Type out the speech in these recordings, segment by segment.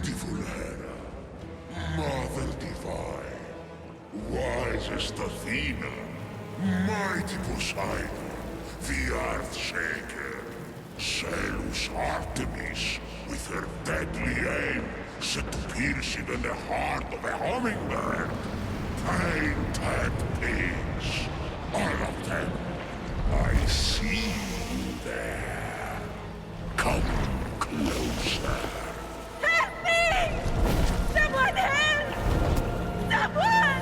Beautiful Hera, Mother Divine, wisest Athena, mighty Poseidon, the Earthshaker, Zeus Artemis, with her deadly aim set to pierce even the heart of a hummingbird, painted pigs, all of them. I see you there. Come closer. Help me! Someone help! Someone!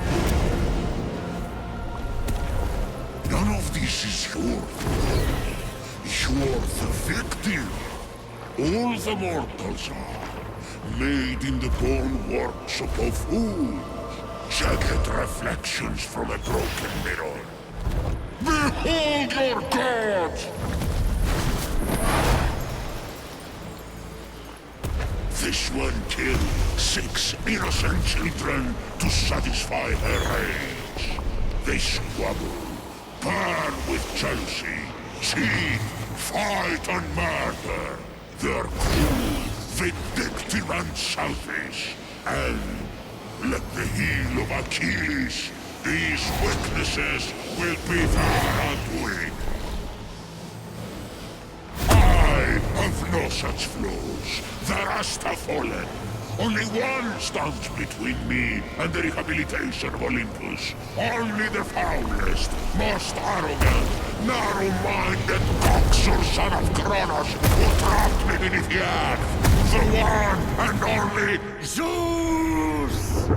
None of this is your fault. You're the victim. All the mortals are, made in the bone workshop of fools. Jagged reflections from a broken mirror. Behold your god! This one killed 6 innocent children to satisfy her rage. They squabble, burn with jealousy, cheat, fight and murder. They're cruel, vindictive and selfish. And, like the heel of Achilles, these weaknesses will be their undoing. I have no such flaws. The rest have fallen. Only one stands between me and the rehabilitation of Olympus. Only the foulest, most arrogant, narrow-minded coxer son of Kronos who trapped me beneath the earth. The one and only Zeus!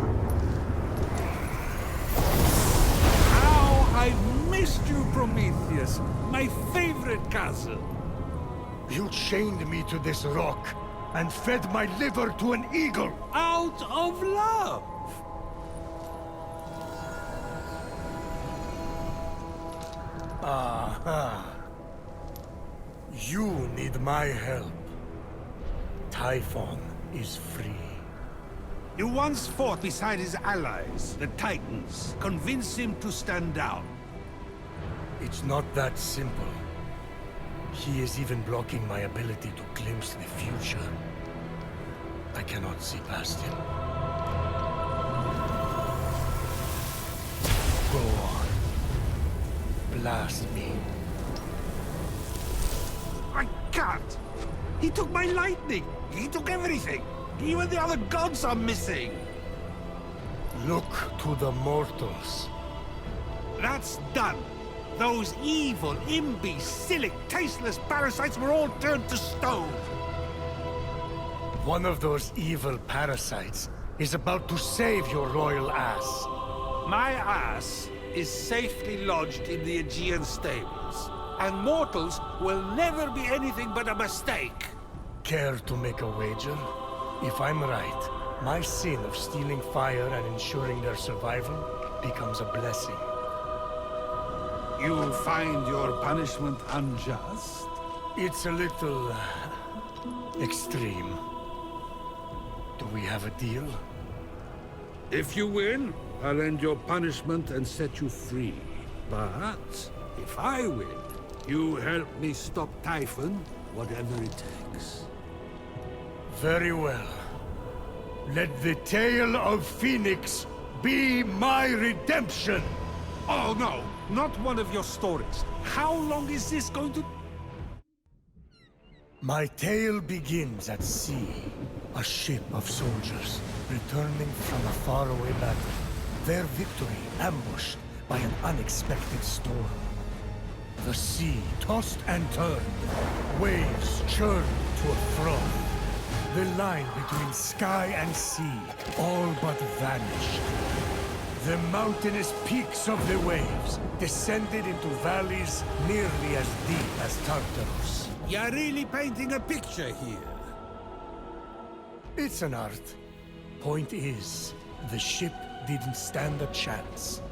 How I've missed you, Prometheus, my favorite castle. You chained me to this rock and fed my liver to an eagle. Out of love. Aha. You need my help. Typhon is free. You once fought beside his allies, the Titans. Convince him to stand down. It's not that simple. He is even blocking my ability to glimpse the future. I cannot see past him. Go on. Blast me. I can't. He took my lightning. He took everything. Even the other gods are missing. Look to the mortals. That's done. Those evil, imbecilic, tasteless parasites were all turned to stone. One of those evil parasites is about to save your royal ass. My ass is safely lodged in the Aegean stables, and mortals will never be anything but a mistake. Care to make a wager? If I'm right, my sin of stealing fire and ensuring their survival becomes a blessing. You find your punishment unjust? It's a little... extreme. Do we have a deal? If you win, I'll end your punishment and set you free. But if I win, you help me stop Typhon, whatever it takes. Very well. Let the tale of Phoenix be my redemption! Oh no, not one of your stories. How long is this going to... My tale begins at sea. A ship of soldiers returning from a faraway battle. Their victory ambushed by an unexpected storm. The sea tossed and turned. Waves churned to a froth. The line between sky and sea all but vanished. The mountainous peaks of the waves descended into valleys nearly as deep as Tartarus. You're really painting a picture here. It's an art. Point is, the ship didn't stand a chance.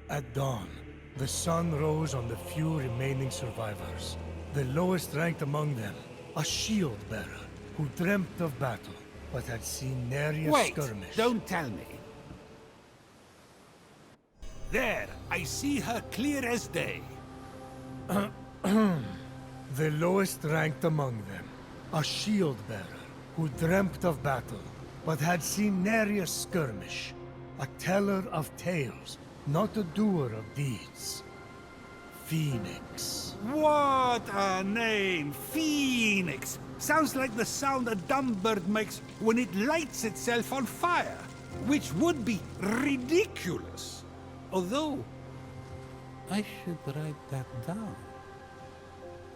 At dawn, the sun rose on the few remaining survivors. The lowest ranked among them, a shield bearer who dreamt of battle, but had seen nary a skirmish. Don't tell me. There, I see her clear as day. The lowest ranked among them, a shield-bearer who dreamt of battle, but had seen nary a skirmish. A teller of tales, not a doer of deeds. Fenyx. What a name! Phoenix! Sounds like the sound a dumb bird makes when it lights itself on fire, which would be ridiculous. Although, I should write that down.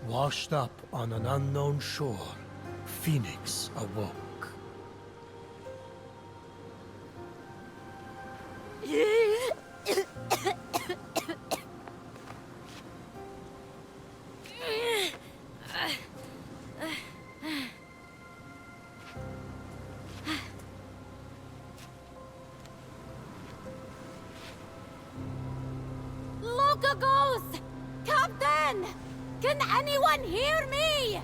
Washed up on an unknown shore, Fenyx awoke. Look, a ghost! Captain! Can anyone hear me?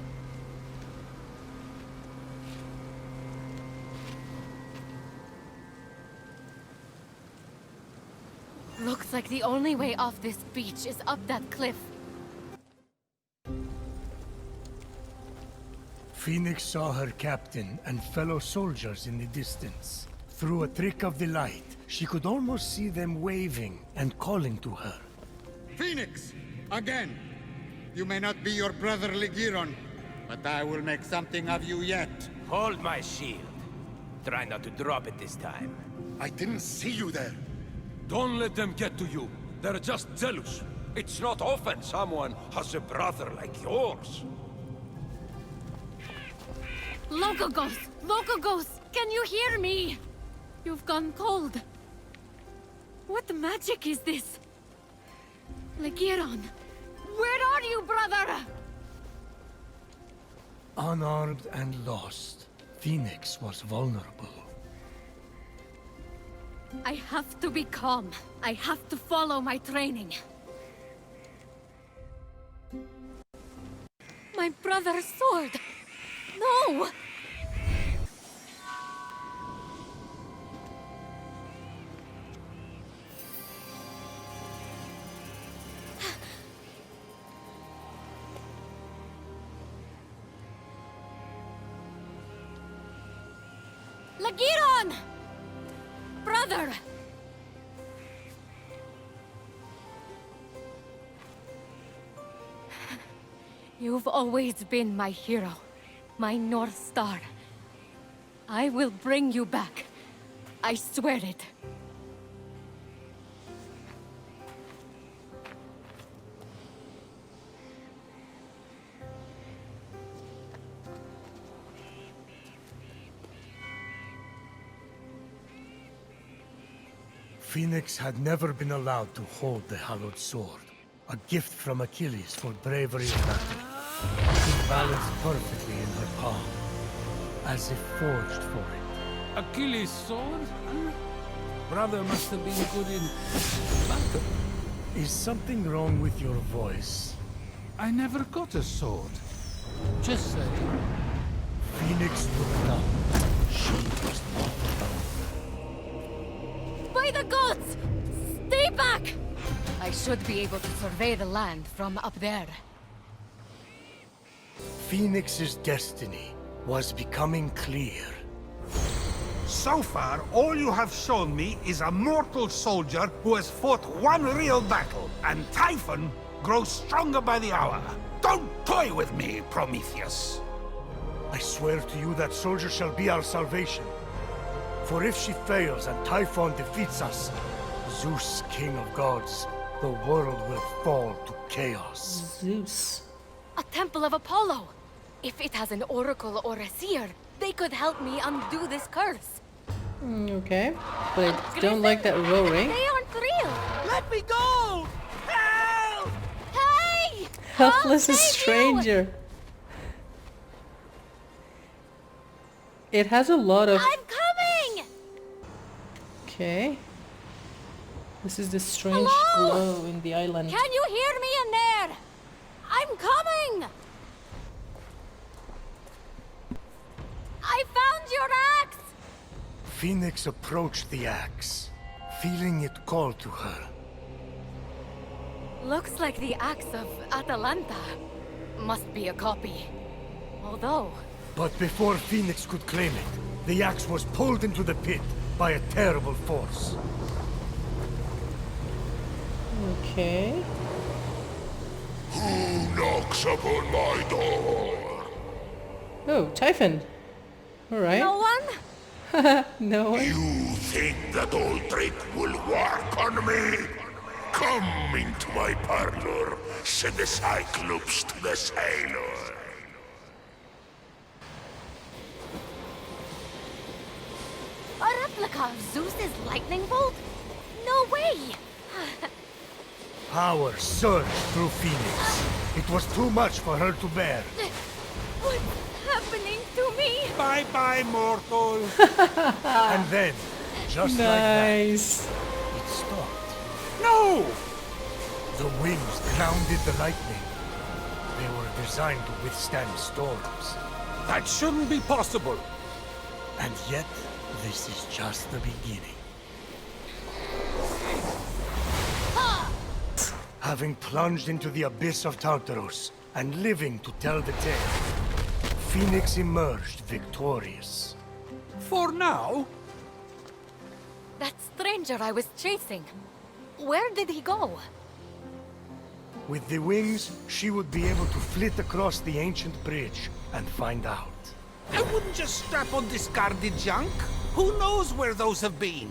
Looks like the only way off this beach is up that cliff. Fenyx saw her captain and fellow soldiers in the distance. Through a trick of the light, she could almost see them waving and calling to her. Fenyx! Again! You may not be your brother Ligiron, but I will make something of you yet. Hold my shield. Try not to drop it this time. I didn't see you there. Don't let them get to you. They're just jealous. It's not often someone has a brother like yours. Local ghost! Local ghost! Can you hear me? You've gone cold. What magic is this? Ligiron, where are you, brother? Unarmed and lost, Fenyx was vulnerable. I have to be calm. I have to follow my training. My brother's sword! No! Ligiron! Brother! You've always been my hero, my North Star. I will bring you back. I swear it. Fenyx had never been allowed to hold the hallowed sword, a gift from Achilles for bravery in battle. It balanced perfectly in her palm, as if forged for it. Achilles' sword? Huh? Brother must have been good in battle. Is something wrong with your voice? I never got a sword. Just saying. Fenyx looked up. She was not alone. By the gods! Stay back! I should be able to survey the land from up there. Fenyx's destiny was becoming clear. So far, all you have shown me is a mortal soldier who has fought one real battle, and Typhon grows stronger by the hour. Don't toy with me, Prometheus. I swear to you that soldier shall be our salvation. For if she fails and Typhon defeats us, Zeus, king of gods, the world will fall to chaos. Zeus. A temple of Apollo! If it has an oracle or a seer, they could help me undo this curse. Okay. But I don't like that roaring. They aren't real! Let me go! Help! Hey! Helpless I'll save you! stranger. It has a lot of... I'm coming! Okay. This is the strange Hello? glow in the island. Can you hear me in there? I'm coming! I found your axe! Fenyx approached the axe, feeling it call to her. Looks like the axe of Atalanta. Must be a copy. Although... But before Fenyx could claim it, the axe was pulled into the pit by a terrible force. Okay. Who knocks upon my door? Oh, Typhon. Alright. No one? No one? You think that old trick will work on me? Come into my parlor, said the Cyclops to the sailor. A replica of Zeus's lightning bolt? No way! Power surged through Fenyx. It was too much for her to bear. What's happening to me? Bye-bye, mortal. And then, just like that, Nice. it stopped. No! The wings grounded the lightning. They were designed to withstand storms. That shouldn't be possible. And yet, this is just the beginning. Having plunged into the abyss of Tartarus and living to tell the tale, Fenyx emerged victorious. For now? That stranger I was chasing. Where did he go? With the wings, she would be able to flit across the ancient bridge and find out. I wouldn't just strap on discarded junk. Who knows where those have been?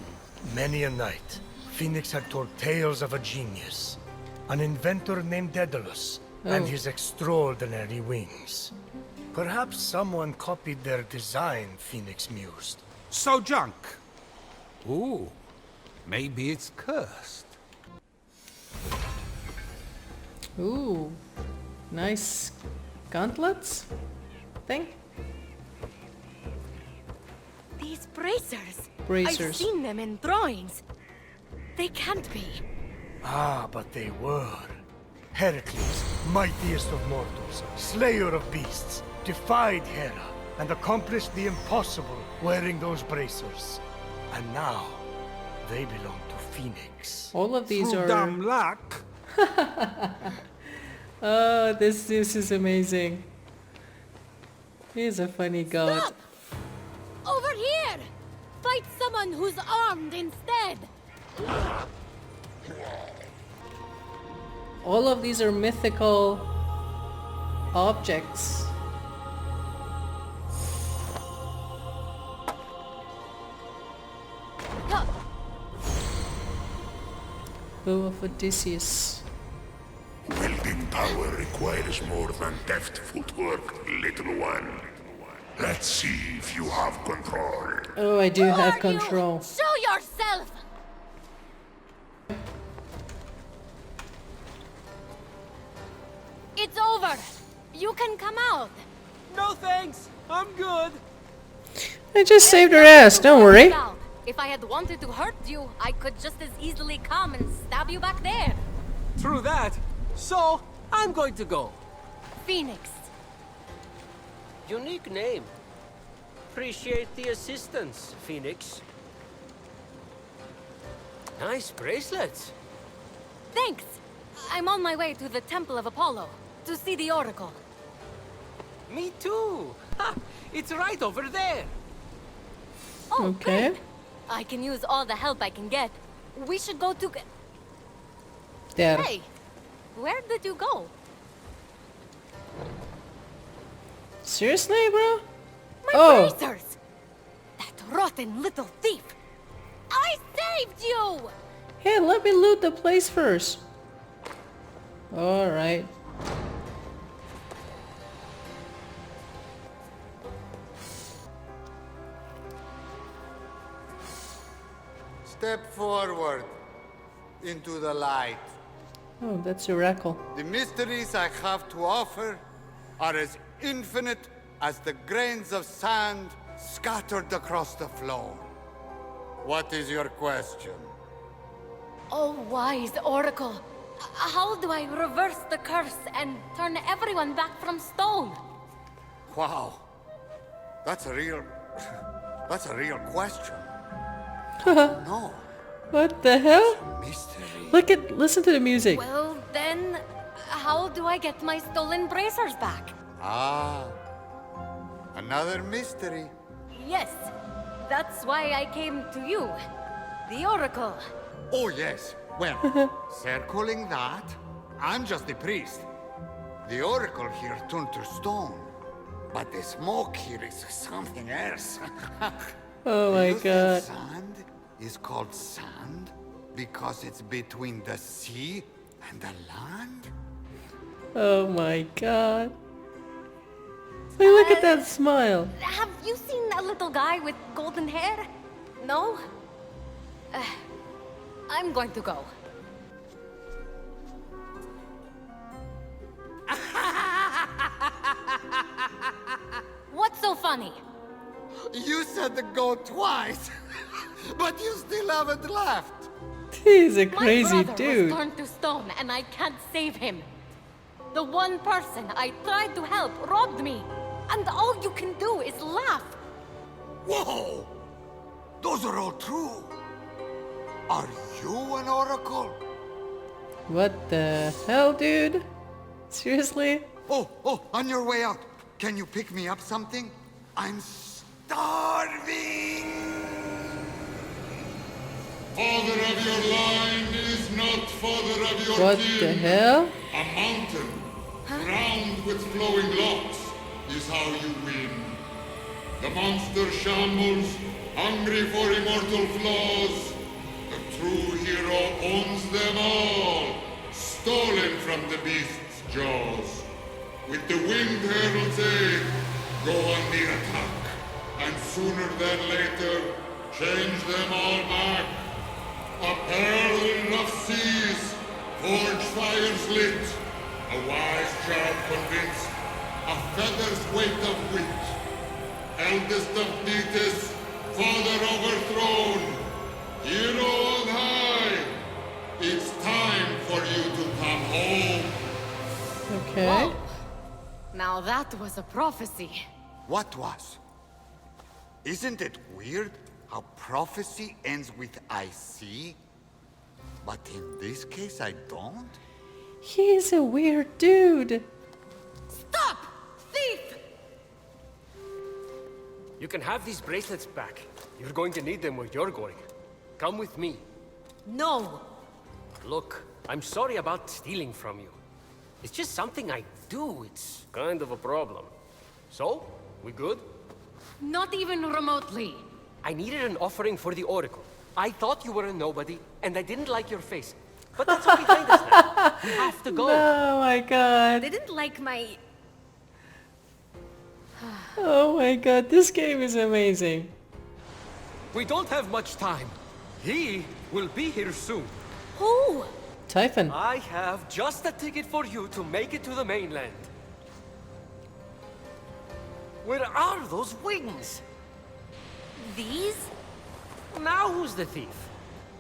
Many a night, Fenyx had told tales of a genius, an inventor named Daedalus, and his extraordinary wings. Perhaps someone copied their design, Fenyx mused. So junk. Ooh, maybe it's cursed. Ooh. Nice gauntlets thing? These bracers. Bracers. I've seen them in drawings. They can't be. Ah, but they were. Heracles, mightiest of mortals, slayer of beasts, defied Hera and accomplished the impossible wearing those bracers. And now, they belong to Fenyx. All of these Through are... damn luck. Oh, this Zeus is amazing. He's a funny god. Stop! Over here! Fight someone who's armed instead! All of these are mythical objects. Huh. Bow of Odysseus. Wielding power requires more than deft footwork, little one. Let's see if you have control. Oh, I do Who have are control. You? Show yourself! It's over. You can come out. No thanks, I'm good. I just saved her ass, don't worry. If I had wanted to hurt you, I could just as easily come and stab you back there. True that. So, I'm going to go. Fenyx. Unique name. Appreciate the assistance, Fenyx. Nice bracelets. Thanks. I'm on my way to the Temple of Apollo to see the Oracle. Me too. Ha! It's right over there. Oh, Okay. great. I can use all the help I can get. We should go to... There. Hey, where did you go? Seriously, bro? My Oh. bracers! That rotten little thief! I saved you! Hey, let me loot the place first. Alright. Step forward into the light. Oh, that's Oracle. The mysteries I have to offer are as infinite as the grains of sand scattered across the floor. What is your question? Oh, wise Oracle. How do I reverse the curse and turn everyone back from stone? Wow. That's a real question. No, What the hell? mystery. Listen to the music. Well, then, how do I get my stolen bracers back? Ah, another mystery. Yes, that's why I came to you. The Oracle. Oh, yes. Well, circling that, I'm just the priest. The Oracle here turned to stone. But the smoke here is something else. Oh my You think god. sand is called sand because it's between the sea and the land? Oh my god. Hey, look at that smile. Have you seen a little guy with golden hair? No? I'm going to go. What's so funny? You said to go twice, but you still haven't left. He's a My crazy brother dude. was turned to stone and I can't save him. The one person I tried to help robbed me. And all you can do is laugh. Whoa! Those are all true. Are you an oracle? What the hell, dude? Seriously? Oh, on your way out, can you pick me up something? I'm starving! Father of your line is not father of your What kin. the hell? A mountain, crowned with flowing locks, is how you win. The monster shambles, hungry for immortal flaws. The true hero owns them all, stolen from the beast's jaws. With the winged herald's aid, go on the attack, and sooner than later, change them all back. A pearl in rough seas, forge fires lit, a wise child convinced, a feather's weight of wit. Eldest of Thetis, father overthrown, hero on high, it's time for you to come home. Okay. Whoa. Now that was a prophecy. What was? Isn't it weird how prophecy ends with I see? But in this case, I don't? He's a weird dude. Stop! Thief! You can have these bracelets back. You're going to need them where you're going. Come with me. No! Look, I'm sorry about stealing from you. It's just something I do. It's kind of a problem. So, we good? Not even remotely. I needed an offering for the Oracle. I thought you were a nobody, and I didn't like your face. But that's all behind us now. We have to go. Oh my god. Didn't like my... Oh my god, this game is amazing. We don't have much time. He will be here soon. Who? Typhon. I have just a ticket for you to make it to the mainland. Where are those wings? These? Now who's the thief?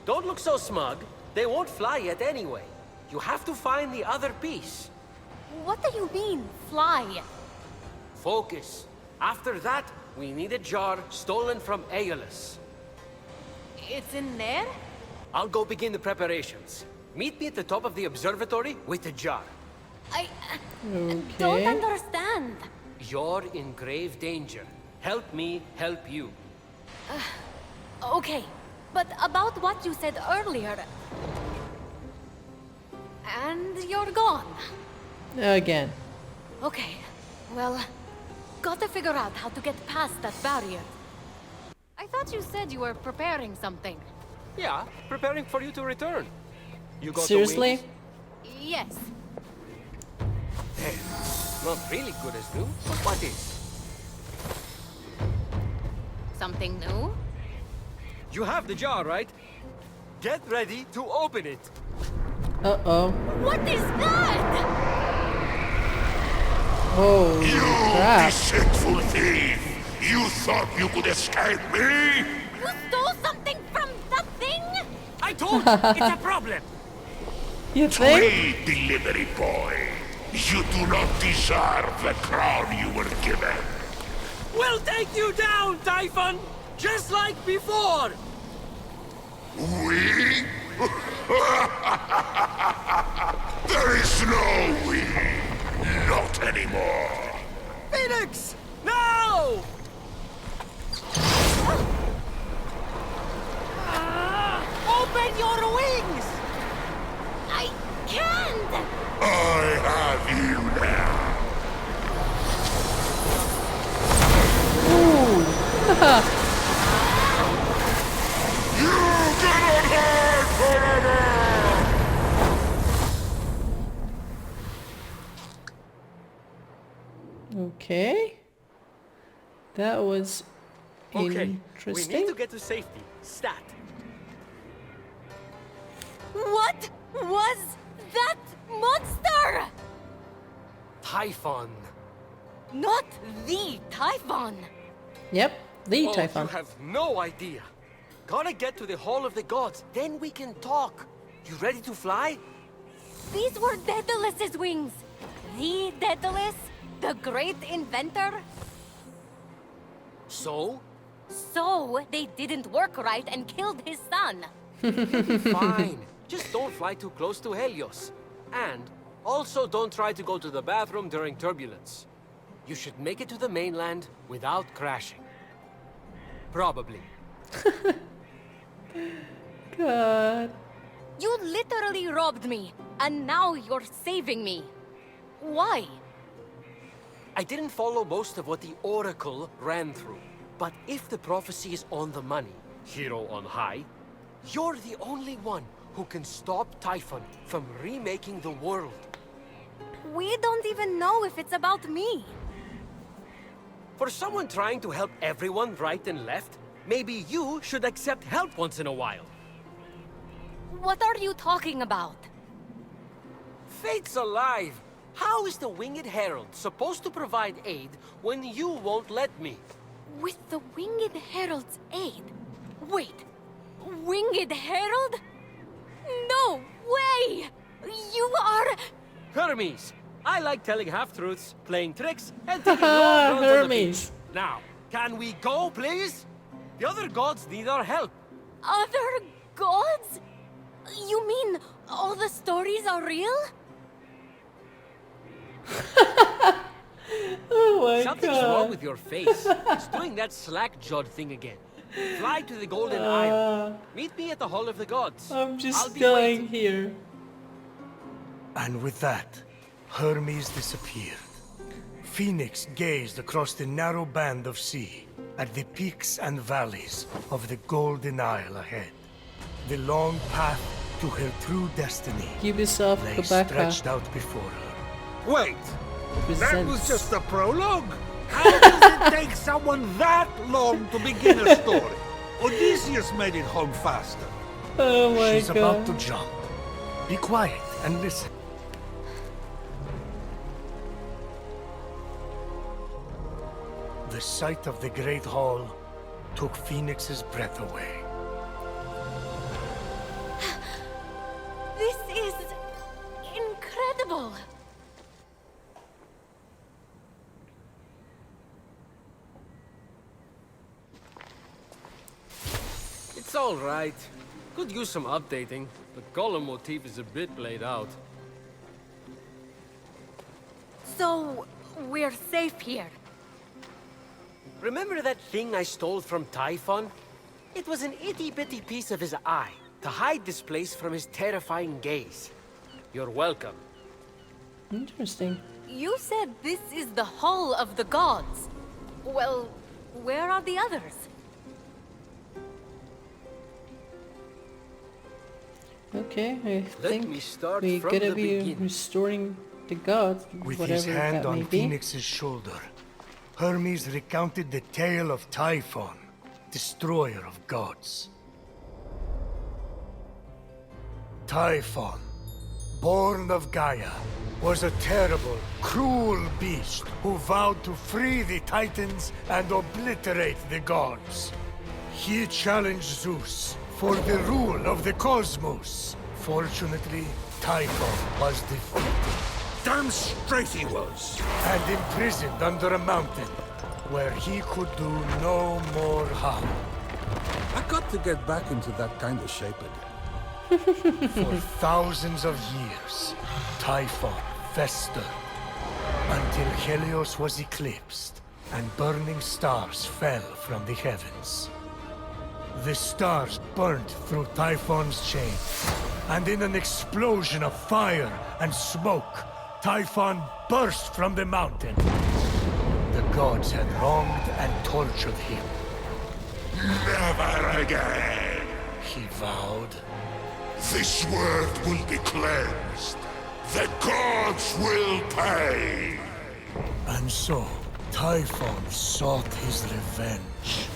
Don't look so smug. They won't fly yet anyway. You have to find the other piece. What do you mean, fly? Focus. After that, we need a jar stolen from AORUS. It's in there? I'll go begin the preparations. Meet me at the top of the observatory with the jar. I don't Okay. understand. You're in grave danger. Help me help you. Okay, but about what you said earlier... And you're gone. Again. Okay, well, gotta figure out how to get past that barrier. I thought you said you were preparing something. Yeah, preparing for you to return. You got the Seriously? wings? Yes. Not really good as new, but what is? Something new? You have the jar, right? Get ready to open it. Uh-oh. What is that? Holy You crap. deceitful thief! You thought you could escape me? You stole something from that thing? I told you, it's a problem. You think? Trade delivery boy! You do not deserve the crown you were given! We'll take you down, Typhon! Just like before! We? There is no we. Not anymore. Phoenix! No! Open your wings! I can't! I have you now. You cannot hide forever! Okay. That was Okay, interesting. we need to get to safety. Stat. What was that monster? Typhon. Not the Typhon. Yep, the Oh, Typhon. you have no idea. Gotta get to the Hall of the Gods, then we can talk. You ready to fly? These were Daedalus's wings. The Daedalus, the great inventor. So? So they didn't work right and killed his son. Fine. Just don't fly too close to Helios. And also don't try to go to the bathroom during turbulence. You should make it to the mainland without crashing. Probably. God. You literally robbed me, and now you're saving me. Why? I didn't follow most of what the Oracle ran through. But if the prophecy is on the money, hero on high, you're the only one who can stop Typhon from remaking the world. We don't even know if it's about me. For someone trying to help everyone right and left, maybe you should accept help once in a while. What are you talking about? Fate's alive! How is the Winged Herald supposed to provide aid when you won't let me? With the Winged Herald's aid? Wait, Winged Herald? No way! You are... Hermes! I like telling half-truths, playing tricks, and taking long runs on the Hermes. beach. Now, can we go, please? The other gods need our help. Other gods? You mean all the stories are real? Oh my Something's god. wrong with your face. It's doing that slack-jawed thing again. Fly to the Golden Isle. Meet me at the Hall of the Gods. I'm I'll just be dying waiting. here. And with that, Hermes disappeared. Phoenix gazed across the narrow band of sea at the peaks and valleys of the Golden Isle ahead. The long path to her true destiny Give yourself lay Kabaka. stretched out before her. Wait! That was Presents. just the prologue? How does it take someone that long to begin a story? Odysseus made it home faster. Oh my She's god. about to jump. Be quiet and listen. The sight of the Great Hall took Phoenix's breath away. This is... incredible! It's all right. Could use some updating. The column motif is a bit played out. So, we're safe here. Remember that thing I stole from Typhon? It was an itty-bitty piece of his eye to hide this place from his terrifying gaze. You're welcome. Interesting. You said this is the Hall of the Gods. Well, where are the others? Okay, I Let think me start we're from gonna the be beginning. restoring the gods, With whatever his hand that on may be. Phoenix's shoulder, Hermes recounted the tale of Typhon, destroyer of gods. Typhon, born of Gaia, was a terrible, cruel beast who vowed to free the Titans and obliterate the gods. He challenged Zeus for the rule of the cosmos. Fortunately, Typhon was defeated Damn straight he was. and imprisoned under a mountain where he could do no more harm. I got to get back into that kind of shape again. For thousands of years, Typhon festered until Helios was eclipsed and burning stars fell from the heavens. The stars burnt through Typhon's chain, and in an explosion of fire and smoke, Typhon burst from the mountain. The gods had wronged and tortured him. Never again! He vowed. This world will be cleansed. The gods will pay! And so, Typhon sought his revenge.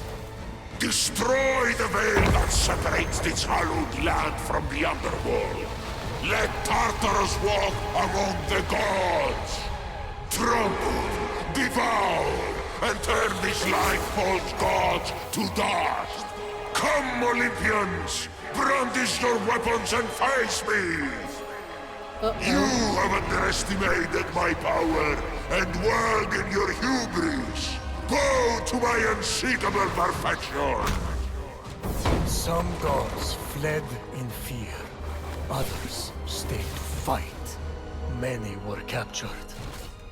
Destroy the veil that separates this hallowed land from the underworld. Let Tartarus walk among the gods. Trample, devour, and turn these life-false gods to dust. Come, Olympians! Brandish your weapons and face me! You have underestimated my power and world in your hubris. Bow to my unseekable perfection! Some gods fled in fear. Others stayed to fight. Many were captured.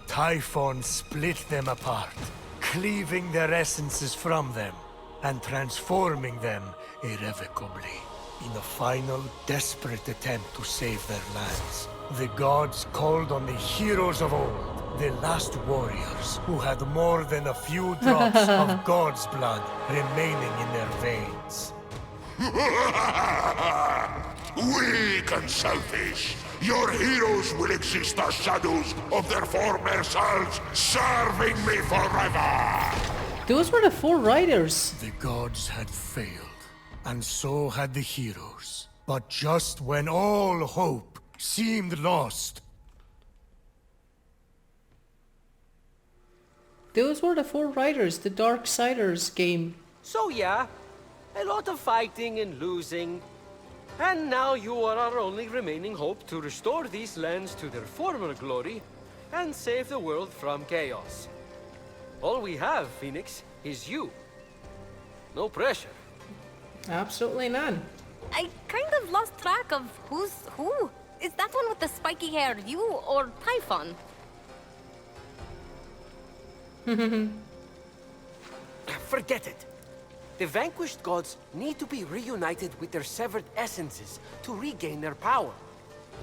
Typhon split them apart, cleaving their essences from them and transforming them irrevocably. In a final, desperate attempt to save their lands, the gods called on the heroes of old, the last warriors who had more than a few drops of God's blood remaining in their veins. Weak and selfish, your heroes will exist as shadows of their former selves, serving me forever! Those were the four riders. The gods had failed, and so had the heroes. But just when all hope seemed lost, Those were the four riders, the Darksiders game. So yeah, a lot of fighting and losing. And now you are our only remaining hope to restore these lands to their former glory and save the world from chaos. All we have, Phoenix, is you. No pressure. Absolutely none. I kind of lost track of who's who. Is that one with the spiky hair you or Typhon? Forget it. The vanquished gods need to be reunited with their severed essences to regain their power.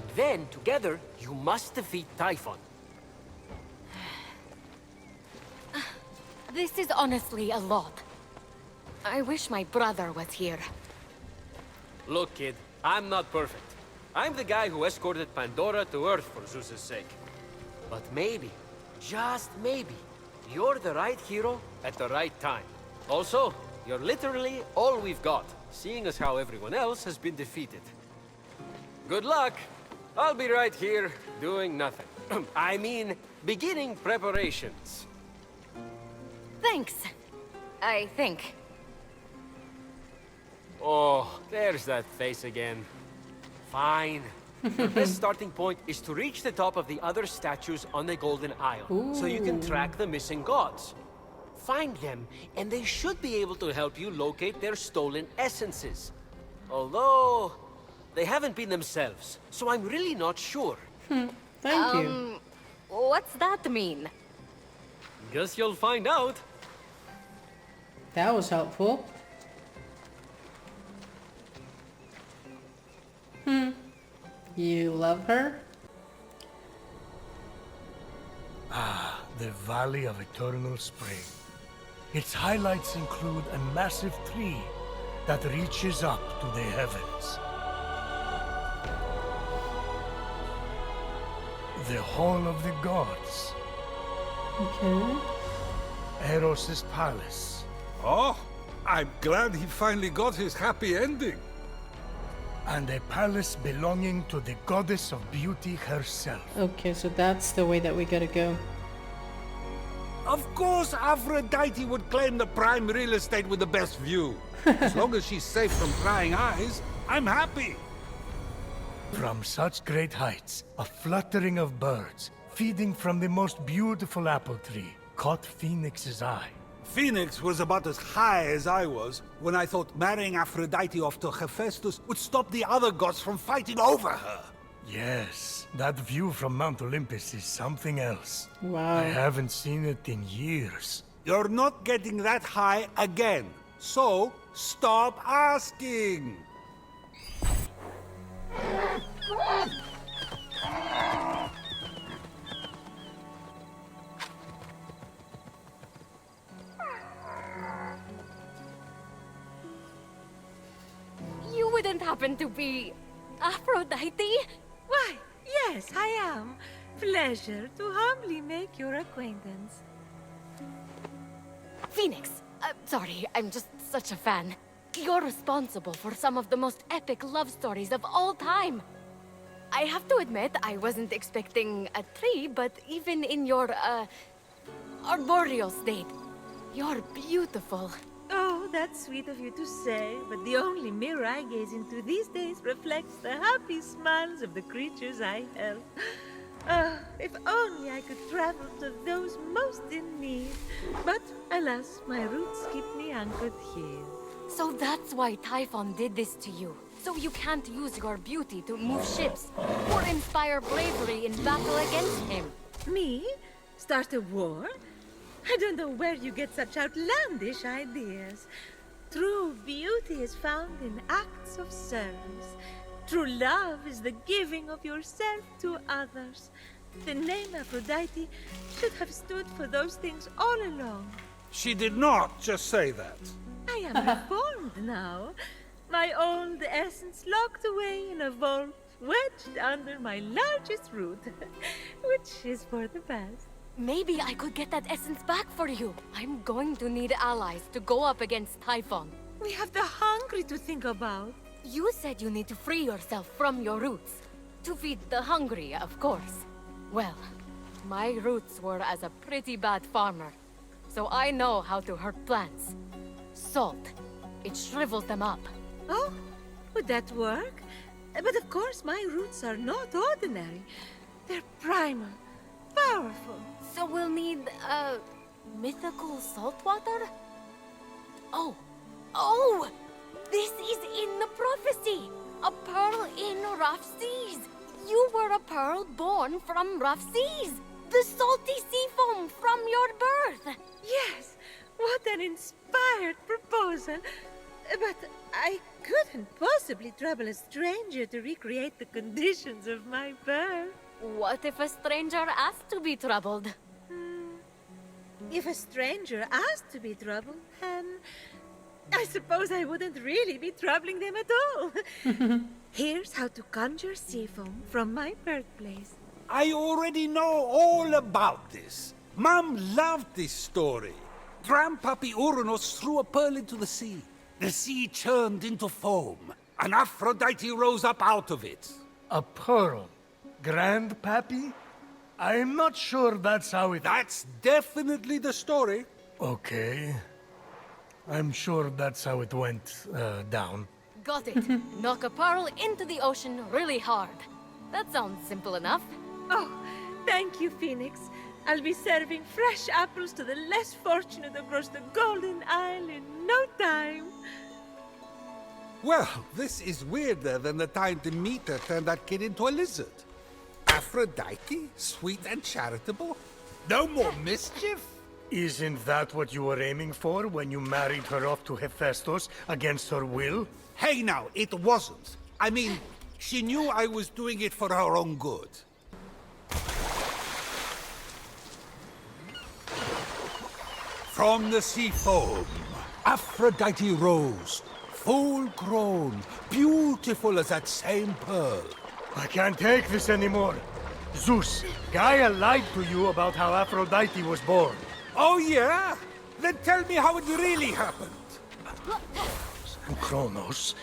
And then, together, you must defeat Typhon. This is honestly a lot. I wish my brother was here. Look, kid, I'm not perfect. I'm the guy who escorted Pandora to Earth for Zeus's sake. But maybe, just maybe, you're the right hero at the right time. Also, you're literally all we've got, seeing as how everyone else has been defeated. Good luck! I'll be right here, doing nothing. I mean, beginning preparations. Thanks. I think. Oh, there's that face again. Fine. Your best starting point is to reach the top of the other statues on the Golden Isle, so you can track the missing gods. Find them, and they should be able to help you locate their stolen essences. Although, they haven't been themselves, so I'm really not sure. Thank you. What's that mean? Guess you'll find out. That was helpful. You love her? the Valley of Eternal Spring. Its highlights include a massive tree that reaches up to the heavens. The Hall of the Gods. Okay. Eros' palace. Oh, I'm glad he finally got his happy ending. And a palace belonging to the goddess of beauty herself. Okay, so that's the way that we gotta go. Of course, Aphrodite would claim the prime real estate with the best view. As long as she's safe from prying eyes, I'm happy. From such great heights, a fluttering of birds, feeding from the most beautiful apple tree, caught Phoenix's eye. Phoenix was about as high as I was when I thought marrying Aphrodite off to Hephaestus would stop the other gods from fighting over her. Yes, that view from Mount Olympus is something else. Wow. I haven't seen it in years. You're not getting that high again. So, stop asking. You wouldn't happen to be Aphrodite? Why, yes, I am. Pleasure to humbly make your acquaintance. Phoenix, sorry, I'm just such a fan. You're responsible for some of the most epic love stories of all time. I have to admit, I wasn't expecting a tree, but even in your, arboreal state, you're beautiful. Oh, that's sweet of you to say, but the only mirror I gaze into these days reflects the happy smiles of the creatures I help. If only I could travel to those most in need. But alas, my roots keep me anchored here. So that's why Typhon did this to you. So you can't use your beauty to move ships or inspire bravery in battle against him. Me? Start a war? I don't know where you get such outlandish ideas. True beauty is found in acts of service. True love is the giving of yourself to others. The name Aphrodite should have stood for those things all along. She did not just say that. I am reformed now. My old essence locked away in a vault, wedged under my largest root, which is for the best. Maybe I could get that essence back for you. I'm going to need allies to go up against Typhon. We have the hungry to think about. You said you need to free yourself from your roots. To feed the hungry, of course. Well, my roots were as a pretty bad farmer. So I know how to hurt plants. Salt. It shrivels them up. Oh, would that work? But of course my roots are not ordinary. They're primal, powerful. So we'll need, mythical salt water? Oh! This is in the prophecy! A pearl in rough seas! You were a pearl born from rough seas! The salty sea foam from your birth! Yes, what an inspired proposal! But I couldn't possibly trouble a stranger to recreate the conditions of my birth. What if a stranger asked to be troubled? If a stranger asked to be troubled, then I suppose I wouldn't really be troubling them at all. Here's how to conjure sea foam from my birthplace. I already know all about this. Mom loved this story. Grandpappy Uranus threw a pearl into the sea. The sea churned into foam, and Aphrodite rose up out of it. A pearl? Grandpappy? I'm not sure that's how it... That's definitely the story. Okay. I'm sure that's how it went down. Got it. Knock a pearl into the ocean really hard. That sounds simple enough. Oh, thank you, Phoenix. I'll be serving fresh apples to the less fortunate across the Golden Isle in no time. Well, this is weirder than the time Demeter turned that kid into a lizard. Aphrodite? Sweet and charitable? No more mischief? Isn't that what you were aiming for when you married her off to Hephaestus against her will? Hey now, it wasn't. I mean, she knew I was doing it for her own good. From the sea foam, Aphrodite rose, full grown, beautiful as that same pearl. I can't take this anymore. Zeus, Gaia lied to you about how Aphrodite was born. Oh yeah? Then tell me how it really happened. And Kronos,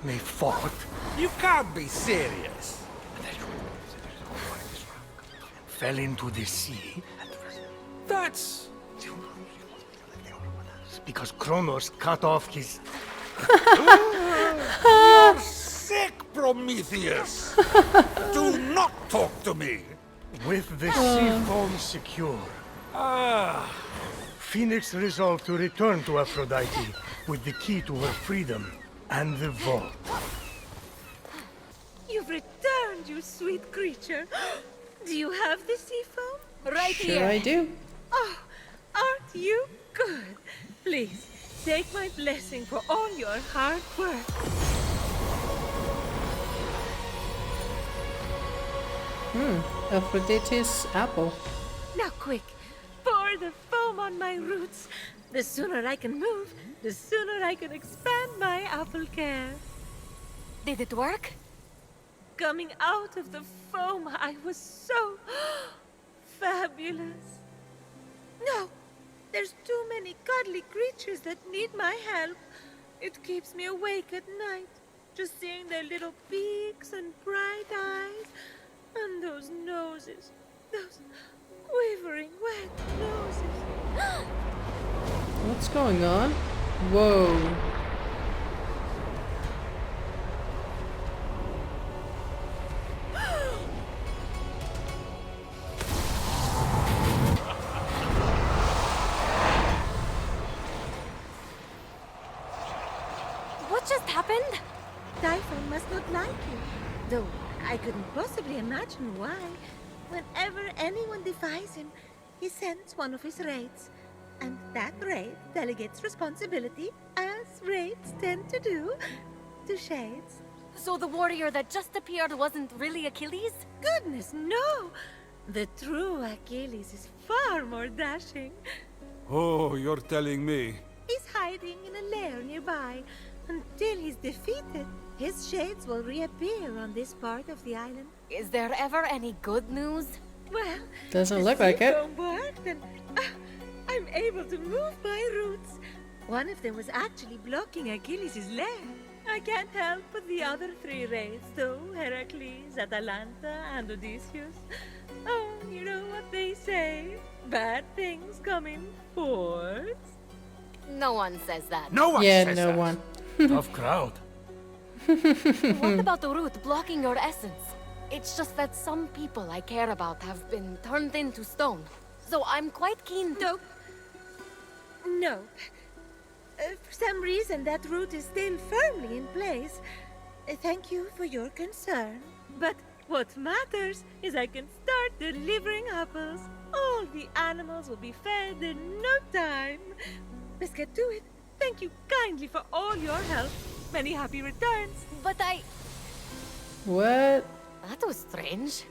they fought. You can't be serious. Fell into the sea. That's... Because Kronos cut off his... You're sick, Prometheus! Do not talk to me! With the sea foam secure, Fenyx resolved to return to Aphrodite with the key to her freedom and the vault. You've returned, you sweet creature. Do you have the sea foam? Right Sure here. I do. Oh, aren't you good? Please, take my blessing for all your hard work. Aphrodite's apple. Now quick, pour the foam on my roots. The sooner I can move, the sooner I can expand my apple care. Did it work? Coming out of the foam, I was so fabulous. No, there's too many cuddly creatures that need my help. It keeps me awake at night, just seeing their little beaks and bright eyes, and those noses, those quivering wet noses. What's going on? Whoa. What just happened? Typhon must not like you, though I couldn't possibly imagine why. Whenever anyone defies him, he sends one of his raids. And that raid delegates responsibility, as raids tend to do, to shades. So the warrior that just appeared wasn't really Achilles? Goodness, no! The true Achilles is far more dashing. Oh, you're telling me. He's hiding in a lair nearby. Until he's defeated, his shades will reappear on this part of the island. Is there ever any good news? Well, Doesn't the look like it. seafoam worked and I'm able to move my roots. One of them was actually blocking Achilles' lair. I can't help but the other three raids, though, Heracles, Atalanta, and Odysseus. Oh, you know what they say. Bad things come in fours. No one says that. No one Yeah, says no that. one. Tough crowd. What about the root blocking your essence? It's just that some people I care about have been turned into stone. So I'm quite keen to... Nope. Nope. For some reason, that root is still firmly in place. Thank you for your concern. But what matters is I can start delivering apples. All the animals will be fed in no time. Let's get to it. Thank you kindly for all your help. Many happy returns. But What? that was strange.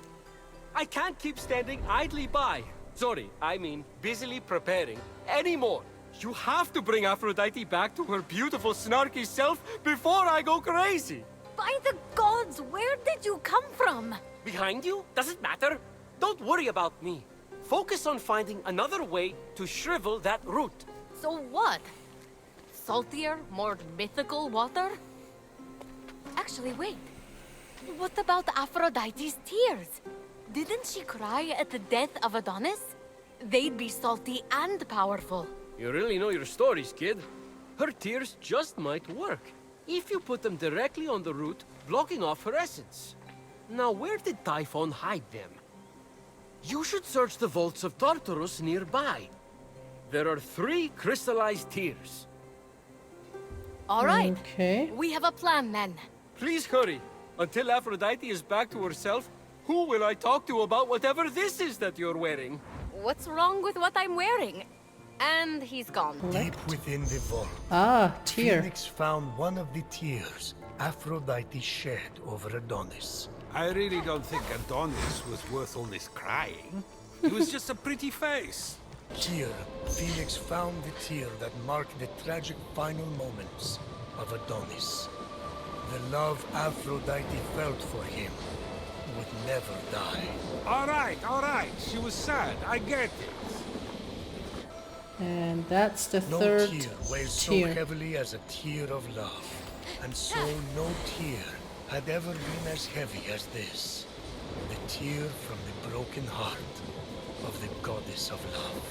I can't keep standing idly by. Sorry, I mean busily preparing anymore. You have to bring Aphrodite back to her beautiful, snarky self before I go crazy. By the gods, where did you come from? Behind you? Doesn't matter. Don't worry about me. Focus on finding another way to shrivel that root. So what? Saltier, more mythical water? Actually, wait. What about Aphrodite's tears? Didn't she cry at the death of Adonis? They'd be salty and powerful. You really know your stories, kid. Her tears just might work, if you put them directly on the root, blocking off her essence. Now, where did Typhon hide them? You should search the vaults of Tartarus nearby. There are 3 crystallized tears. All right. Okay. We have a plan then. Please hurry. Until Aphrodite is back to herself, who will I talk to about whatever this is that you're wearing? What's wrong with what I'm wearing? And he's gone. Deep within the vault, Ah, tear. Fenyx found one of the tears Aphrodite shed over Adonis. I really don't think Adonis was worth all this crying. He was just a pretty face. Here, Fenyx found the tear that marked the tragic final moments of Adonis. The love Aphrodite felt for him would never die. All right. She was sad. I get it. And that's the No third tear weighs so tear. heavily as a tear of love. And so no tear had ever been as heavy as this. The tear from the broken heart of the goddess of love.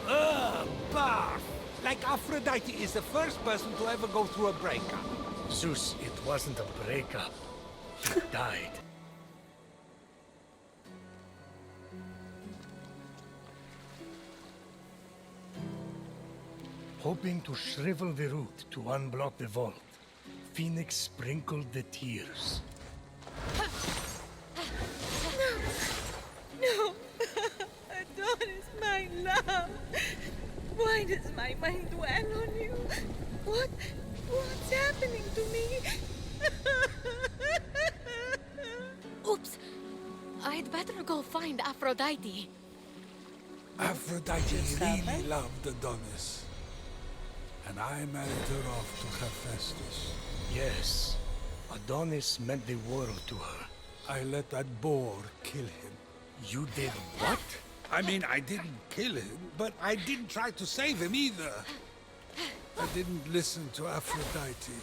Ugh, barf. Like Aphrodite is the first person to ever go through a breakup. Zeus, it wasn't a breakup. He died. Hoping to shrivel the root to unblock the vault, Fenyx sprinkled the tears. No! Adonis, my love! Why does my mind dwell on you? What's happening to me? Oops! I'd better go find Aphrodite. Aphrodite really loved Adonis. And I married her off to Hephaestus. Yes, Adonis meant the world to her. I let that boar kill him. You did what? I mean, I didn't kill him, but I didn't try to save him either. I didn't listen to Aphrodite.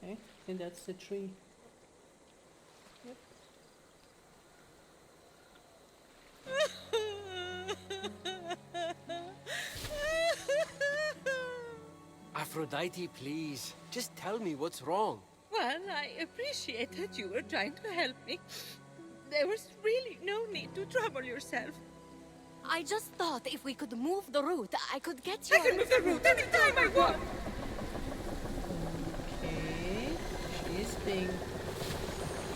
Okay, and that's the tree. Yep. Aphrodite, please. Just tell me what's wrong. Well, I appreciate that you were trying to help me. There was really no need to trouble yourself. I just thought if we could move the root, I could get you. I can move the root anytime I want! Okay, she's being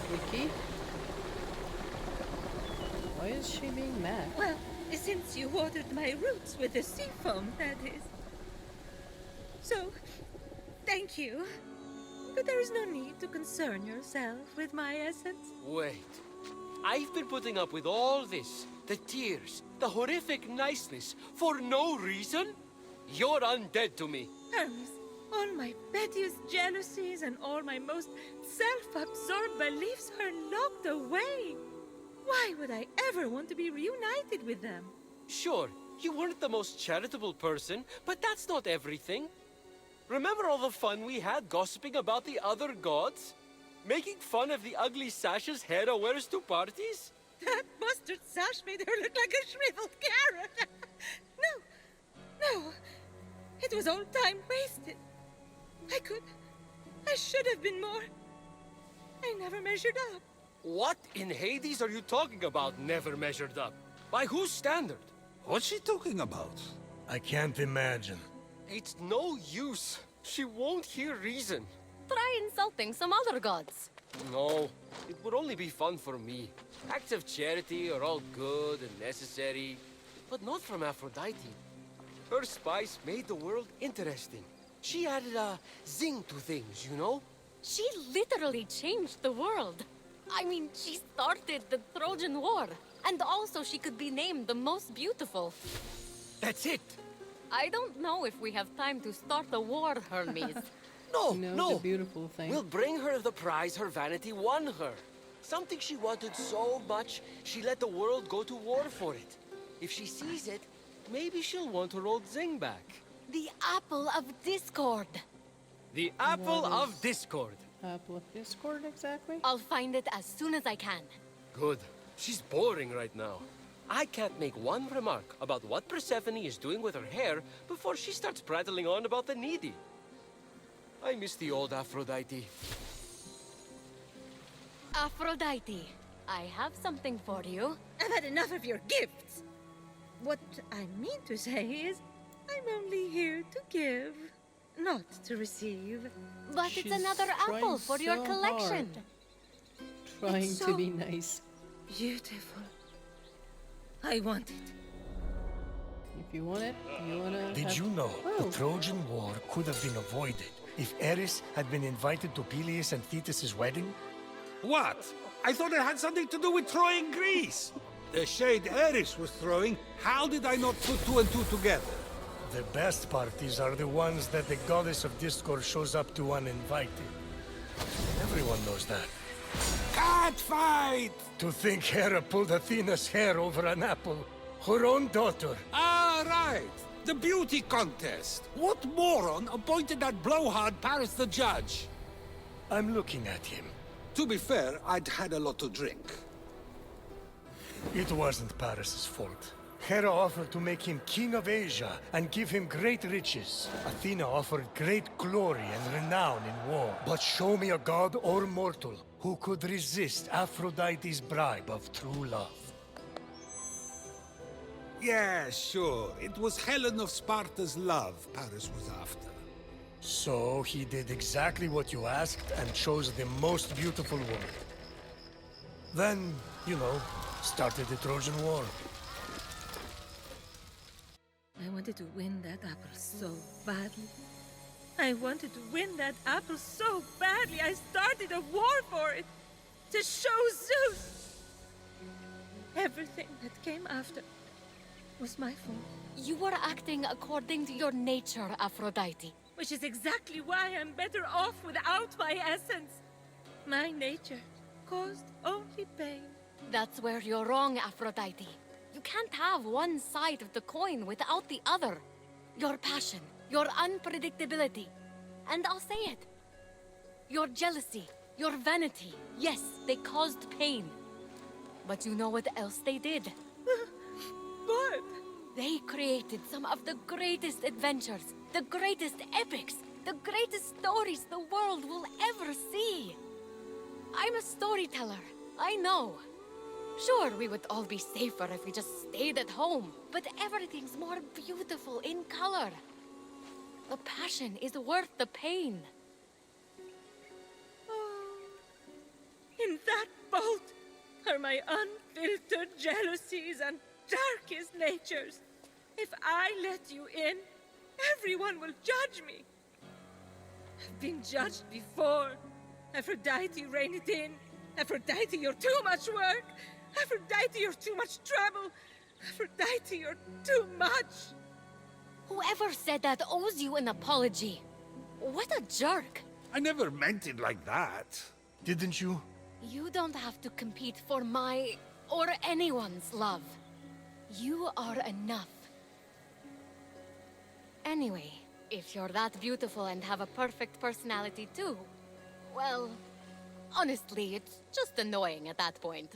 tricky. Why is she being mad? Well, since you watered my roots with the sea foam, that is. So, thank you. But there is no need to concern yourself with my essence. Wait. I've been putting up with all this. The tears, the horrific niceness, for no reason? You're undead to me. Hermes, all my pettiest jealousies and all my most self-absorbed beliefs are locked away. Why would I ever want to be reunited with them? Sure, you weren't the most charitable person, but that's not everything. Remember all the fun we had gossiping about the other gods? Making fun of the ugly sashes Hera wears to parties? That mustard sash made her look like a shriveled carrot. No. It was all time wasted. I should have been more. I never measured up. What in Hades are you talking about, never measured up? By whose standard? What's she talking about? I can't imagine. It's no use. She won't hear reason. Try insulting some other gods. No, it would only be fun for me. Acts of charity are all good and necessary, but not from Aphrodite. Her spice made the world interesting. She added a zing to things, you know? She literally changed the world. I mean, she started the Trojan War. And also she could be named the most beautiful. That's it! I don't know if we have time to start a war, Hermes. No! The beautiful thing. We'll bring her the prize her vanity won her. Something she wanted so much, she let the world go to war for it. If she sees it, maybe she'll want her old zing back. The Apple of Discord. The Apple What of is- Discord. Apple of Discord, exactly? I'll find it as soon as I can. Good. She's boring right now. I can't make one remark about what Persephone is doing with her hair before she starts prattling on about the needy. I miss the old Aphrodite. Aphrodite, I have something for you. I've had enough of your gifts. What I mean to say is, I'm only here to give, not to receive. But She's it's another apple trying for your so collection. hard. Trying It's to so- be nice. Beautiful. I want it. If you want it, you wanna. Did have- you know Oh. the Trojan War could have been avoided if Eris had been invited to Peleus and Thetis' wedding? What? I thought it had something to do with Troy in Greece. The shade Eris was throwing, how did I not put two and two together? The best parties are the ones that the goddess of discord shows up to uninvited. Everyone knows that. Cat fight! To think Hera pulled Athena's hair over an apple. Her own daughter. Ah, right. The beauty contest. What moron appointed that blowhard Paris the judge? I'm looking at him. To be fair, I'd had a lot to drink. It wasn't Paris's fault. Hera offered to make him king of Asia and give him great riches. Athena offered great glory and renown in war. But show me a god or mortal who could resist Aphrodite's bribe of true love. Yeah, sure. It was Helen of Sparta's love Paris was after. So he did exactly what you asked and chose the most beautiful woman. Then, you know, started the Trojan War. I wanted to win that apple so badly. I wanted to win that apple so badly. I started a war for it. To show Zeus. Everything that came after was my fault. You were acting according to your nature, Aphrodite. Which is exactly why I'm better off without my essence. My nature caused only pain. That's where you're wrong, Aphrodite. You can't have one side of the coin without the other. Your passion, your unpredictability, and I'll say it. Your jealousy, your vanity, yes, they caused pain. But you know what else they did? What? They created some of the greatest adventures, the greatest epics, the greatest stories the world will ever see. I'm a storyteller, I know. Sure, we would all be safer if we just stayed at home, but everything's more beautiful in color. The passion is worth the pain. Oh, in that boat are my unfiltered jealousies and darkest natures. If I let you in, everyone will judge me. I've been judged before. Aphrodite, rein it in. Aphrodite, you're too much work. Aphrodite, you're too much trouble. Aphrodite, you're too much. Whoever said that owes you an apology. What a jerk. I never meant it like that. Didn't you? You don't have to compete for my or anyone's love. You are enough. Anyway, if you're that beautiful and have a perfect personality too, well, honestly, it's just annoying at that point.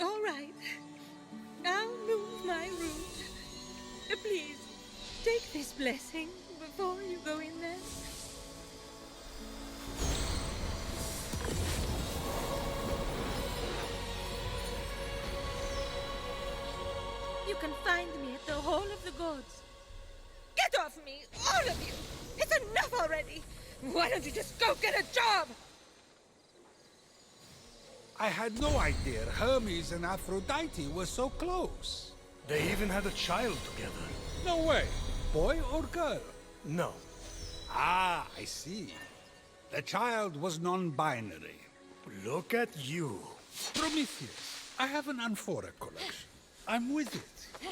All right. I'll move my route. Please, take this blessing before you go in there. You can find me at the Hall of the Gods. Get off me, all of you! It's enough already! Why don't you just go get a job? I had no idea Hermes and Aphrodite were so close. They even had a child together. No way. Boy or girl? No. Ah, I see. The child was non-binary. Look at you. Prometheus, I have an amphora collection. I'm with it.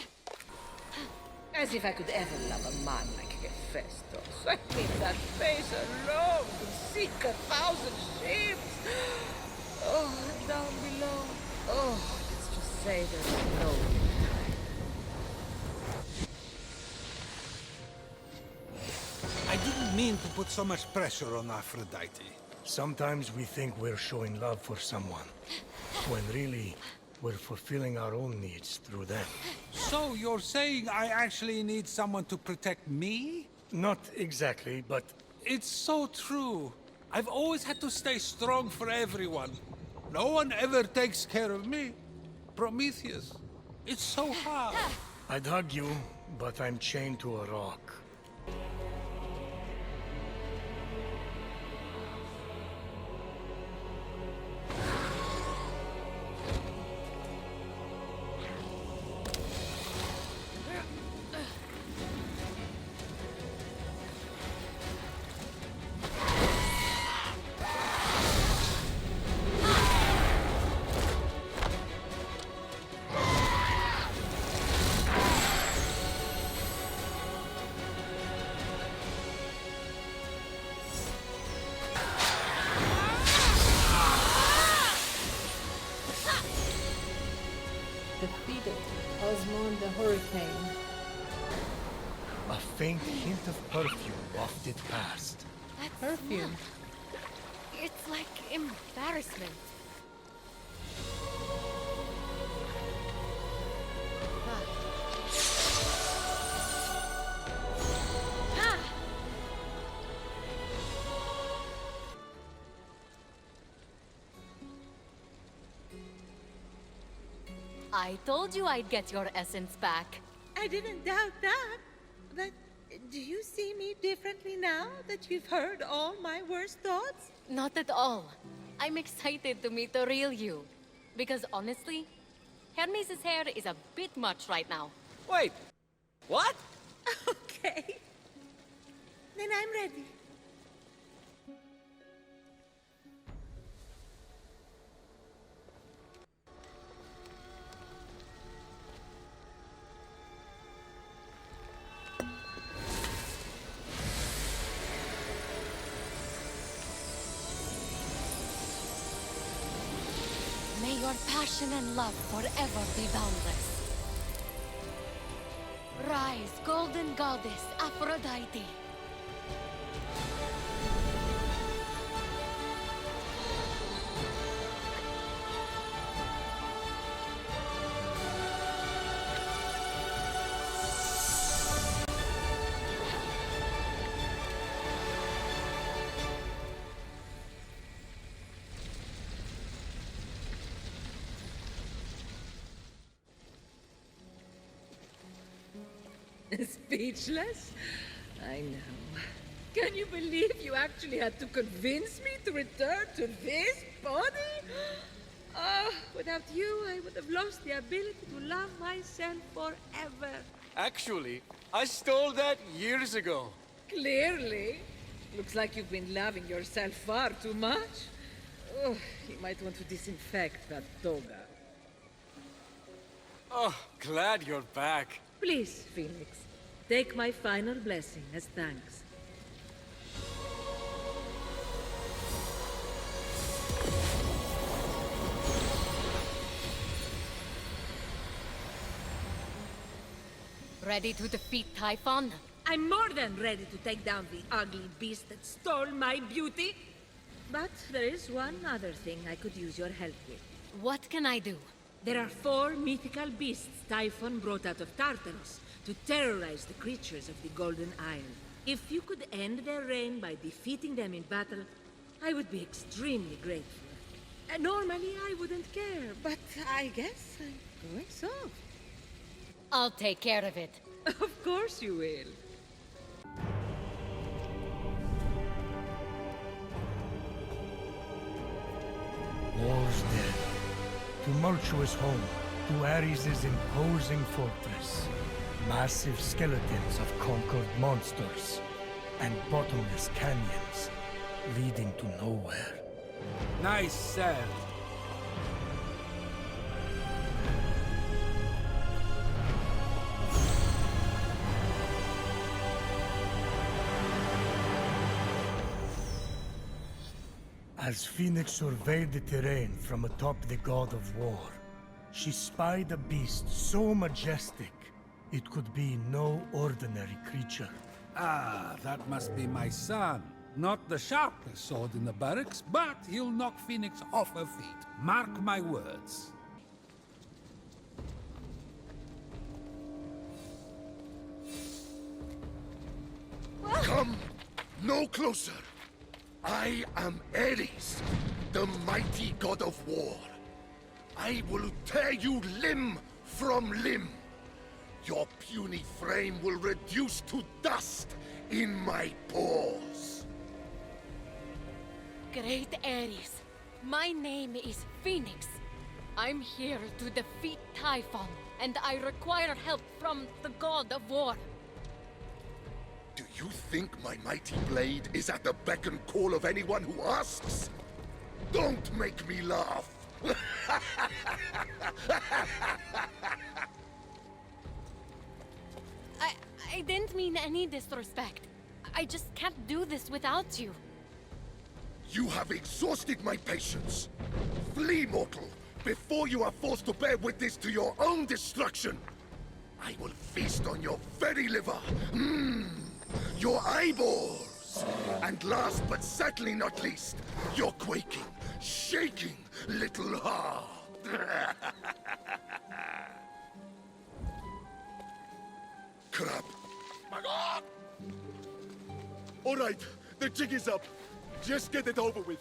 As if I could ever love a man like Hephaestus. I mean, that face alone could sink 1,000 ships. Oh, and down below. Oh, let's just say there's no time. I didn't mean to put so much pressure on Aphrodite. Sometimes we think we're showing love for someone, when really, we're fulfilling our own needs through them. So you're saying I actually need someone to protect me? Not exactly, but It's so true. I've always had to stay strong for everyone. No one ever takes care of me. Prometheus, it's so hard. I'd hug you, but I'm chained to a rock. Defeated Osmond the Hurricane. A faint hint of perfume wafted past. That's Perfume. It's like embarrassment. Ah. I told you I'd get your essence back. I didn't doubt that. But do you see me differently now that you've heard all my worst thoughts? Not at all. I'm excited to meet the real you. Because honestly, Hermes' hair is a bit much right now. Wait, what? Okay. Then I'm ready. May your passion and love forever be boundless. Rise, golden goddess Aphrodite. Speechless? I know. Can you believe you actually had to convince me to return to this body? Oh, without you, I would have lost the ability to love myself forever. Actually, I stole that years ago. Clearly. Looks like you've been loving yourself far too much. Oh, you might want to disinfect that toga. Oh, glad you're back. Please, Phoenix, take my final blessing as thanks. Ready to defeat Typhon? I'm more than ready to take down the ugly beast that stole my beauty. But there is one other thing I could use your help with. What can I do? There are 4 mythical beasts Typhon brought out of Tartarus to terrorize the creatures of the Golden Isle. If you could end their reign by defeating them in battle, I would be extremely grateful. Normally, I wouldn't care, but I guess I'm going soft. I'll take care of it. Of course you will. War's dead. Tumultuous home to Ares' imposing fortress. Massive skeletons of conquered monsters. And bottomless canyons leading to nowhere. Nice sell. As Phoenix surveyed the terrain from atop the god of war, she spied a beast so majestic, it could be no ordinary creature. Ah, that must be my son. Not the sharpest sword in the barracks, but he'll knock Phoenix off her feet. Mark my words. Come no closer. I am Ares, the mighty god of war. I will tear you limb from limb. Your puny frame will reduce to dust in my paws. Great Ares, my name is Phoenix. I'm here to defeat Typhon, and I require help from the god of war. Do you think my mighty blade is at the beck and call of anyone who asks? Don't make me laugh! I didn't mean any disrespect. I just can't do this without you. You have exhausted my patience. Flee, mortal, before you are forced to bear witness to your own destruction. I will feast on your very liver. Your eyeballs. And last but certainly not least, your quaking, shaking little heart. Crap. My God! All right, the jig is up. Just get it over with.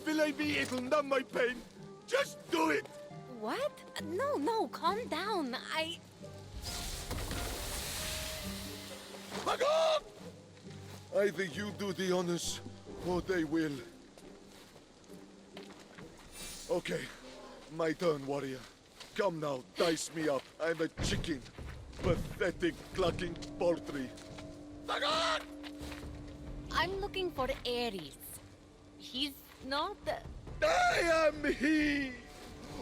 Fillet me, it'll numb my pain. Just do it! What? No, calm down. Back up! Either you do the honors, or they will. Okay, my turn, warrior. Come now, dice me up. I'm a chicken. Pathetic, clucking poultry. Back up! I'm looking for Ares. He's not... I am he!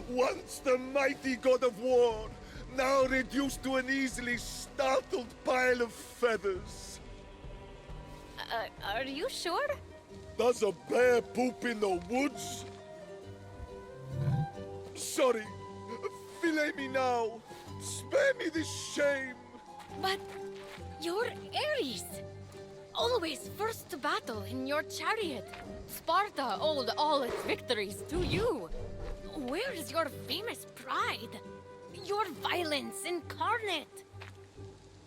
Once the mighty god of war, now reduced to an easily startled pile of feathers. Are you sure? Does a bear poop in the woods? Sorry. Fillet me now. Spare me this shame. But you're Ares. Always first to battle in your chariot. Sparta owed all its victories to you. Where is your famous pride? Your violence incarnate.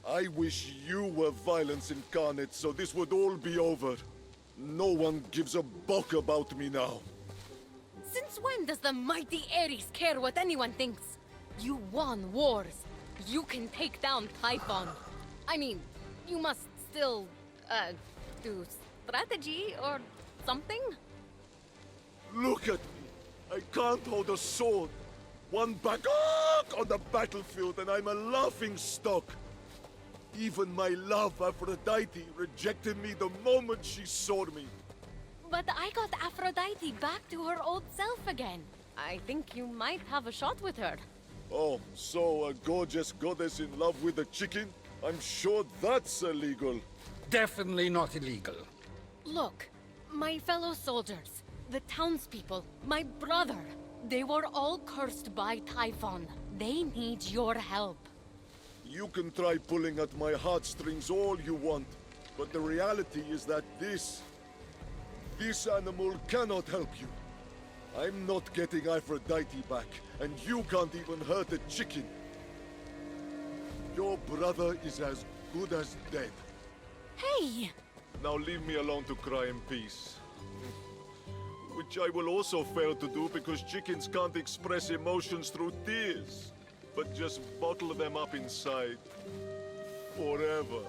I wish you were violence incarnate, so this would all be over. No one gives a buck about me now. Since when does the mighty Ares care what anyone thinks? You won wars. You can take down Typhon. I mean, you must still, do strategy or something? Look at me. I can't hold a sword. One back on the battlefield and I'm a laughing stock. Even my love, Aphrodite, rejected me the moment she saw me. But I got Aphrodite back to her old self again. I think you might have a shot with her. Oh, so a gorgeous goddess in love with a chicken? I'm sure that's illegal. Definitely not illegal. Look, my fellow soldiers, the townspeople, my brother, they were all cursed by Typhon. They need your help. You can try pulling at my heartstrings all you want, but the reality is that this animal cannot help you. I'm not getting Aphrodite back, and you can't even hurt a chicken. Your brother is as good as dead. Hey! Now leave me alone to cry in peace. Which I will also fail to do because chickens can't express emotions through tears, but just bottle them up inside. Forever.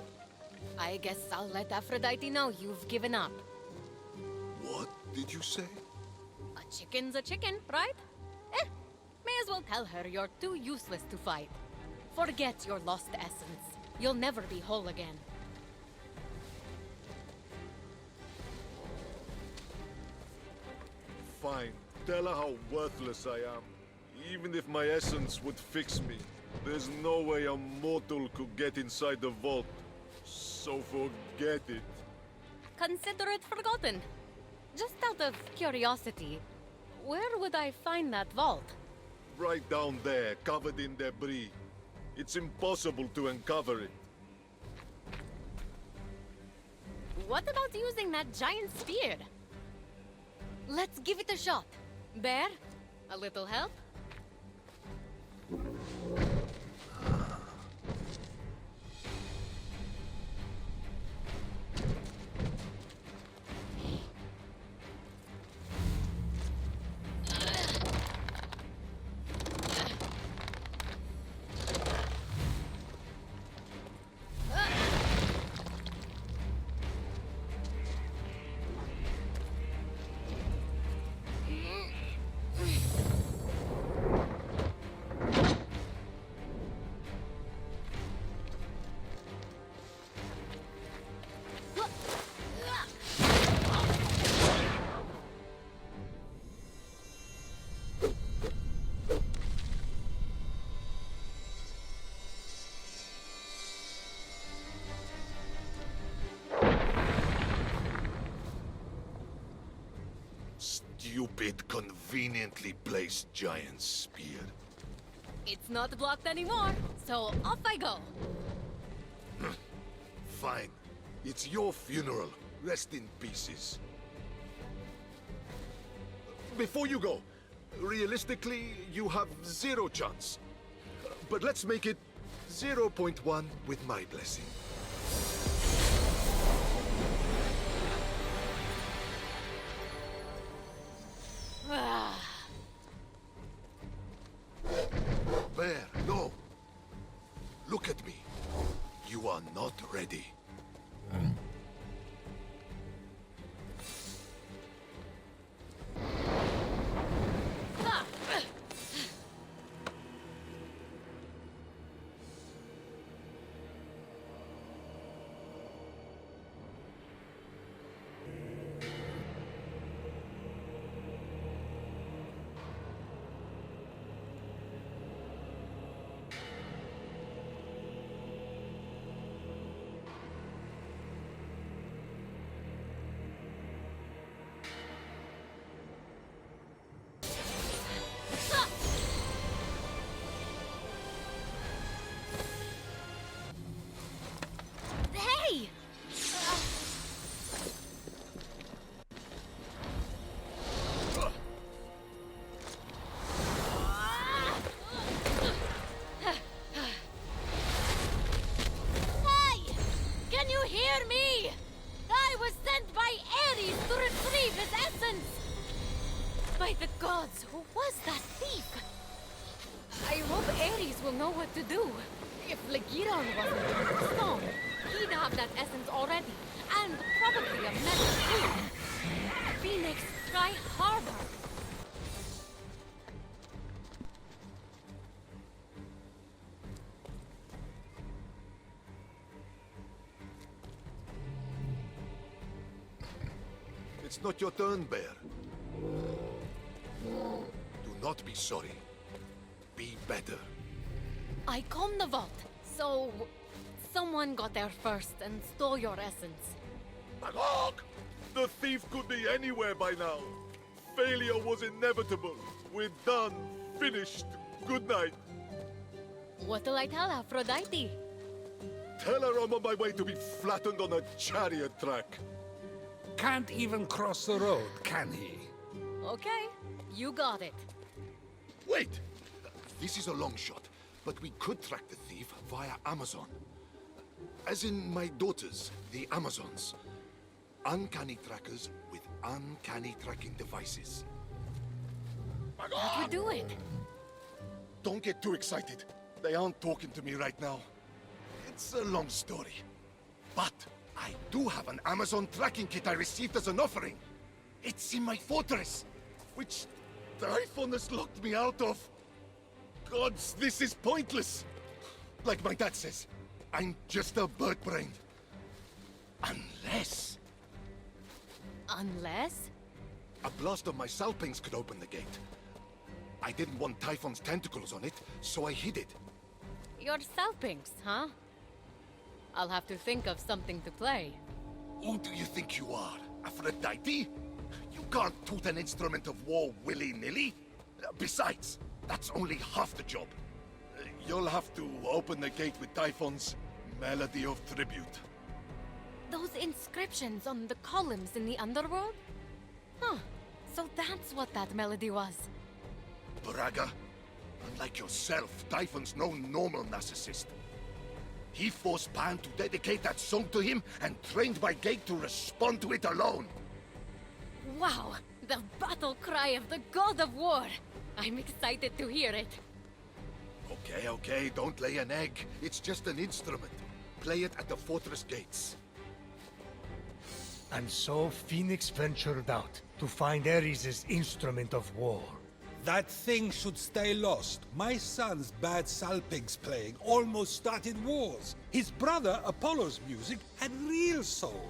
I guess I'll let Aphrodite know you've given up. What did you say? A chicken's a chicken, right? May as well tell her you're too useless to fight. Forget your lost essence. You'll never be whole again. Fine. Tell her how worthless I am. Even if my essence would fix me, there's no way a mortal could get inside the vault. So forget it. Consider it forgotten. Just out of curiosity, where would I find that vault? Right down there, covered in debris. It's impossible to uncover it. What about using that giant spear? Let's give it a shot. Bear, a little help? Stupid, conveniently placed giant spear. It's not blocked anymore, so off I go. Fine. It's your funeral. Rest in pieces. Before you go, realistically, you have 0 chance. But let's make it 0.1 with my blessing. Look at me. You are not ready. Hey! Hey! Can you hear me? I was sent by Ares to retrieve his essence! By the gods, who was that thief? I hope Ares will know what to do. If Legiron wasn't in the stone, he'd have that essence already, and probably a metal too. Phoenix, try harder. It's not your turn, Bear. Do not be sorry. Be better. I combed the vault, so someone got there first and stole your essence. Magog! The thief could be anywhere by now. Failure was inevitable. We're done. Finished. Good night. What'll I tell Aphrodite? Tell her I'm on my way to be flattened on a chariot track. Can't even cross the road, can he? Okay, you got it. Wait! This is a long shot, but we could track the thief via Amazon. As in my daughters, the Amazons. Uncanny trackers with uncanny tracking devices. That would do it. Don't get too excited. They aren't talking to me right now. It's a long story. But I do have an Amazon tracking kit I received as an offering. It's in my fortress, which Typhon has locked me out of. Gods, this is pointless. Like my dad says, I'm just a bird-brained. Unless... Unless? a blast of my salpings could open the gate. I didn't want Typhon's tentacles on it, so I hid it. Your salpings, huh? I'll have to think of something to play. Who do you think you are? Aphrodite? You can't toot an instrument of war willy-nilly. Besides, that's only half the job. You'll have to open the gate with Typhon's Melody of Tribute. Those inscriptions on the columns in the underworld? Huh. So that's what that melody was. Braga, unlike yourself, Typhon's no normal narcissist. He forced Pan to dedicate that song to him and trained my gate to respond to it alone. Wow! The battle cry of the god of war! I'm excited to hear it. Okay, don't lay an egg. It's just an instrument. Play it at the fortress gates. And so Phoenix ventured out to find Ares' instrument of war. That thing should stay lost. My son's bad salpings playing almost started wars. His brother, Apollo's music, had real soul.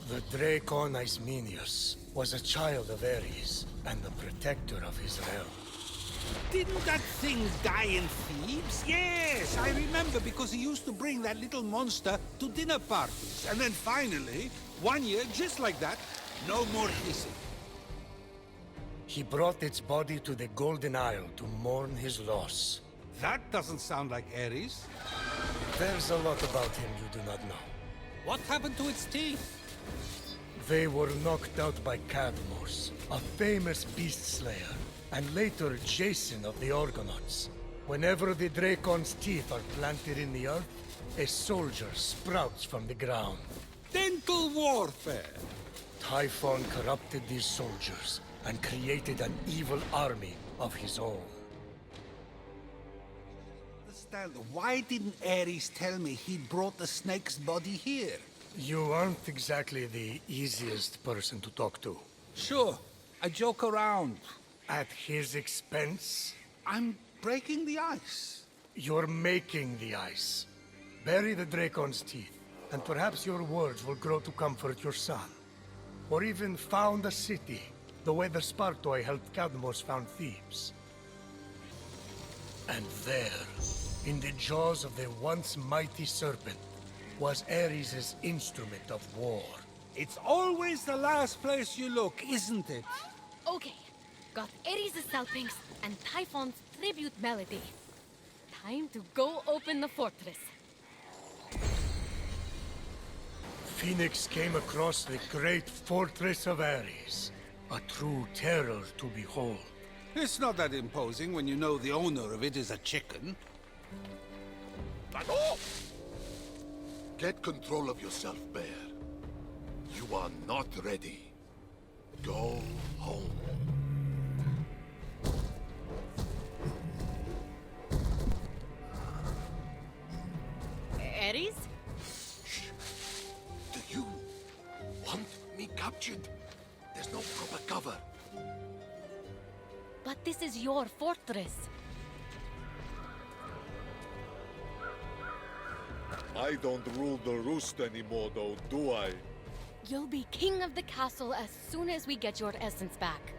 The Dracon Ismenius was a child of Ares and the protector of his realm. Didn't that thing die in Thebes? Yes, I remember, because he used to bring that little monster to dinner parties. And then finally, one year, just like that, no more hissing. He brought its body to the Golden Isle to mourn his loss. That doesn't sound like Ares. There's a lot about him you do not know. What happened to its teeth? They were knocked out by Cadmos, a famous beast slayer, and later Jason of the Argonauts. Whenever the Dracon's teeth are planted in the earth, a soldier sprouts from the ground. Dental warfare. Typhon corrupted these soldiers and created an evil army of his own. Understand, why didn't Ares tell me he'd brought the snake's body here? You aren't exactly the easiest person to talk to. Sure, I joke around. At his expense? I'm breaking the ice. You're making the ice. Bury the Dracon's teeth, and perhaps your words will grow to comfort your son. Or even found a city, the way the Spartoi helped Cadmos found Thebes. And there, in the jaws of the once mighty serpent, was Ares' instrument of war. It's always the last place you look, isn't it? Okay, got Ares' Salpinx and Typhon's tribute melody. Time to go open the fortress. Phoenix came across the great fortress of Ares. A true terror to behold. It's not that imposing when you know the owner of it is a chicken. Get control of yourself, Bear. You are not ready. Go home. Ares? Do you want me captured? There's no proper cover. But this is your fortress. I don't rule the roost anymore, though, do I? You'll be king of the castle as soon as we get your essence back.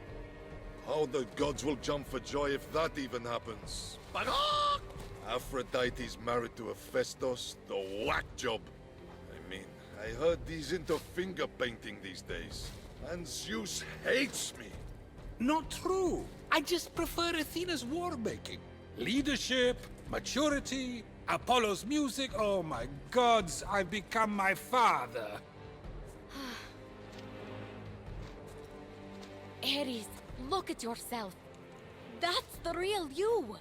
How the gods will jump for joy if that even happens. But Aphrodite's married to Hephaestus, the whack job. I mean, I heard he's into finger painting these days. And Zeus hates me. Not true. I just prefer Athena's war making. Leadership, maturity, Apollo's music. Oh my gods, I've become my father. Ares, look at yourself. That's the real you.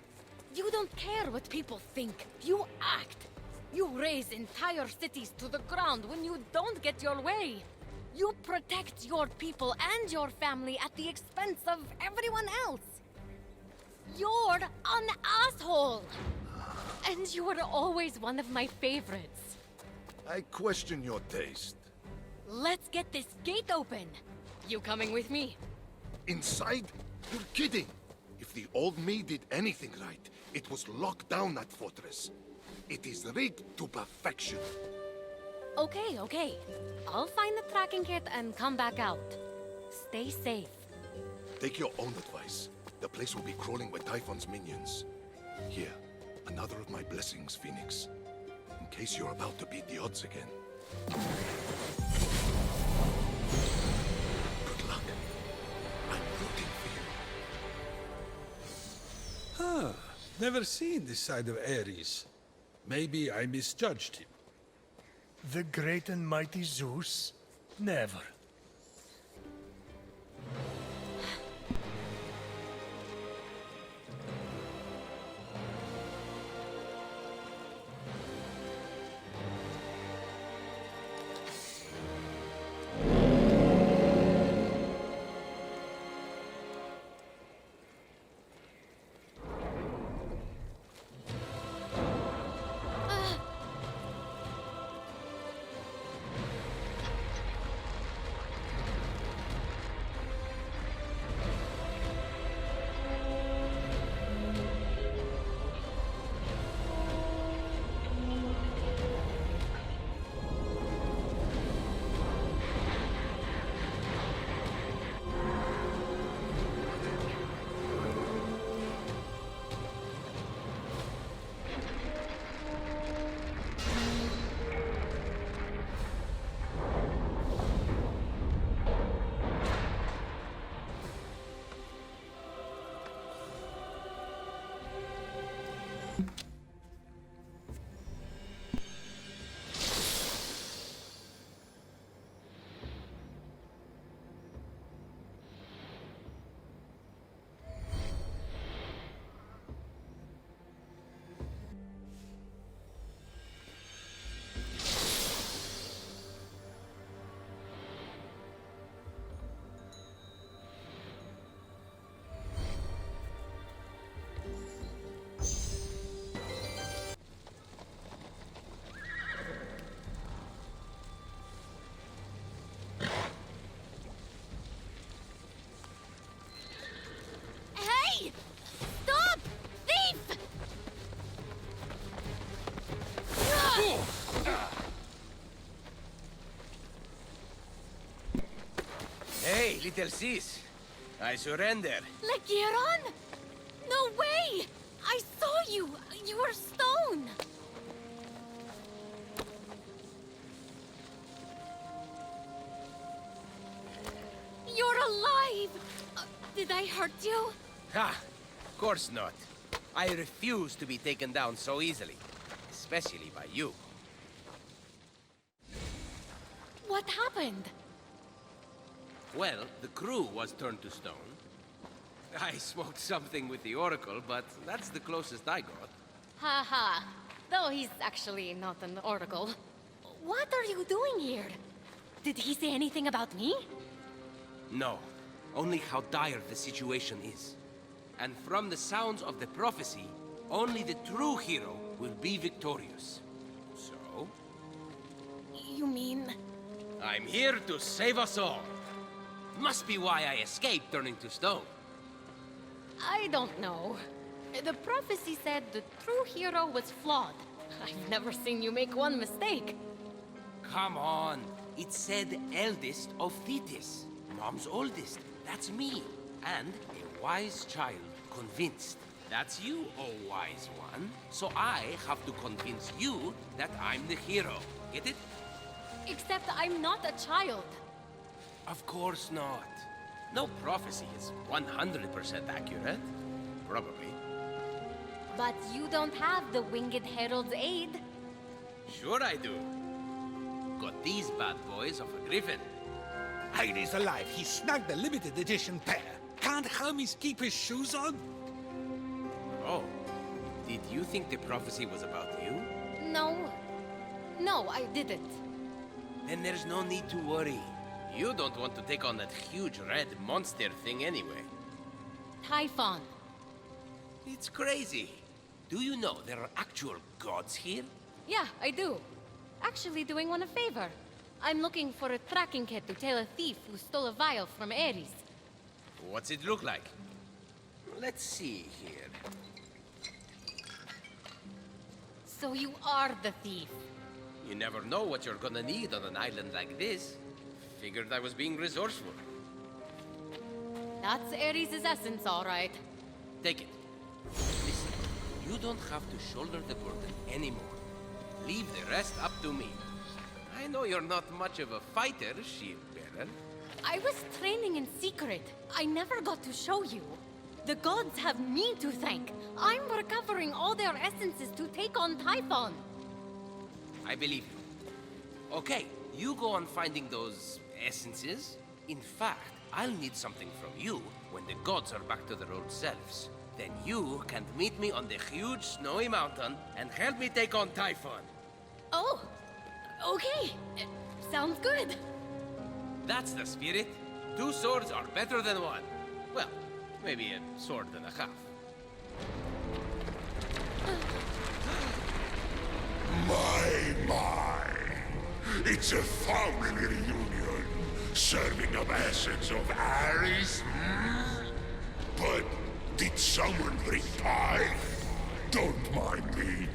You don't care what people think. You act. You raze entire cities to the ground when you don't get your way. You protect your people and your family at the expense of everyone else. You're an asshole. And you were always one of my favorites. I question your taste. Let's get this gate open. You coming with me? Inside? You're kidding! If the old me did anything right, it was lock down that fortress. It is rigged to perfection. Okay. I'll find the tracking kit and come back out. Stay safe. Take your own advice. The place will be crawling with Typhon's minions. Here, another of my blessings, Phoenix. In case you're about to beat the odds again. Good luck. I'm rooting for you. Ah, never seen this side of Ares. Maybe I misjudged him. The great and mighty Zeus? Never. little sis. I surrender. Legiron? No way! I saw you! You were stone! You're alive! Did I hurt you? Ha! Of course not. I refuse to be taken down so easily. Especially by you. What happened? Well, the crew was turned to stone. I smoked something with the Oracle, but that's the closest I got. Haha. Though he's actually not an oracle. What are you doing here? Did he say anything about me? No. Only how dire the situation is. And from the sounds of the prophecy, only the true hero will be victorious. So? You mean... I'm here to save us all. Must be why I escaped turning to stone. I don't know. The prophecy said the true hero was flawed. I've never seen you make one mistake. Come on. It said eldest of Thetis. Mom's oldest. That's me. And a wise child convinced. That's you, oh wise one. So I have to convince you that I'm the hero. Get it? Except I'm not a child. Of course not. No prophecy is 100% accurate. Probably. But you don't have the Winged Herald's aid. Sure I do. Got these bad boys of a griffin. Heidi's alive. He snagged the limited edition pair. Can't Hermes keep his shoes on? Oh. Did you think the prophecy was about you? No. No, I didn't. Then there's no need to worry. You don't want to take on that huge red monster thing anyway. Typhon. It's crazy. Do you know there are actual gods here? Yeah, I do. Actually doing one a favor. I'm looking for a tracking kit to tail a thief who stole a vial from Ares. What's it look like? Let's see here. So you are the thief. You never know what you're gonna need on an island like this. Figured I was being resourceful. That's Ares' essence, all right. Take it. Listen, you don't have to shoulder the burden anymore. Leave the rest up to me. I know you're not much of a fighter, shield bearer. I was training in secret. I never got to show you. The gods have me to thank. I'm recovering all their essences to take on Typhon. I believe you. Okay, you go on finding those essences. In fact, I'll need something from you when the gods are back to their old selves. Then you can meet me on the huge snowy mountain and help me take on Typhon. Oh, okay. Sounds good. That's the spirit. 2 swords are better than 1. Well, maybe a sword and a half. My. It's a family reunion. Serving up essence of Ares, hmm? But did someone bring pie? Don't mind me.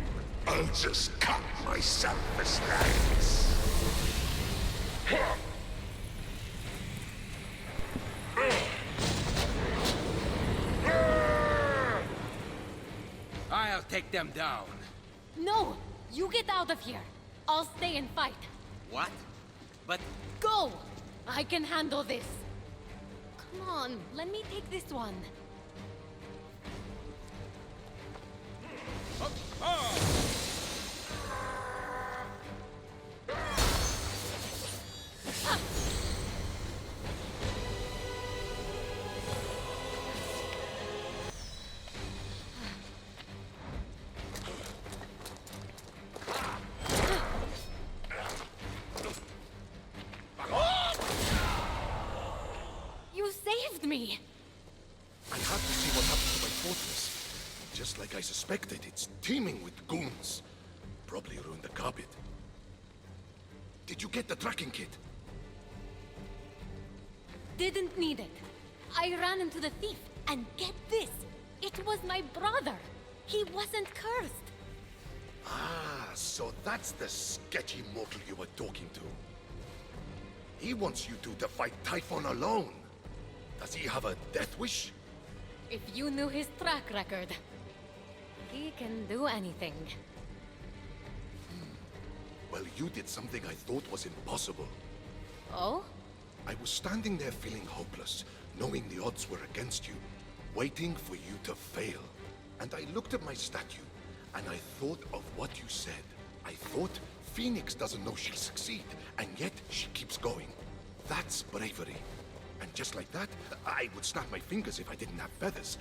I'll just cut myself a slice. I'll take them down. No, you get out of here. I'll stay and fight. What? But... Go! I can handle this. Come on, let me take this one. You saved me! I had to see what happened to my fortress. Just like I suspected, it's teeming with goons. Probably ruined the carpet. Did you get the tracking kit? Didn't need it. I ran into the thief, and get this! It was my brother! He wasn't cursed! Ah, so that's the sketchy mortal you were talking to. He wants you two to fight Typhon alone. Does he have a death wish? If you knew his track record, he can do anything. Well, you did something I thought was impossible. Oh? I was standing there feeling hopeless, knowing the odds were against you, waiting for you to fail. And I looked at my statue, and I thought of what you said. I thought Fenyx doesn't know she'll succeed, and yet she keeps going. That's bravery. And just like that, I would snap my fingers if I didn't have feathers.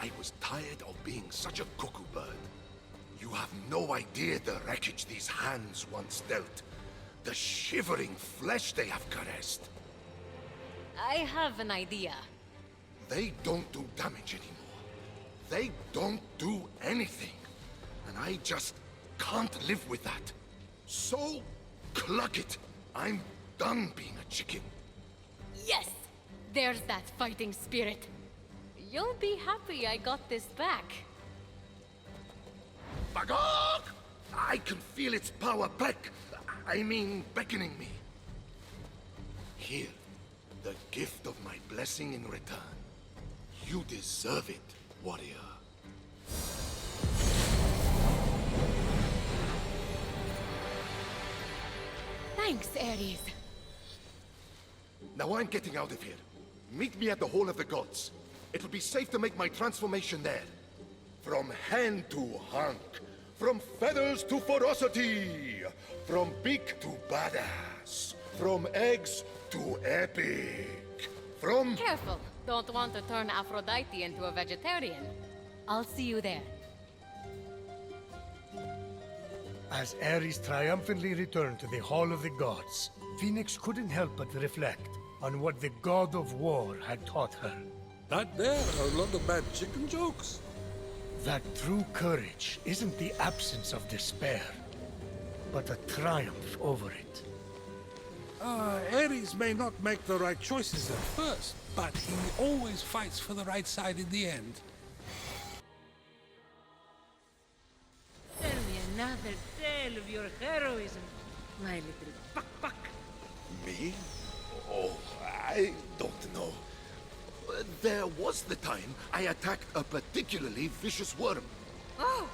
I was tired of being such a cuckoo bird. You have no idea the wreckage these hands once dealt. The shivering flesh they have caressed. I have an idea. They don't do damage anymore. They don't do anything. And I just can't live with that. So, cluck it. I'm done being a chicken. Yes! There's that fighting spirit. You'll be happy I got this back. Bagok! I can feel its power beckoning me. Here, the gift of my blessing in return. You deserve it, warrior. Thanks, Ares. Now I'm getting out of here. Meet me at the Hall of the Gods. It'll be safe to make my transformation there. From hand to hunk. From feathers to ferocity. From beak to badass. From eggs to epic. From... Careful. Don't want to turn Aphrodite into a vegetarian. I'll see you there. As Ares triumphantly returned to the Hall of the Gods, Fenyx couldn't help but reflect on what the God of War had taught her. That there are a lot of bad chicken jokes. That true courage isn't the absence of despair, but a triumph over it. Ares may not make the right choices at first, but he always fights for the right side in the end. Tell me another tale of your heroism, my little buck. Me? Oh, I don't know. There was the time I attacked a particularly vicious worm. Oh,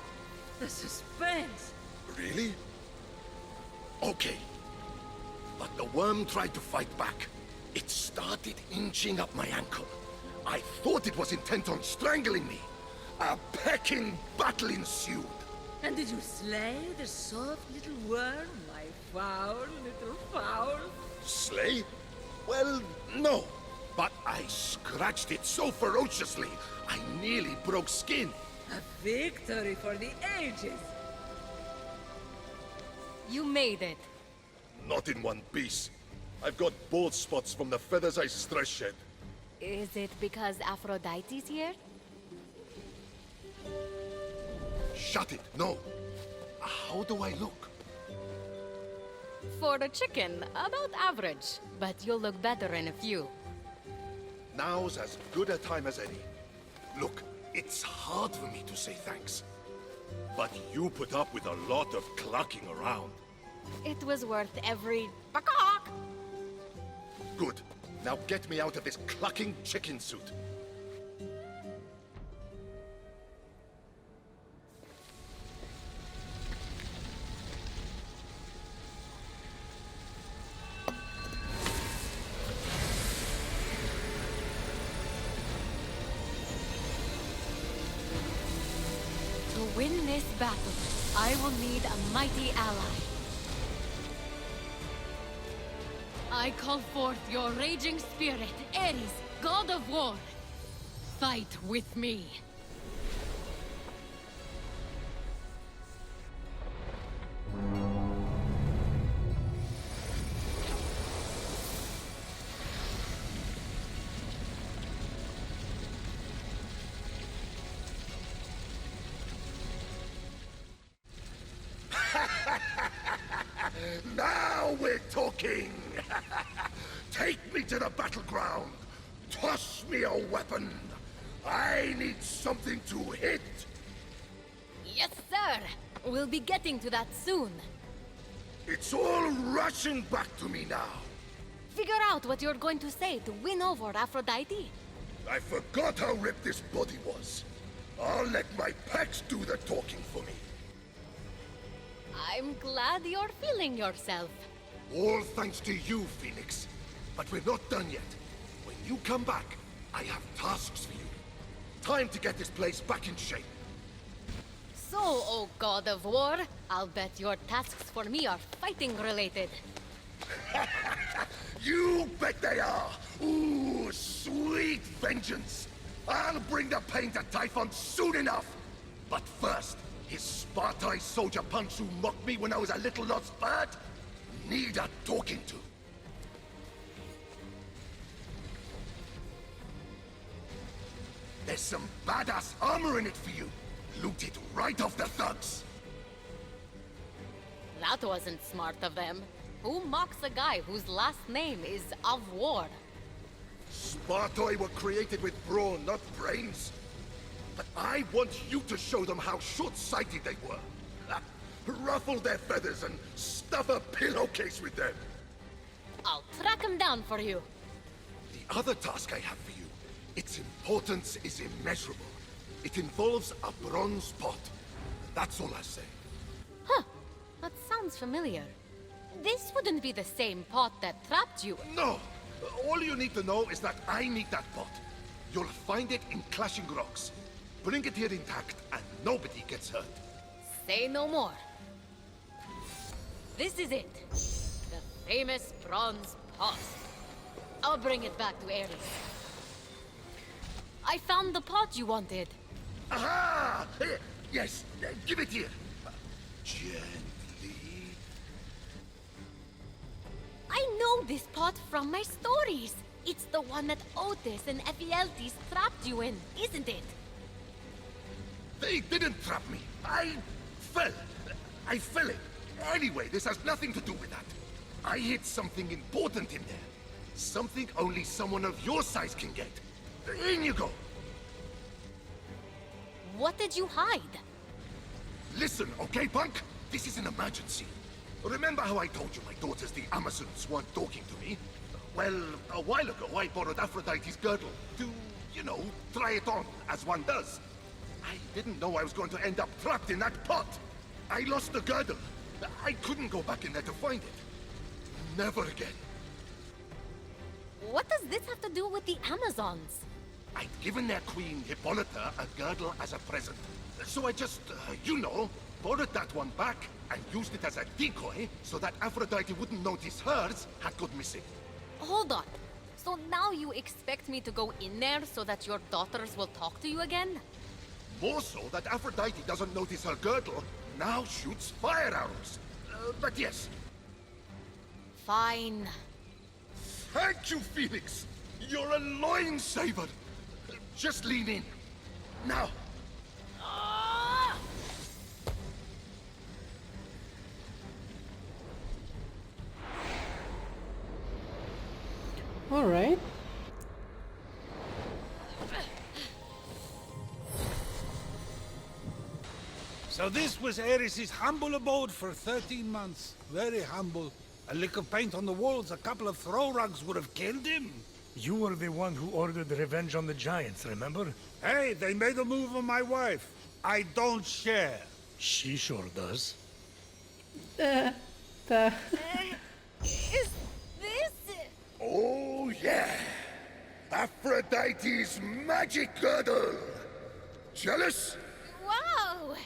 the suspense. Really? Okay. But the worm tried to fight back. It started inching up my ankle. I thought it was intent on strangling me. A pecking battle ensued. And did you slay the soft little worm, my foul little fowl? Slay? Well, no. But I scratched it so ferociously, I nearly broke skin. A victory for the ages. You made it. Not in one piece. I've got bald spots from the feathers I stress shed. Is it because Aphrodite's here? Shut it, no. How do I look? For a chicken, about average. But you'll look better in a few. Now's as good a time as any. Look, it's hard for me to say thanks. But you put up with a lot of clucking around. It was worth every... Bakak! Good. Now get me out of this clucking chicken suit. To win this battle, I will need a mighty ally. I call forth your raging spirit, Ares, god of war. Fight with me. Now we're talking! Take me to the battleground! Toss me a weapon! I need something to hit! Yes, sir. We'll be getting to that soon. It's all rushing back to me now. Figure out what you're going to say to win over Aphrodite. I forgot how ripped this body was. I'll let my pecs do the talking for me. I'm glad you're feeling yourself. All thanks to you, Phoenix. But we're not done yet. When you come back, I have tasks for you. Time to get this place back in shape. So, oh god of war, I'll bet your tasks for me are fighting related. You bet they are! Ooh, sweet vengeance! I'll bring the pain to Typhon soon enough! But first, his Spartai soldier punch who mocked me when I was a little lost bird? Need a talking to. There's some badass armor in it for you. Loot it right off the thugs. That wasn't smart of them. Who mocks a guy whose last name is of war? Spartoi were created with brawn, not brains. But I want you to show them how short-sighted they were. Ruffle their feathers and stuff a pillowcase with them. I'll track him down for you. The other task I have for you, its importance is immeasurable. It involves a bronze pot. That's all I say. Huh. That sounds familiar. This wouldn't be the same pot that trapped you. No! All you need to know is that I need that pot. You'll find it in Clashing Rocks. Bring it here intact, and nobody gets hurt. Say no more. This is it. The famous bronze pot. I'll bring it back to Ares. I found the pot you wanted. Aha! Yes, give it here. Gently. I know this pot from my stories. It's the one that Otis and Ephialtes trapped you in, isn't it? They didn't trap me. I fell. I fell in. Anyway, this has nothing to do with that. I hid something important in there. Something only someone of your size can get. In you go. What did you hide? Listen, okay, punk? This is an emergency. Remember how I told you my daughters, the Amazons, weren't talking to me? Well, a while ago, I borrowed Aphrodite's girdle to, you know, try it on, as one does. I didn't know I was going to end up trapped in that pot. I lost the girdle. I couldn't go back in there to find it. Never again. What does this have to do with the Amazons? I'd given their queen, Hippolyta, a girdle as a present. So I just, you know, borrowed that one back and used it as a decoy so that Aphrodite wouldn't notice hers had gone missing. Hold on. So now you expect me to go in there so that your daughters will talk to you again? More so that Aphrodite doesn't notice her girdle now shoots fire arrows. But yes. Fine. Thank you, Phoenix. You're a loin saver. Just lean in. Now. All right. So this was Ares' humble abode for 13 months. Very humble. A lick of paint on the walls, a couple of throw rugs would have killed him. You were the one who ordered revenge on the Giants, remember? Hey, they made a move on my wife. I don't share. She sure does. Is this... Oh, yeah. Aphrodite's magic girdle. Jealous? Wow!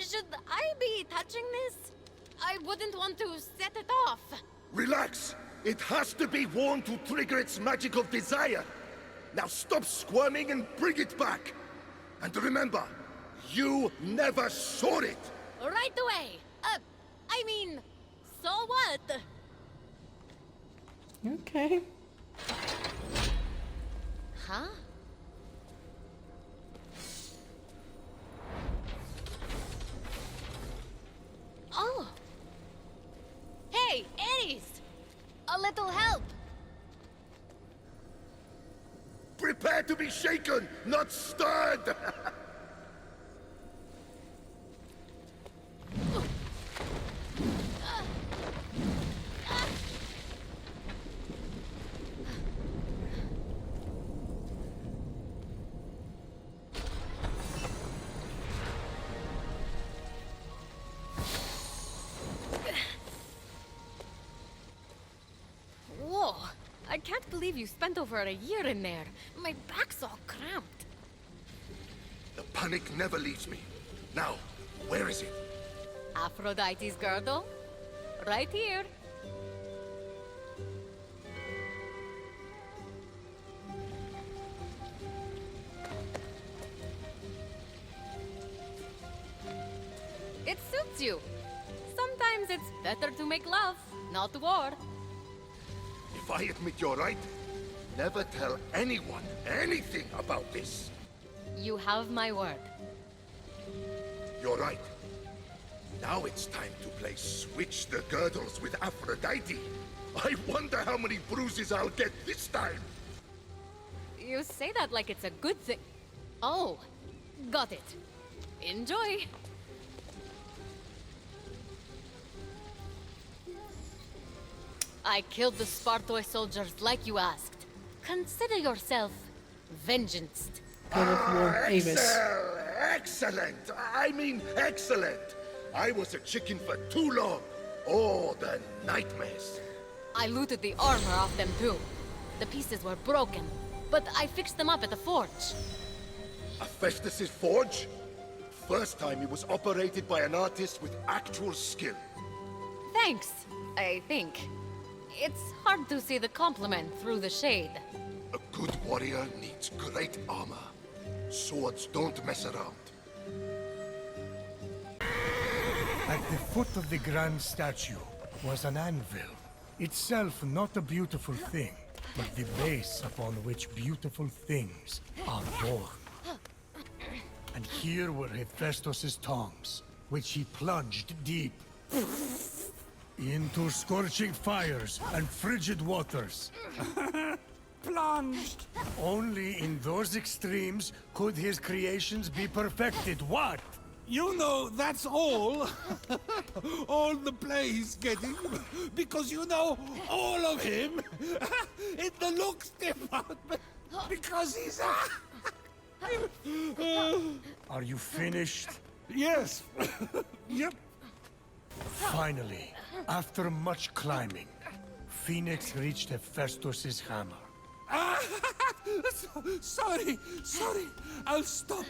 Should I be touching this? I wouldn't want to set it off. Relax. It has to be worn to trigger its magical desire. Now stop squirming and bring it back. And remember, you never saw it. Right away. I mean, so what? Okay. Huh? Oh. Hey, Ares! A little help! Prepare to be shaken, not stirred! can't believe you spent over a year in there. My back's all cramped. The panic never leaves me. Now, where is it? Aphrodite's girdle? Right here. It suits you. Sometimes it's better to make love, not war. If I admit you're right, never tell anyone anything about this. You have my word. You're right. Now it's time to play Switch the Girdles with Aphrodite. I wonder how many bruises I'll get this time. You say that like it's a good thing. Oh, got it. Enjoy. I killed the Spartoi soldiers like you asked. Consider yourself vengeanced. God of War, Avis. Excellent! I mean, excellent! I was a chicken for too long. Oh, the nightmares. I looted the armor off them too. The pieces were broken, but I fixed them up at the forge. Hephaestus's forge? First time it was operated by an artist with actual skill. Thanks, I think. It's hard to see the compliment through the shade. A good warrior needs great armor. Swords don't mess around. At the foot of the grand statue was an anvil. Itself not a beautiful thing, but the base upon which beautiful things are born. And here were Hephaestus's tongs, which he plunged deep into scorching fires and frigid waters. Plunged! Only in those extremes could his creations be perfected. What? You know, that's all. All the play he's getting. Because you know all of him. In the looks department. Because he's Are you finished? Yes. Yep. Finally, after much climbing, Phoenix reached Hephaestus's hammer. Sorry. I'll stop.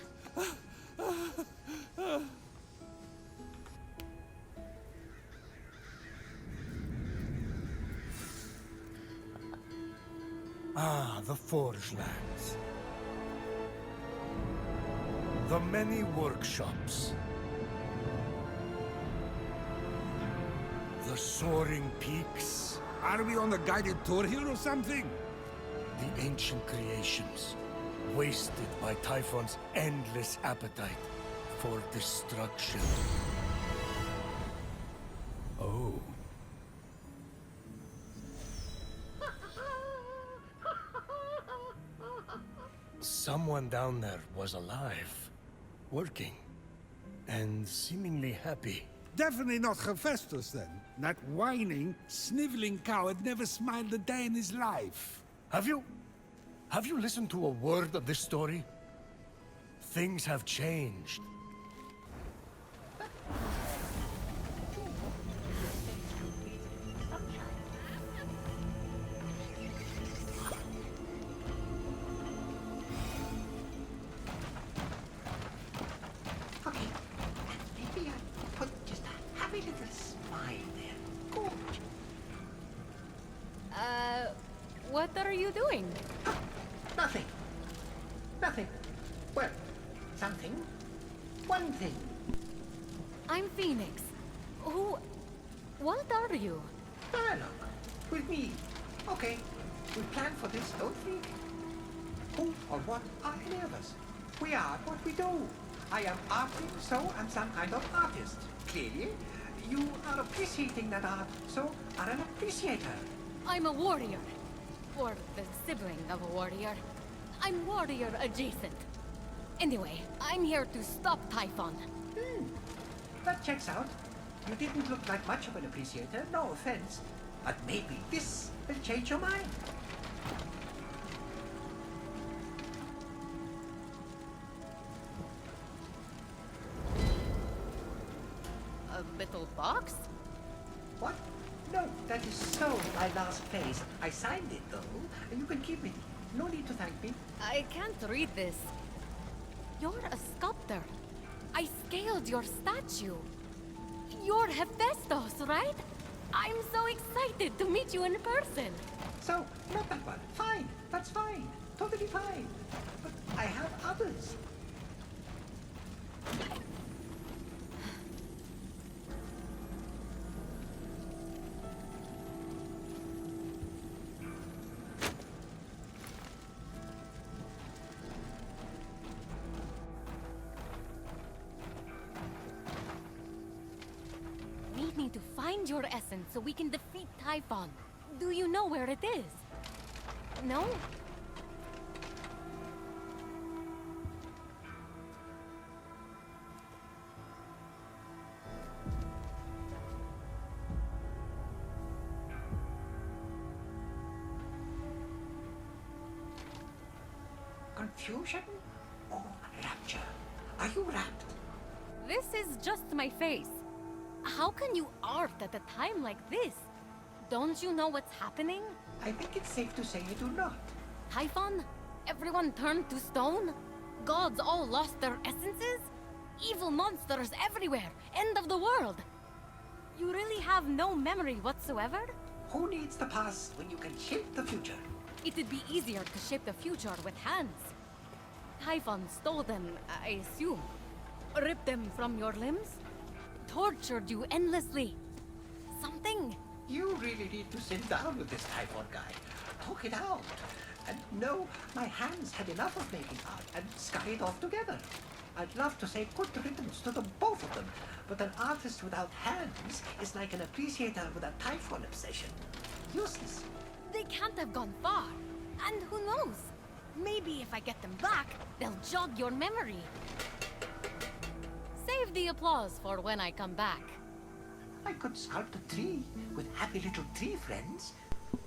Ah, the Forge Lands. The many workshops. The soaring peaks. Are we on a guided tour here or something? The ancient creations, wasted by Typhon's endless appetite for destruction. Oh. Someone down there was alive, working, and seemingly happy. Definitely not Hephaestus then. That whining, sniveling coward never smiled a day in his life. Have you listened to a word of this story? Things have changed. Okay, maybe I put just a happy little smile there. Good. What are you doing? Nothing. Nothing. Well, something. One thing. I'm Phoenix. What are you? Dialogue. With me. Okay. We planned for this, don't we? Who or what are any of us? We are what we do. I am arting, so I'm some kind of artist. Clearly, you are appreciating that art, so are an appreciator. I'm a warrior. Or the sibling of a warrior. I'm warrior adjacent. Anyway, I'm here to stop Typhon. That checks out. You didn't look like much of an appreciator, no offense. But maybe this will change your mind. A little box? What? No, that is so my last place. I signed it, though. You can keep it. No need to thank me. I can't read this. You're a sculptor. I scaled your statue. You're Hephaestus, right? I'm so excited to meet you in person. So, not that one. Fine. That's fine. Totally fine. But I have others. We need to find your essence so we can defeat Typhon. Do you know where it is? No? Confusion or rapture? Are you rapt? This is just my face. How can you art at a time like this? Don't you know what's happening? I think it's safe to say I do not. Typhon? Everyone turned to stone? Gods all lost their essences? Evil monsters everywhere! End of the world! You really have no memory whatsoever? Who needs the past when you can shape the future? It'd be easier to shape the future with hands. Typhon stole them, I assume. Ripped them from your limbs? Tortured you endlessly. Something? You really need to sit down with this Typhon guy. Talk it out. And no, my hands had enough of making art and scurried off together. I'd love to say good riddance to the both of them, but an artist without hands is like an appreciator with a Typhon obsession. Useless. They can't have gone far. And who knows? Maybe if I get them back, they'll jog your memory. Save the applause for when I come back. I could sculpt a tree with happy little tree friends.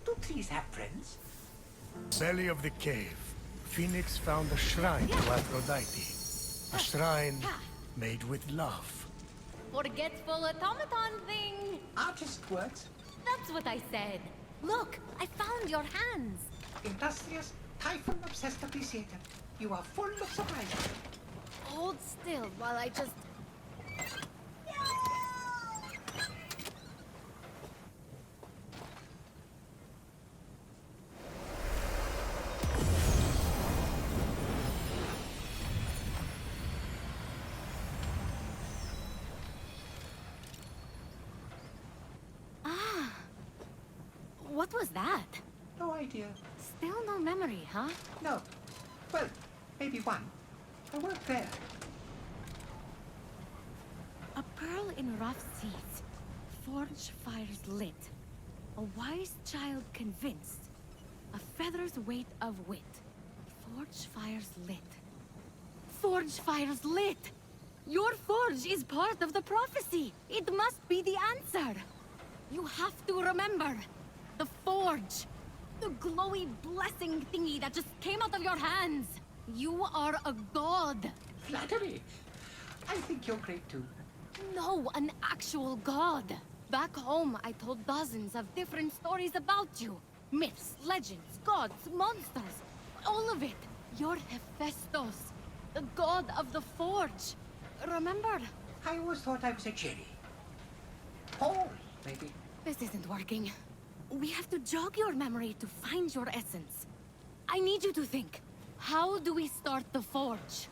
Do trees have friends? Belly of the cave. Phoenix found a shrine to Aphrodite. A shrine made with love. Forgetful automaton thing! Artist words. That's what I said. Look, I found your hands. Industrious, Typhon-obsessed appreciator. You are full of surprises. Hold still while I just... What was that? No idea. Still no memory, huh? No. Well, maybe one. I worked there. A pearl in rough seas. Forge fires lit. A wise child convinced. A feather's weight of wit. Forge fires lit. Forge fires lit! Your forge is part of the prophecy! It must be the answer! You have to remember! The forge! The glowy blessing thingy that just came out of your hands! You are a god! Flattery! I think you're great too. No, an actual god! Back home, I told dozens of different stories about you. Myths, legends, gods, monsters. All of it. You're Hephaestus, the god of the forge. Remember? I always thought I was a cherry. Paul, maybe. This isn't working. We have to jog your memory to find your essence. I need you to think. How do we start the forge?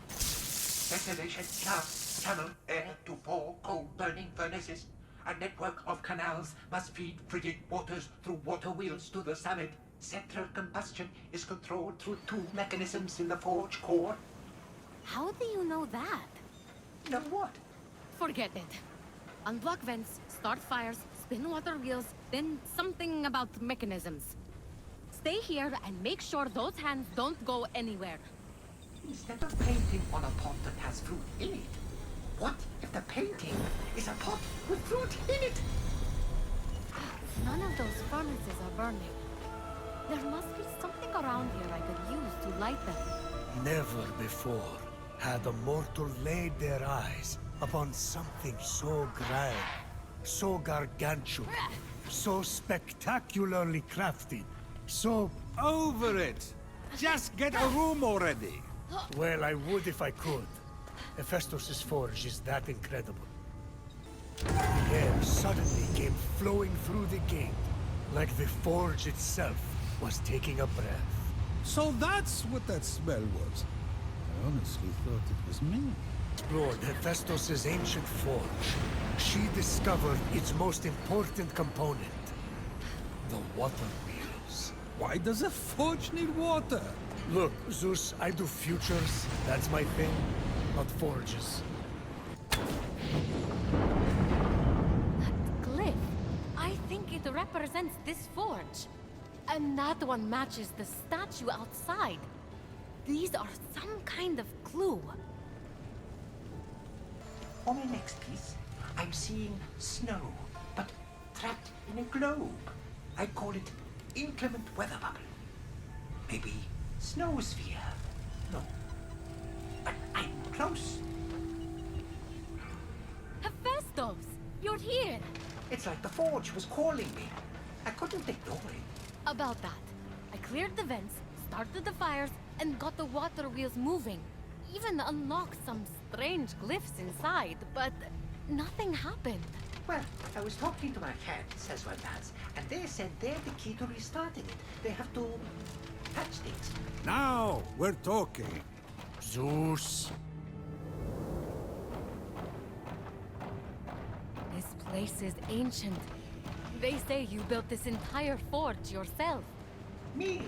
Ventilation, glass, channel, air to 4 coal-burning furnaces. A network of canals must feed frigid waters through water wheels to the summit. Central combustion is controlled through 2 mechanisms in the forge core. How do you know that? Know what? Forget it. Unblock vents, start fires, spin water wheels, then something about mechanisms. Stay here and make sure those hands don't go anywhere. Instead of painting on a pot that has fruit in it, what if the painting is a pot with fruit in it? None of those furnaces are burning. There must be something around here I could use to light them. Never before had a mortal laid their eyes upon something so grand, so gargantuan, so spectacularly crafted, so... Over it! Just get a room already! Well, I would if I could. Hephaestus' forge is that incredible. The air suddenly came flowing through the gate, like the forge itself was taking a breath. So that's what that smell was. I honestly thought it was me. Explored Hephaestus' ancient forge. She discovered its most important component, the water wheels. Why does a forge need water? Look, Zeus, I do futures. That's my thing, not forges. That glyph. I think it represents this forge. And that one matches the statue outside. These are some kind of clue. For my next piece, I'm seeing snow, but trapped in a globe. I call it inclement weather bubble. Maybe snow sphere. No. But I'm close. Hephaestus, you're here. It's like the forge was calling me. I couldn't ignore it. About that, I cleared the vents, started the fires, and got the water wheels moving. Even unlocked some strange glyphs inside, but nothing happened. Well, I was talking to my cats, as one does, and they said they're the key to restarting it. They have to patch things. Now we're talking. Zeus. This place is ancient. They say you built this entire forge yourself. Me?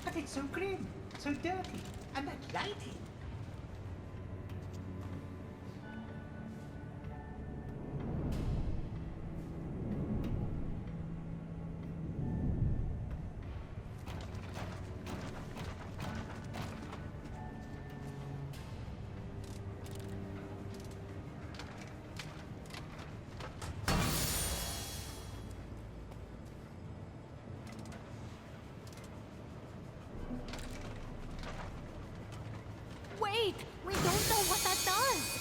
But it's so grim, so dirty, and that lighting. Wait! We don't know what that does!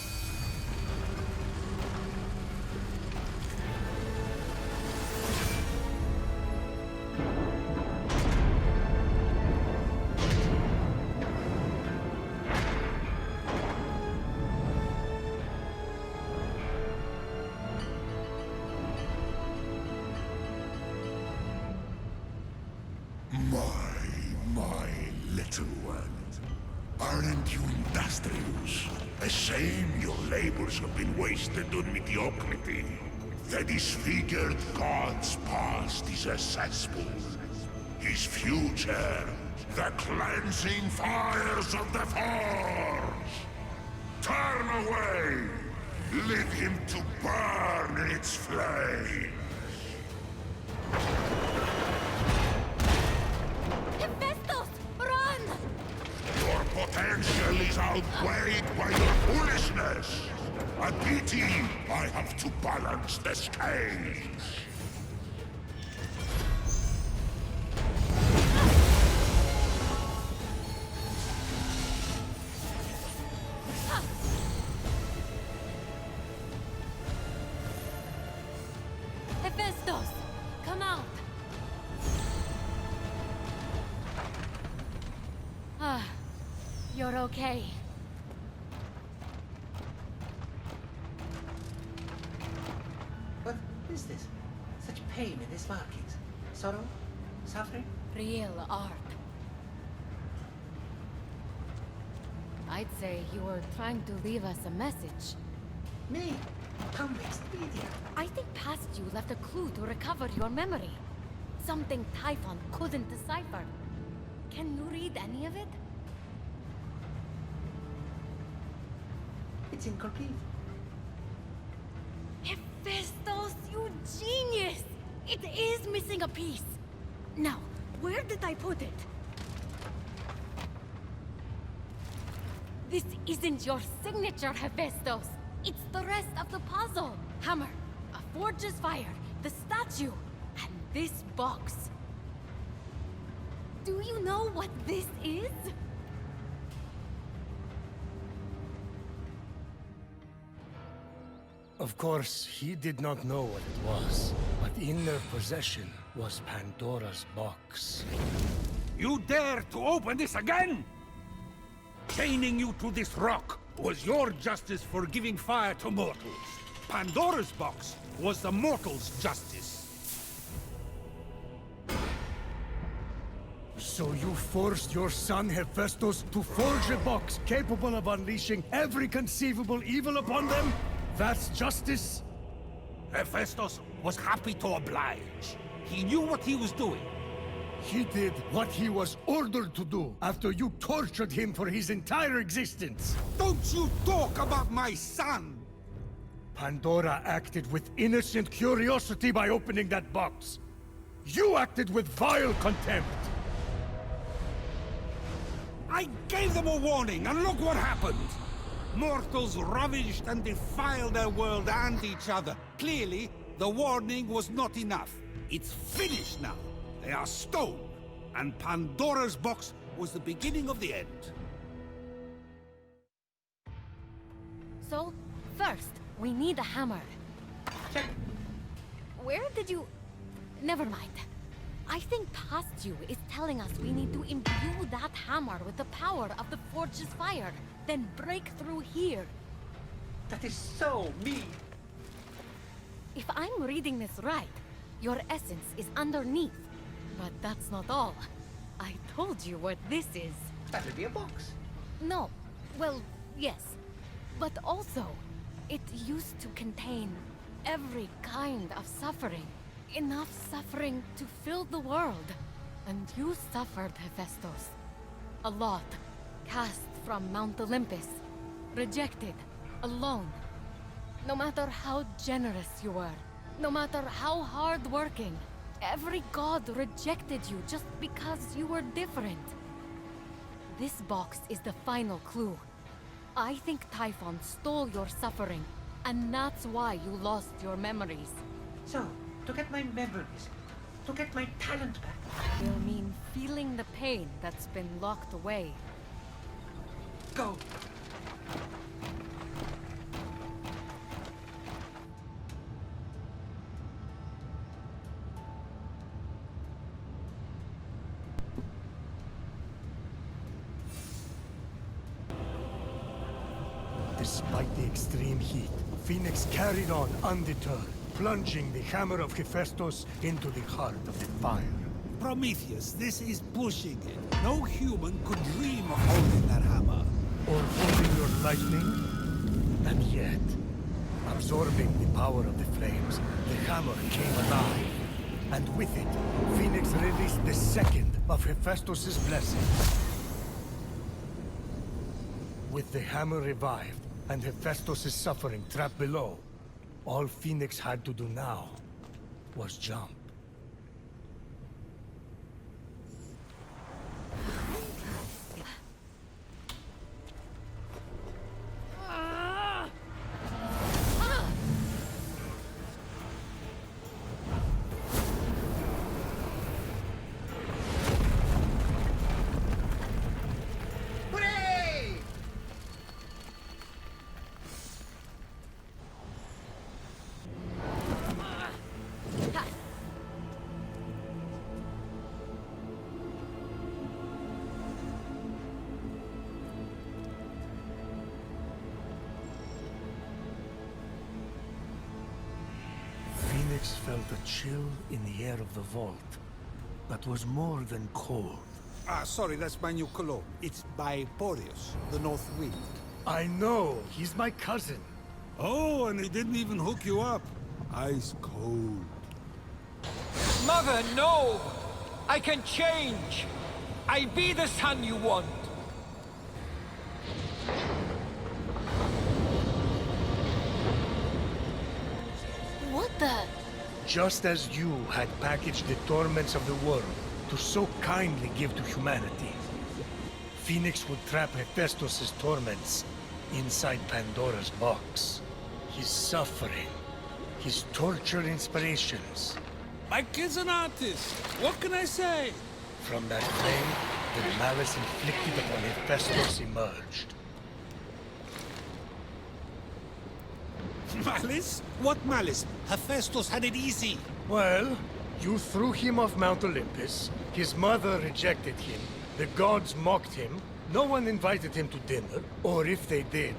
My little one. Aren't you industrious? A shame your labors have been wasted on mediocrity. The disfigured god's past is a cesspool. His future, the cleansing fires of the forge. Turn away! Leave him to burn in its flames. Hephaestus! Run! Your potential is outweighed by your foolishness. A pity I have to balance the scales. Hephaestus! Come out! Ah, you're okay. What is this? Such pain in these markings. Sorrow? Suffering? Real art. I'd say you were trying to leave us a message. Me? Come mixed media. I think past you left a clue to recover your memory. Something Typhon couldn't decipher. Can you read any of it? It's incomplete. Hephaestus, you genius! It is missing a piece. Now, where did I put it? This isn't your signature, Hephaestus. It's the rest of the puzzle. Hammer, a forge's fire, the statue, and this box. Do you know what this is? Of course, he did not know what it was, but in their possession was Pandora's box. You dare to open this again? Chaining you to this rock was your justice for giving fire to mortals. Pandora's box was the mortals' justice. So you forced your son Hephaestus to forge a box capable of unleashing every conceivable evil upon them? That's justice? Hephaestus was happy to oblige. He knew what he was doing. He did what he was ordered to do after you tortured him for his entire existence. Don't you talk about my son! Pandora acted with innocent curiosity by opening that box. You acted with vile contempt. I gave them a warning, and look what happened! Mortals ravaged and defiled their world and each other. Clearly, the warning was not enough. It's finished now. They are stone, and Pandora's box was the beginning of the end. So, first, we need a hammer. Check. Where did you... Never mind. I think past you is telling us we need to imbue that hammer with the power of the forge's fire, then break through here. That is so mean. If I'm reading this right, your essence is underneath. But that's not all. I told you what this is. That would be a box. No. Well, yes. But also, it used to contain every kind of suffering. Enough suffering to fill the world. And you suffered, Hephaestus. A lot. Cast from Mount Olympus. Rejected. Alone. No matter how generous you were. No matter how hard-working. Every god rejected you just because you were different. This box is the final clue. I think Typhon stole your suffering, and that's why you lost your memories. So, to get my memories, to get my talent back. Will mean feeling the pain that's been locked away. Go. Despite the extreme heat, Phoenix carried on undeterred, plunging the hammer of Hephaestus into the heart of the fire. Prometheus, this is pushing it. No human could dream of holding that hammer. Or holding your lightning? And yet, absorbing the power of the flames, the hammer came alive. And with it, Phoenix released the second of Hephaestus's blessings. With the hammer revived, and Hephaestus' suffering trapped below, all Phoenix had to do now was jump. Phoenix felt a chill in the air of the vault that was more than cold. Ah, sorry, that's my new cologne. It's by Patriot, the North Wind. I know, he's my cousin. Oh, and he didn't even hook you up. Ice cold. Mother, no! I can change! I be the son you want! What the... Just as you had packaged the torments of the world to so kindly give to humanity, Phoenix would trap Hephaestus' torments inside Pandora's box. His suffering, his torture inspirations. My kid's an artist. What can I say? From that flame, the malice inflicted upon Hephaestus emerged. Malice? What malice? Hephaestus had it easy. Well, you threw him off Mount Olympus. His mother rejected him. The gods mocked him. No one invited him to dinner. Or if they did,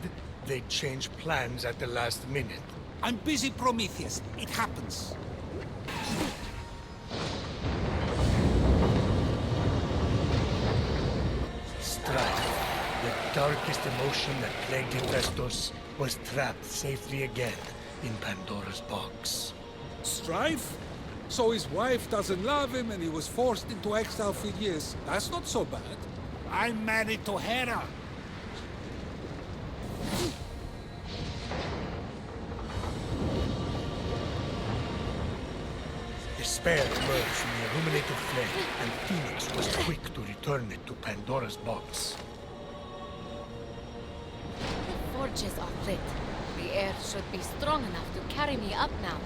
they'd change plans at the last minute. I'm busy, Prometheus. It happens. Strife, the darkest emotion that plagued Hephaestus, was trapped safely again in Pandora's box. Strife? So his wife doesn't love him and he was forced into exile for years. That's not so bad. I'm married to Hera. Despair emerged from the illuminated flame, and Phoenix was quick to return it to Pandora's box. The forges are lit. The air should be strong enough to carry me up now.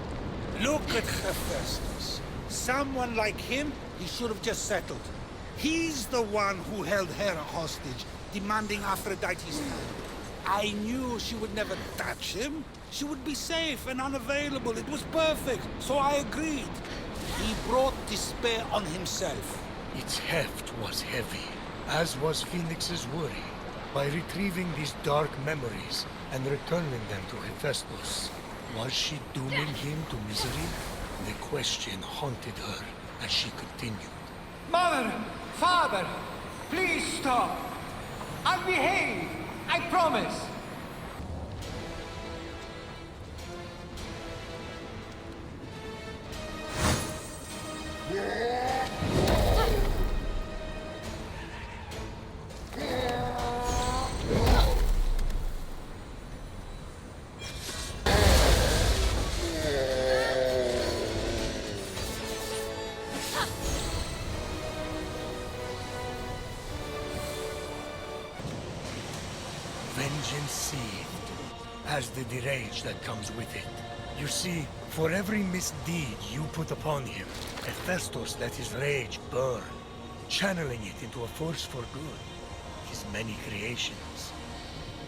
Look at Hephaestus. Someone like him, he should have just settled. He's the one who held Hera hostage, demanding Aphrodite's hand. I knew she would never touch him. She would be safe and unavailable. It was perfect, so I agreed. He brought despair on himself. Its heft was heavy, as was Phoenix's worry. By retrieving these dark memories and returning them to Hephaestus, was she dooming him to misery? The question haunted her as she continued. Mother! Father! Please stop! I'll behave! I promise! Vengeance seethed, as did the rage that comes with it. You see, for every misdeed you put upon him, Hephaestus let his rage burn, channeling it into a force for good. His many creations.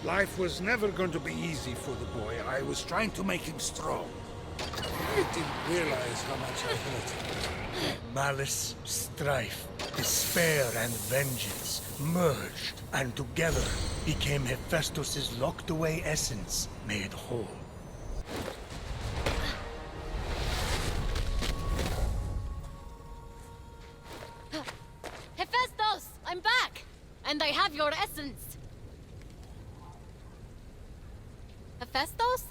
Life was never going to be easy for the boy. I was trying to make him strong. I didn't realize how much I hurt him. Malice, strife, despair, and vengeance merged, and together became Hephaestus's locked-away essence made whole. Hephaestus! I'm back! And I have your essence! Hephaestus?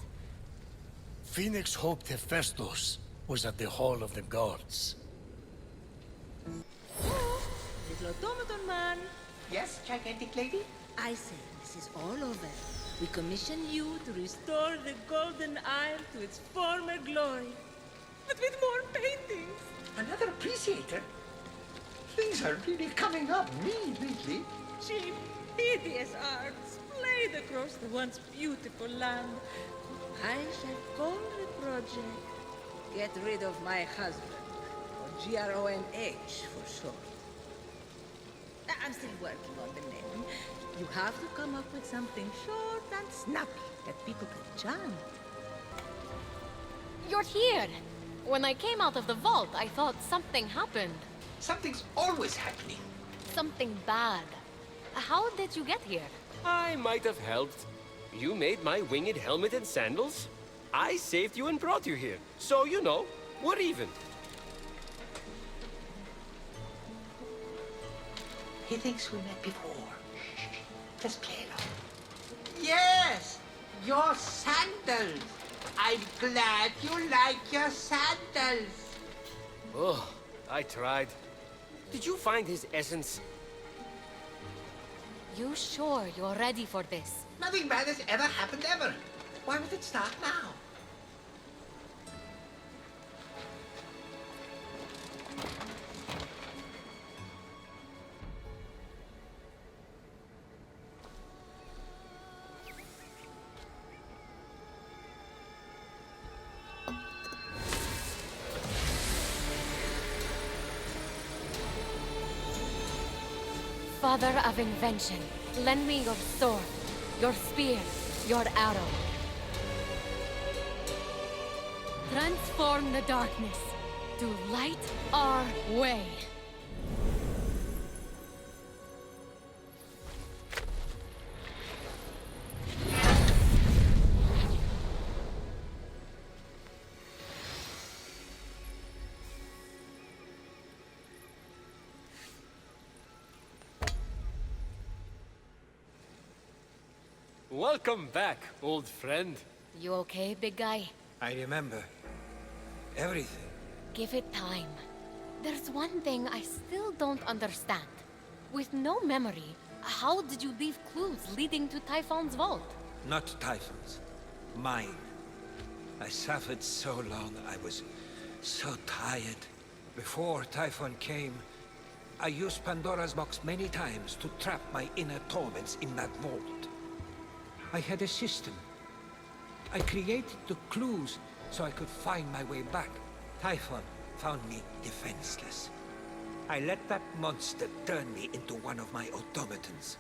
Phoenix hoped Hephaestus was at the Hall of the Gods. Little automaton man. Yes, gigantic lady? I say, this is all over. We commission you to restore the Golden Isle to its former glory. But with more paintings. Another appreciator? Things are really coming up me lately. Cheap, hideous art splayed across the once beautiful land. I shall call the project Get Rid of My Husband, or GRONH for short. I'm still working on the name. You have to come up with something short and snappy that people can chant. You're here! When I came out of the vault, I thought something happened. Something's always happening. Something bad. How did you get here? I might have helped. You made my winged helmet and sandals. I saved you and brought you here. So, you know, we're even. He thinks we met before. Just play along. Yes! Your sandals! I'm glad you like your sandals! Oh, I tried. Did you find his essence? You sure you're ready for this? Nothing bad has ever happened ever. Why would it start now? Father of invention, lend me your sword, your spear, your arrow. transform the darkness to light our way. Welcome back, old friend. You okay, big guy? I remember everything. Give it time. There's one thing I still don't understand. With no memory, how did you leave clues leading to Typhon's vault? Not Typhon's. Mine. I suffered so long, I was so tired. Before Typhon came, I used Pandora's box many times to trap my inner torments in that vault. I had a system. I created the clues so I could find my way back. Typhon found me defenseless. I let that monster turn me into one of my automatons.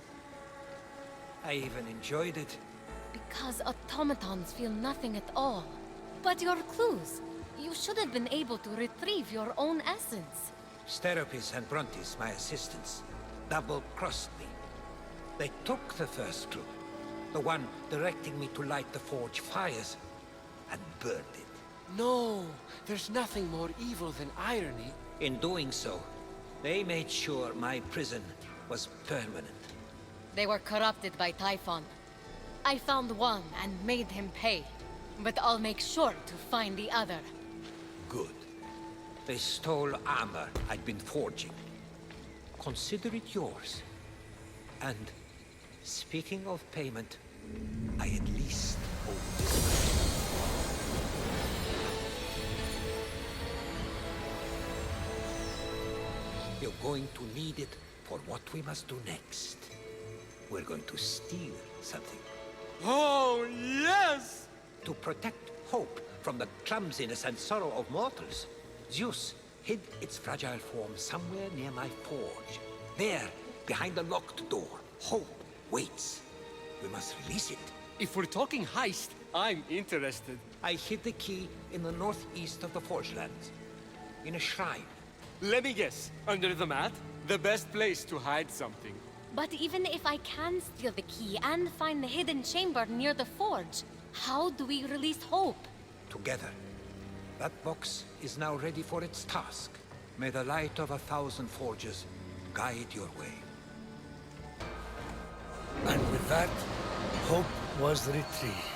I even enjoyed it. Because automatons feel nothing at all. But your clues, you should have been able to retrieve your own essence. Steropis and Brontes, my assistants, double-crossed me. They took the first clue, the one directing me to light the forge fires, and burned it. No, there's nothing more evil than irony. In doing so, they made sure my prison was permanent. They were corrupted by Typhon. I found one and made him pay. But I'll make sure to find the other. Good. They stole armor I'd been forging. Consider it yours. And speaking of payment, I at least owe this much. You're going to need it for what we must do next. We're going to steal something. Oh, yes! To protect hope from the clumsiness and sorrow of mortals, Zeus hid its fragile form somewhere near my forge. There, behind the locked door, hope waits. We must release it. If we're talking heist, I'm interested. I hid the key in the northeast of the Forge Lands, in a shrine. Let me guess, under the mat? The best place to hide something. But even if I can steal the key and find the hidden chamber near the forge, how do we release Hope? Together. That box is now ready for its task. May the light of 1,000 forges guide your way. And with that, Hope was retrieved.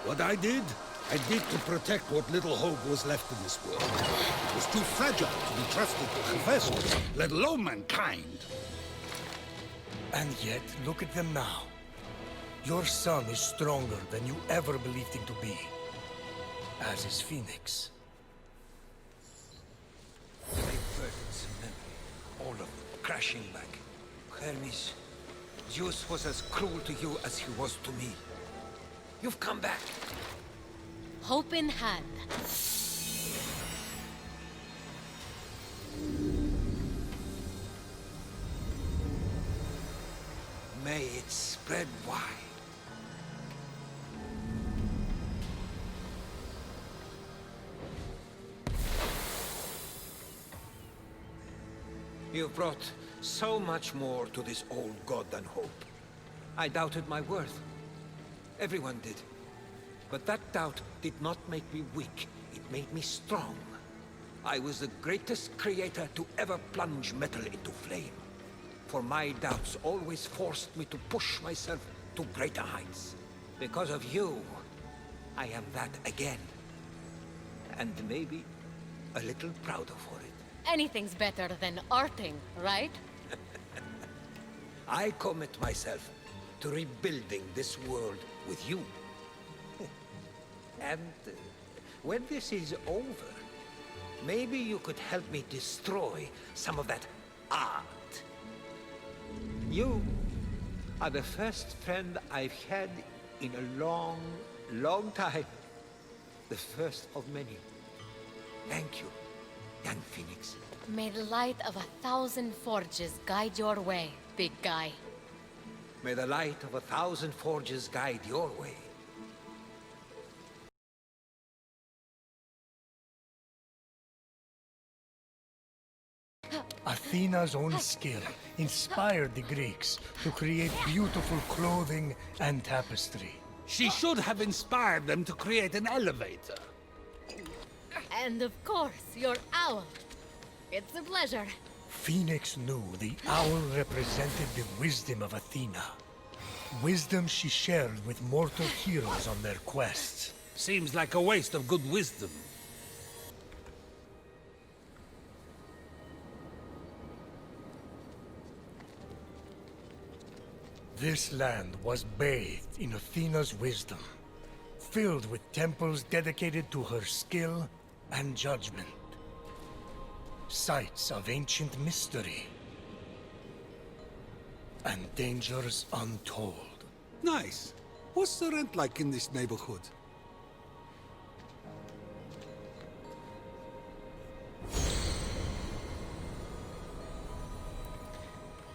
What I did to protect what little hope was left in this world. It was too fragile to be trusted to vessels, let alone mankind. And yet, look at them now. Your son is stronger than you ever believed him to be. As is Fenyx. My burdens of memory, all of them crashing back. Hermes, Zeus was as cruel to you as he was to me. You've come back. Hope in hand. May it spread wide. You've brought so much more to this old god than hope. I doubted my worth. Everyone did. But that doubt did not make me weak. It made me strong. I was the greatest creator to ever plunge metal into flame. For my doubts always forced me to push myself to greater heights. Because of you, I am that again. And maybe a little prouder for it. Anything's better than arting, right? I commit myself to rebuilding this world with you. And when this is over, maybe you could help me destroy some of that art. You are the first friend I've had in a long, long time. The first of many. Thank you, young Fenyx. May the light of 1,000 forges guide your way, big guy. May the light of 1,000 forges guide your way. Athena's own skill inspired the Greeks to create beautiful clothing and tapestry. She should have inspired them to create an elevator. And of course, your owl. It's a pleasure. Phoenix knew the owl represented the wisdom of Athena. Wisdom she shared with mortal heroes on their quests. Seems like a waste of good wisdom. This land was bathed in Athena's wisdom, filled with temples dedicated to her skill and judgment. Sites of ancient mystery and dangers untold. Nice. What's the rent like in this neighborhood?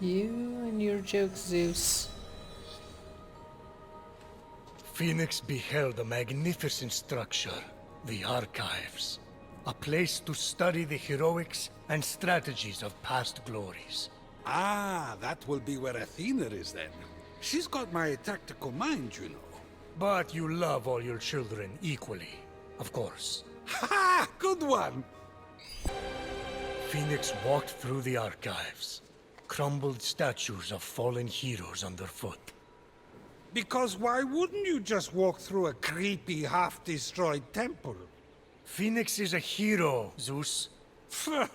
You and your joke, Zeus. Phoenix beheld a magnificent structure, the Archives. A place to study the heroics and strategies of past glories. Ah, that will be where Athena is then. She's got my tactical mind, you know. But you love all your children equally, of course. Ha! Good one! Phoenix walked through the Archives. Crumbled statues of fallen heroes underfoot. Because why wouldn't you just walk through a creepy, half-destroyed temple? Phoenix is a hero, Zeus.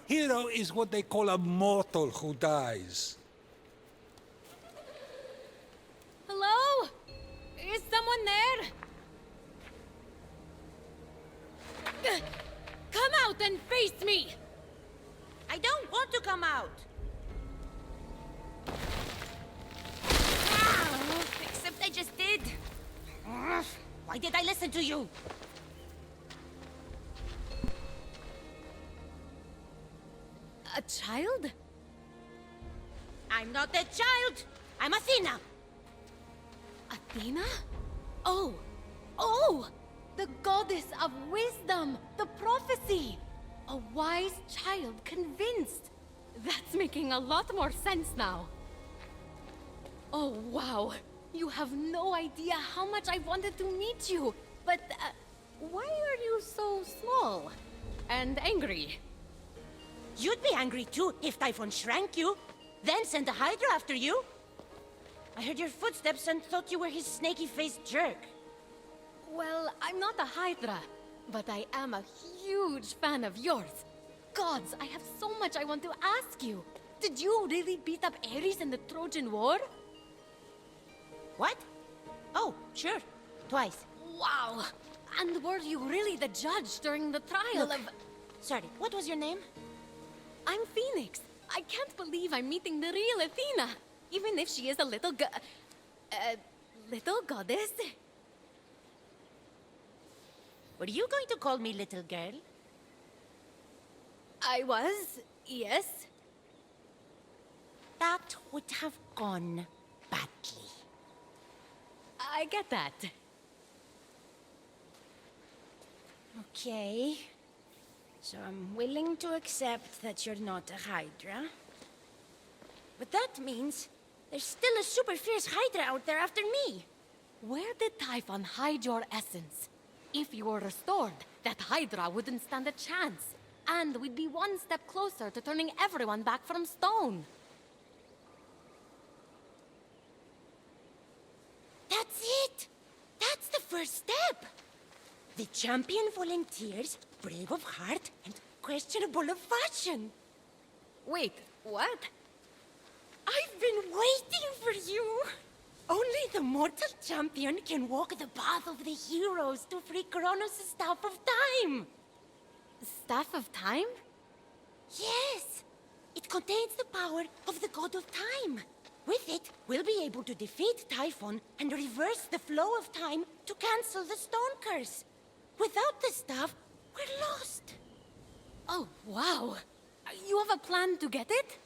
Hero is what they call a mortal who dies. Hello? Is someone there? Come out and face me! I don't want to come out. Except I just did. Why did I listen to you? A child? I'm not a child. I'm Athena. Athena? Oh! Oh! The goddess of wisdom! The prophecy! A wise child convinced! That's making a lot more sense now. Oh, wow. You have no idea how much I wanted to meet you. But, why are you so small? And angry? You'd be angry too if Typhon shrank you, then sent a Hydra after you. I heard your footsteps and thought you were his snaky-faced jerk. Well, I'm not a Hydra, but I am a huge fan of yours. Gods, I have so much I want to ask you. Did you really beat up Ares in the Trojan War? What? Oh, sure. Twice. Wow! And were you really the judge during the trial of... Sorry, what was your name? I'm Phoenix. I can't believe I'm meeting the real Athena, even if she is a little little goddess. Were you going to call me little girl? I was, yes. That would have gone badly. I get that. Okay. So I'm willing to accept that you're not a Hydra. But that means there's still a super fierce Hydra out there after me. Where did Typhon hide your essence? If you were restored, that Hydra wouldn't stand a chance. And we'd be one step closer to turning everyone back from stone. That's it! That's the first step! The champion volunteers, brave of heart and questionable of fashion. Wait, what? I've been waiting for you! Only the mortal champion can walk the path of the heroes to free Kronos' Staff of Time! Staff of Time? Yes! It contains the power of the God of Time. With it, we'll be able to defeat Typhon and reverse the flow of time to cancel the stone curse. Without the staff, we're lost. Oh, wow. You have a plan to get it?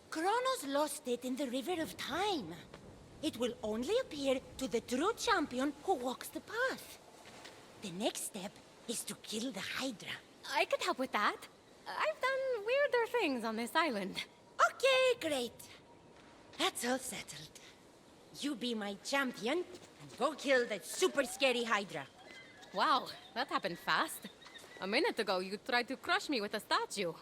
Kronos lost it in the River of Time. It will only appear to the true champion who walks the path. The next step is to kill the Hydra. I could help with that. I've done weirder things on this island. Okay, great. That's all settled. You be my champion, and go kill that super scary Hydra. Wow, that happened fast. A minute ago, you tried to crush me with a statue.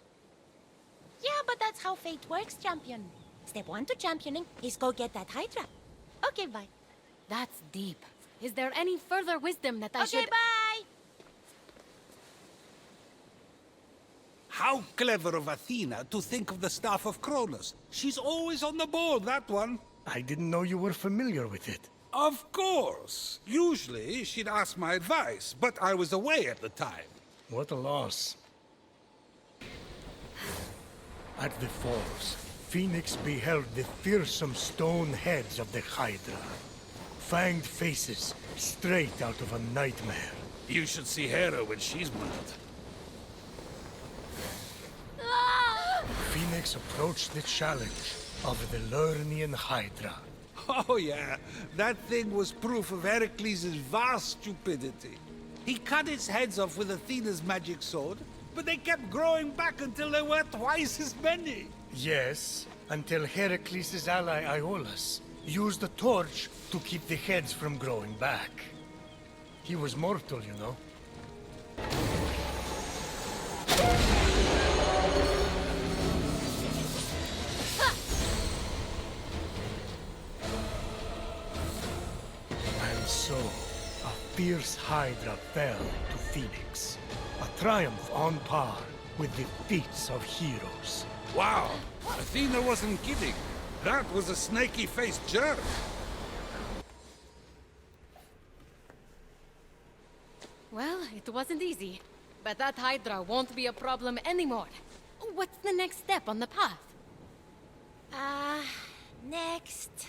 Yeah, but that's how fate works, champion. Step 1 to championing is go get that Hydra. Okay, bye. That's deep. Is there any further wisdom that I should... Okay, bye! How clever of Athena to think of the staff of Cronus. She's always on the ball, that one. I didn't know you were familiar with it. Of course. Usually, she'd ask my advice, but I was away at the time. What a loss. At the falls, Fenyx beheld the fearsome stone heads of the Hydra. Fanged faces, straight out of a nightmare. You should see Hera when she's mad. Fenyx approached the challenge of the Lernian Hydra. Oh yeah, that thing was proof of Heracles' vast stupidity. He cut its heads off with Athena's magic sword, but they kept growing back until there were twice as many. Yes, until Heracles' ally AORUS used a torch to keep the heads from growing back. He was mortal, you know. And so, a fierce Hydra fell to Fenyx. A triumph on par with the feats of heroes. Wow, Athena wasn't kidding. That was a snaky-faced jerk. Well, it wasn't easy. But that Hydra won't be a problem anymore. What's the next step on the path? Next...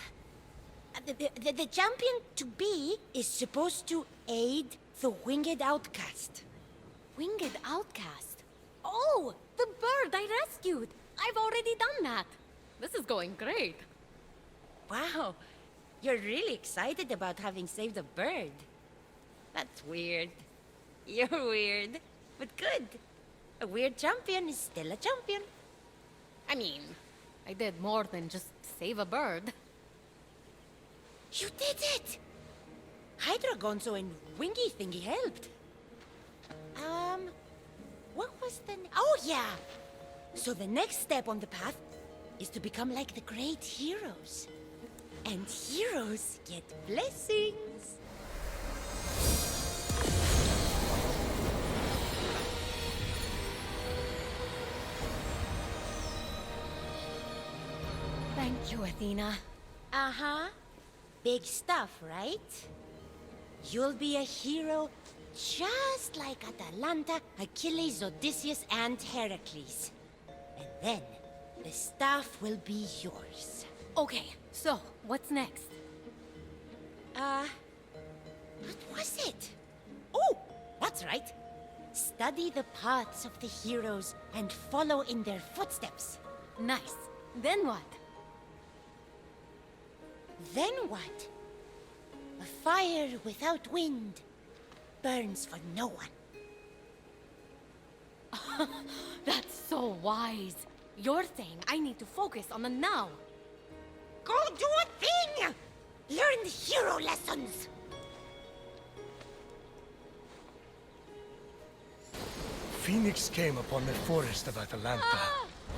The champion-to-be is supposed to aid the Winged Outcast. Winged Outcast? Oh, the bird I rescued! I've already done that. This is going great. Wow, you're really excited about having saved a bird. That's weird. You're weird, but good. A weird champion is still a champion. I mean, I did more than just save a bird. You did it! Hydra Gonzo and Wingy Thingy helped. What was the... Oh, yeah! So the next step on the path is to become like the great heroes. And heroes get blessings. Thank you, Athena. Uh-huh. Big stuff, right? You'll be a hero just like Atalanta, Achilles, Odysseus, and Heracles. And then, the staff will be yours. Okay, so, what's next? What was it? Oh, that's right. Study the paths of the heroes and follow in their footsteps. Nice. Then what? Then what? A fire without wind burns for no one. That's so wise. You're saying I need to focus on the now. Go do a thing! Learn the hero lessons! Fenyx came upon the forest of Atalanta.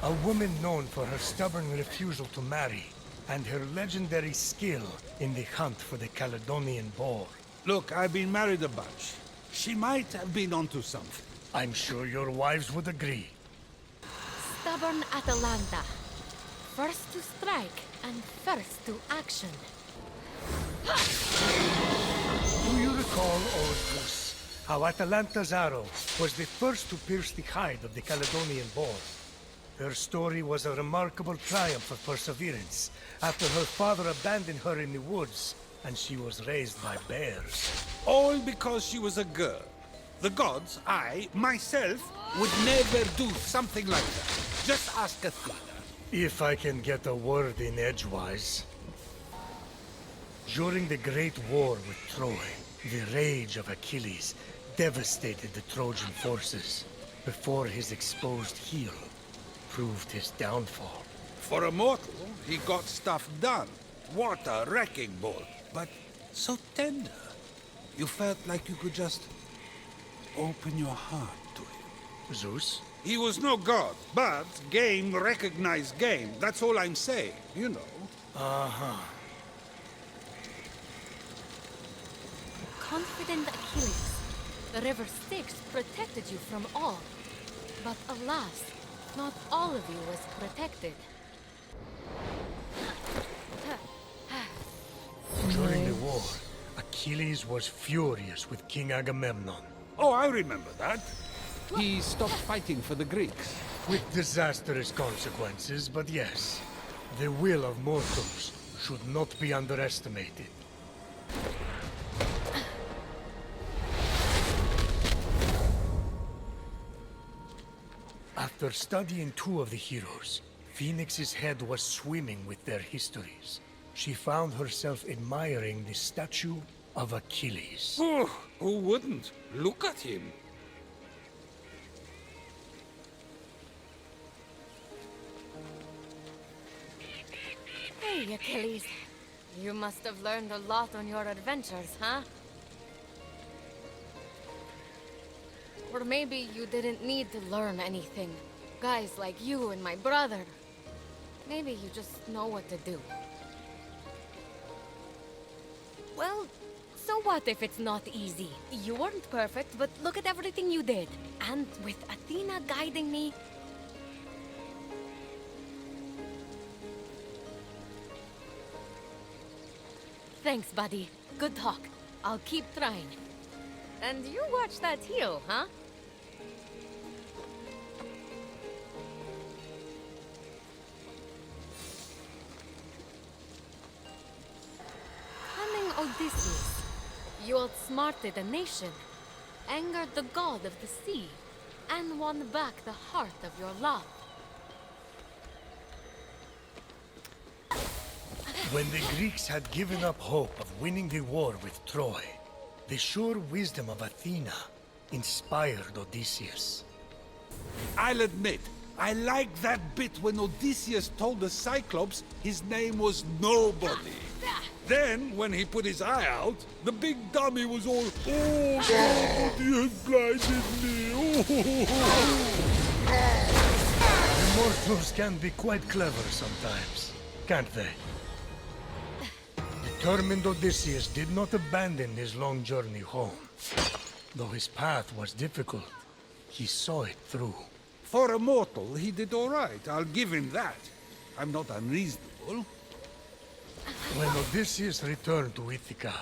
A woman known for her stubborn refusal to marry and her legendary skill in the hunt for the Caledonian boar. Look, I've been married a bunch. She might have been onto something. I'm sure your wives would agree. Stubborn Atalanta. First to strike and first to action. Do you recall, AORUS, how Atalanta's arrow was the first to pierce the hide of the Caledonian boar? Her story was a remarkable triumph of perseverance after her father abandoned her in the woods and she was raised by bears. All because she was a girl. The gods, I, myself, would never do something like that. Just ask Athena. If I can get a word in edgewise. During the Great War with Troy, the rage of Achilles devastated the Trojan forces before his exposed heel. proved his downfall. For a mortal, he got stuff done. What a wrecking ball. But so tender. You felt like you could just open your heart to him. Zeus? He was no god, but game recognized game. That's all I'm saying, you know. Uh-huh. Confident Achilles, the River Styx protected you from all. But alas, not all of you was protected. During the war, Achilles was furious with King Agamemnon. Oh, I remember that. He stopped fighting for the Greeks. With disastrous consequences, but yes. The will of mortals should not be underestimated. After studying two of the heroes, Phoenix's head was swimming with their histories. She found herself admiring the statue of Achilles. Oh, who wouldn't? Look at him. Hey, Achilles. You must have learned a lot on your adventures, huh? Or maybe you didn't need to learn anything. Guys like you and my brother. Maybe you just know what to do. Well, so what if it's not easy? You weren't perfect, but look at everything you did. And with Athena guiding me... Thanks, buddy. Good talk. I'll keep trying. And you watch that heel, huh? Cunning Odysseus, you outsmarted a nation, angered the god of the sea, and won back the heart of your love. When the Greeks had given up hope of winning the war with Troy, the sure wisdom of Athena inspired Odysseus. I'll admit, I liked that bit when Odysseus told the Cyclops his name was Nobody. Then, when he put his eye out, the big dummy was all, "Oh, nobody has blinded me." The mortals can be quite clever sometimes, can't they? Determined Odysseus did not abandon his long journey home. Though his path was difficult, he saw it through. For a mortal, he did all right. I'll give him that. I'm not unreasonable. When Odysseus returned to Ithaca,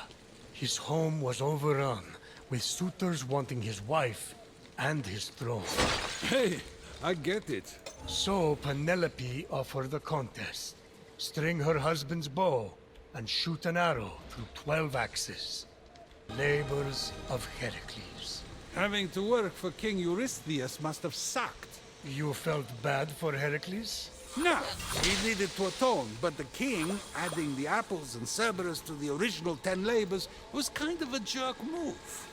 his home was overrun with suitors wanting his wife and his throne. Hey, I get it. So Penelope offered a contest. String her husband's bow and shoot an arrow through 12 axes. Labors of Heracles. Having to work for King Eurystheus must have sucked. You felt bad for Heracles? No, he needed to atone, but the king, adding the apples and Cerberus to the original 10 labors, was kind of a jerk move.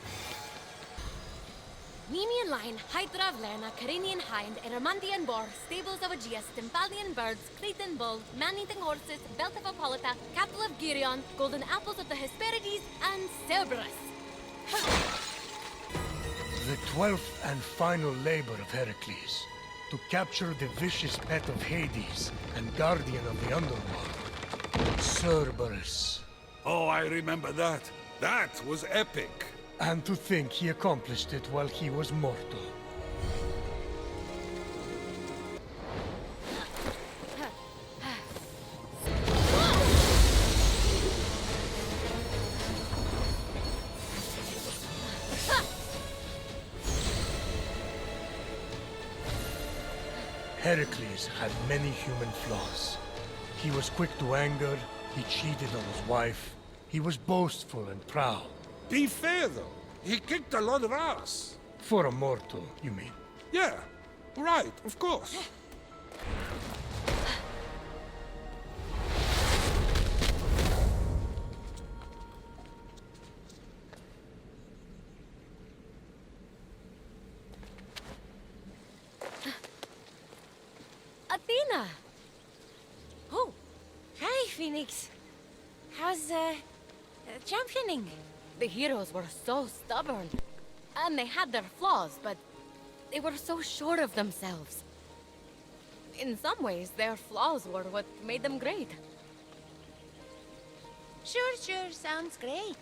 Nemean lion, Hydra of Lerna, Carinian hind, Eramantian boar, stables of Aegeus, Tympalian birds, Cretan bull, man-eating horses, belt of Hippolyta, capital of Geryon, golden apples of the Hesperides, and Cerberus. The 12th and final labor of Heracles, to capture the vicious pet of Hades and guardian of the underworld, Cerberus. Oh, I remember that. That was epic. And to think he accomplished it while he was mortal. Heracles had many human flaws. He was quick to anger, he cheated on his wife, he was boastful and proud. Be fair, though. He kicked a lot of ass. For a mortal, you mean? Yeah, right, of course. Athena! Oh, hi, Phoenix. How's, championing? The heroes were so stubborn. And they had their flaws, but they were so sure of themselves. In some ways, their flaws were what made them great. Sure, sounds great.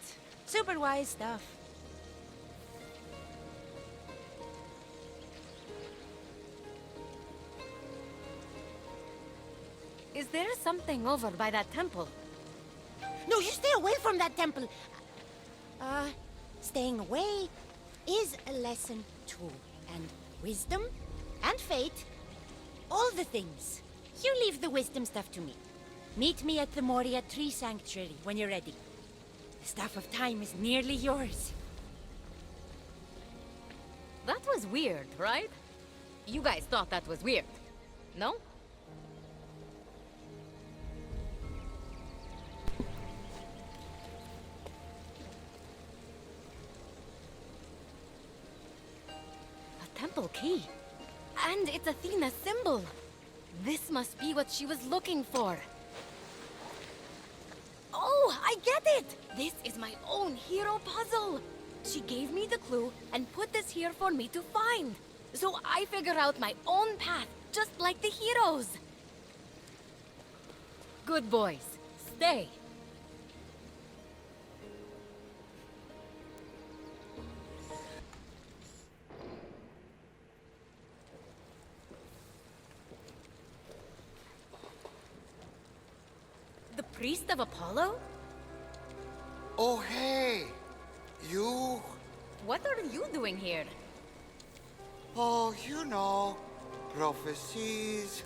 Super wise stuff. Is there something over by that temple? No, you stay away from that temple. Staying away is a lesson too. And wisdom and fate, all the things. You leave the wisdom stuff to me. Meet me at the Moria Tree Sanctuary when you're ready. The Staff of Time is nearly yours. That was weird, right? You guys thought that was weird, no? A temple key. And it's Athena's symbol. This must be what she was looking for. Oh, I get it! This is my own hero puzzle. She gave me the clue and put this here for me to find. So I figure out my own path, just like the heroes. Good boys, stay. The priest of Apollo? Oh, hey! You... What are you doing here? Oh, you know, prophecies,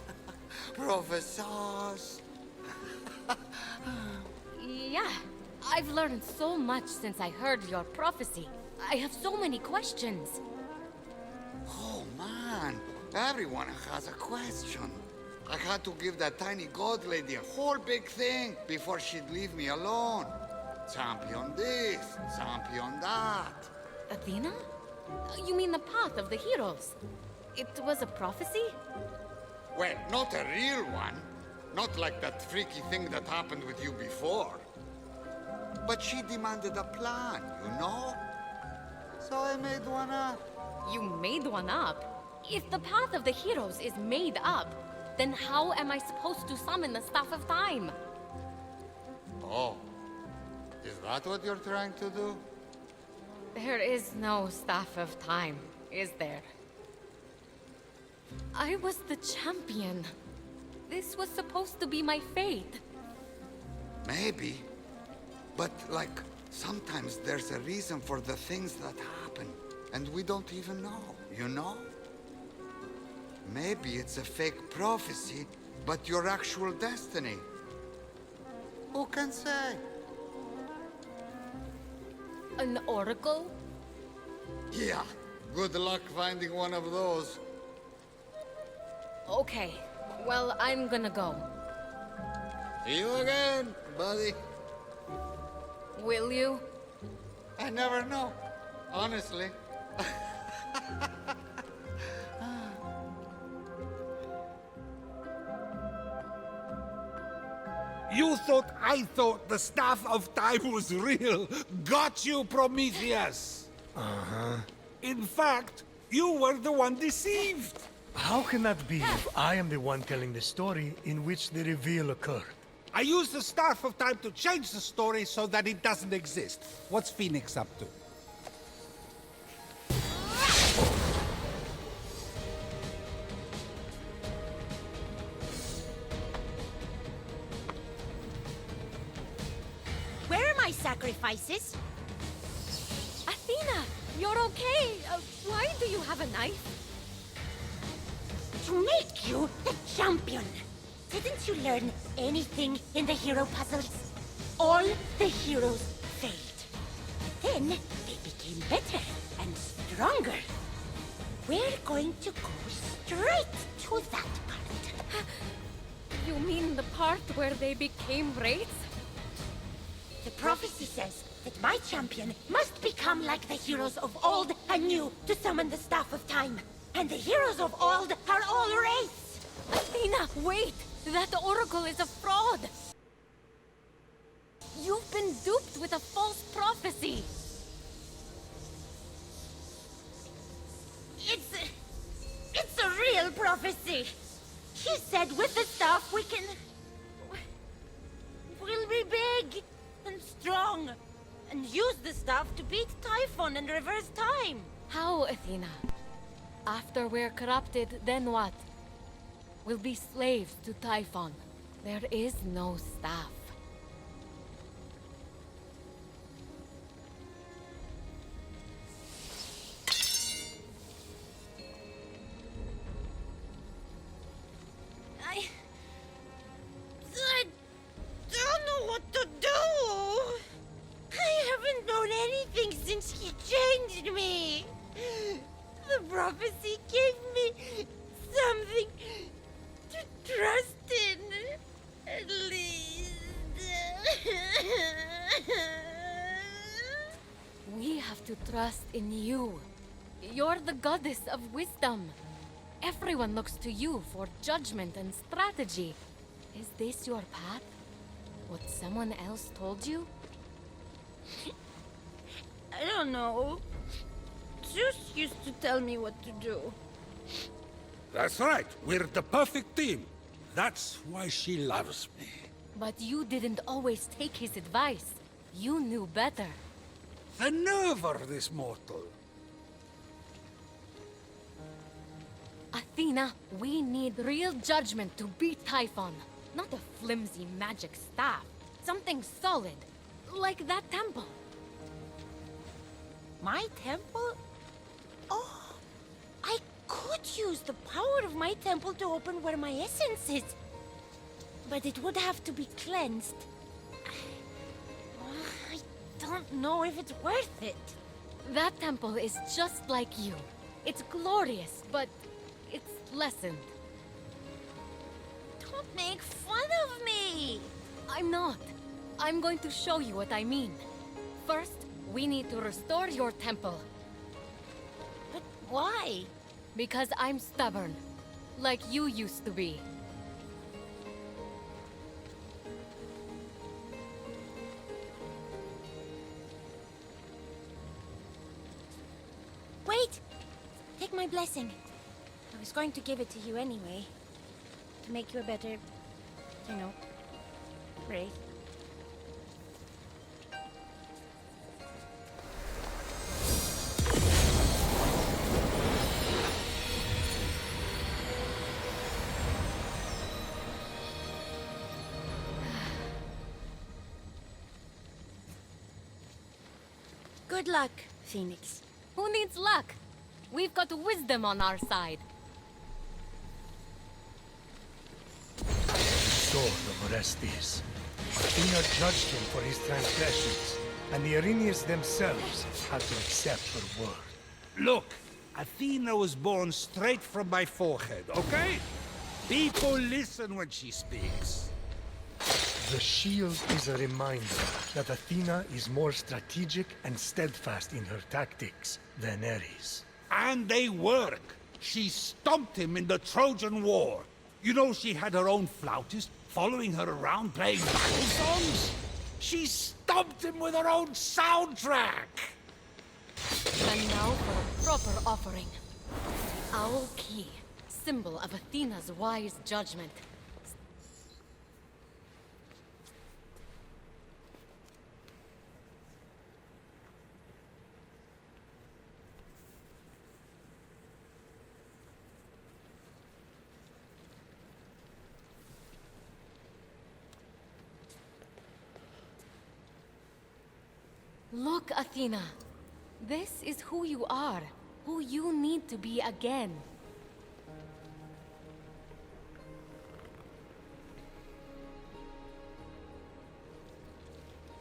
professors. Yeah, I've learned so much since I heard your prophecy. I have so many questions. Oh, man, everyone has a question. I had to give that tiny god lady a whole big thing before she'd leave me alone. Champion this, champion that. Athena? You mean the path of the heroes? It was a prophecy? Well, not a real one. Not like that freaky thing that happened with you before. But she demanded a plan, you know? So I made one up. You made one up? If the path of the heroes is made up, then how am I supposed to summon the Staff of Time? Oh. Is that what you're trying to do? There is no Staff of Time, is there? I was the champion. This was supposed to be my fate. Maybe. But, like, sometimes there's a reason for the things that happen. And we don't even know, you know? Maybe it's a fake prophecy, but your actual destiny. Who can say? An oracle? Yeah. Good luck finding one of those. Okay. Well, I'm gonna go. See you again, buddy. Will you? I never know. Honestly. You thought I thought the Staff of Time was real. Got you, Prometheus. Uh-huh. In fact, you were the one deceived. How can that be if I am the one telling the story in which the reveal occurred? I used the Staff of Time to change the story so that it doesn't exist. What's Phoenix up to? Where are my sacrifices? Athena, you're okay. Why do you have a knife? To make you the champion. Didn't you learn anything in the hero puzzles? All the heroes failed. Then they became better and stronger. We're going to go straight to that part. You mean the part where they became wraiths? The prophecy says that my champion must become like the heroes of old and new to summon the Staff of Time. And the heroes of old are all wraiths. Athena, wait! That oracle is a fraud! You've been duped with a false prophecy! It's a real prophecy! He said with the stuff we'll be big and strong and use the stuff to beat Typhon and reverse time. How, Athena? After we're corrupted, then what? We'll be slaves to Typhon. There is no staff. I don't know what to do. I haven't known anything since he changed me. The prophecy gave me something to trust in, at least. We have to trust in you. You're the goddess of wisdom. Everyone looks to you for judgment and strategy. Is this your path? What someone else told you? I don't know. Zeus used to tell me what to do. That's right. We're the perfect team. That's why she loves me. But you didn't always take his advice. You knew better. The nerve of this mortal. Athena, we need real judgment to beat Typhon. Not a flimsy magic staff. Something solid. Like that temple. My temple? Oh, I could use the power of my temple to open where my essence is. But it would have to be cleansed. I don't know if it's worth it. That temple is just like you. It's glorious, but it's lessened. Don't make fun of me! I'm not. I'm going to show you what I mean. First, we need to restore your temple. But why? Because I'm stubborn. Like you used to be. Wait! Take my blessing. I was going to give it to you anyway. To make you a better, you know, Wraith. Good luck, Phoenix. Who needs luck? We've got wisdom on our side. Sword of Orestes. Athena judged him for his transgressions, and the Erinyes themselves had to accept her word. Look, Athena was born straight from my forehead, okay? People listen when she speaks. The shield is a reminder that Athena is more strategic and steadfast in her tactics than Ares. And they work. She stomped him in the Trojan War. You know she had her own flautist following her around playing battle songs? She stomped him with her own soundtrack! And now for a proper offering. Owl Key, symbol of Athena's wise judgment. Look, Athena. This is who you are. Who you need to be again.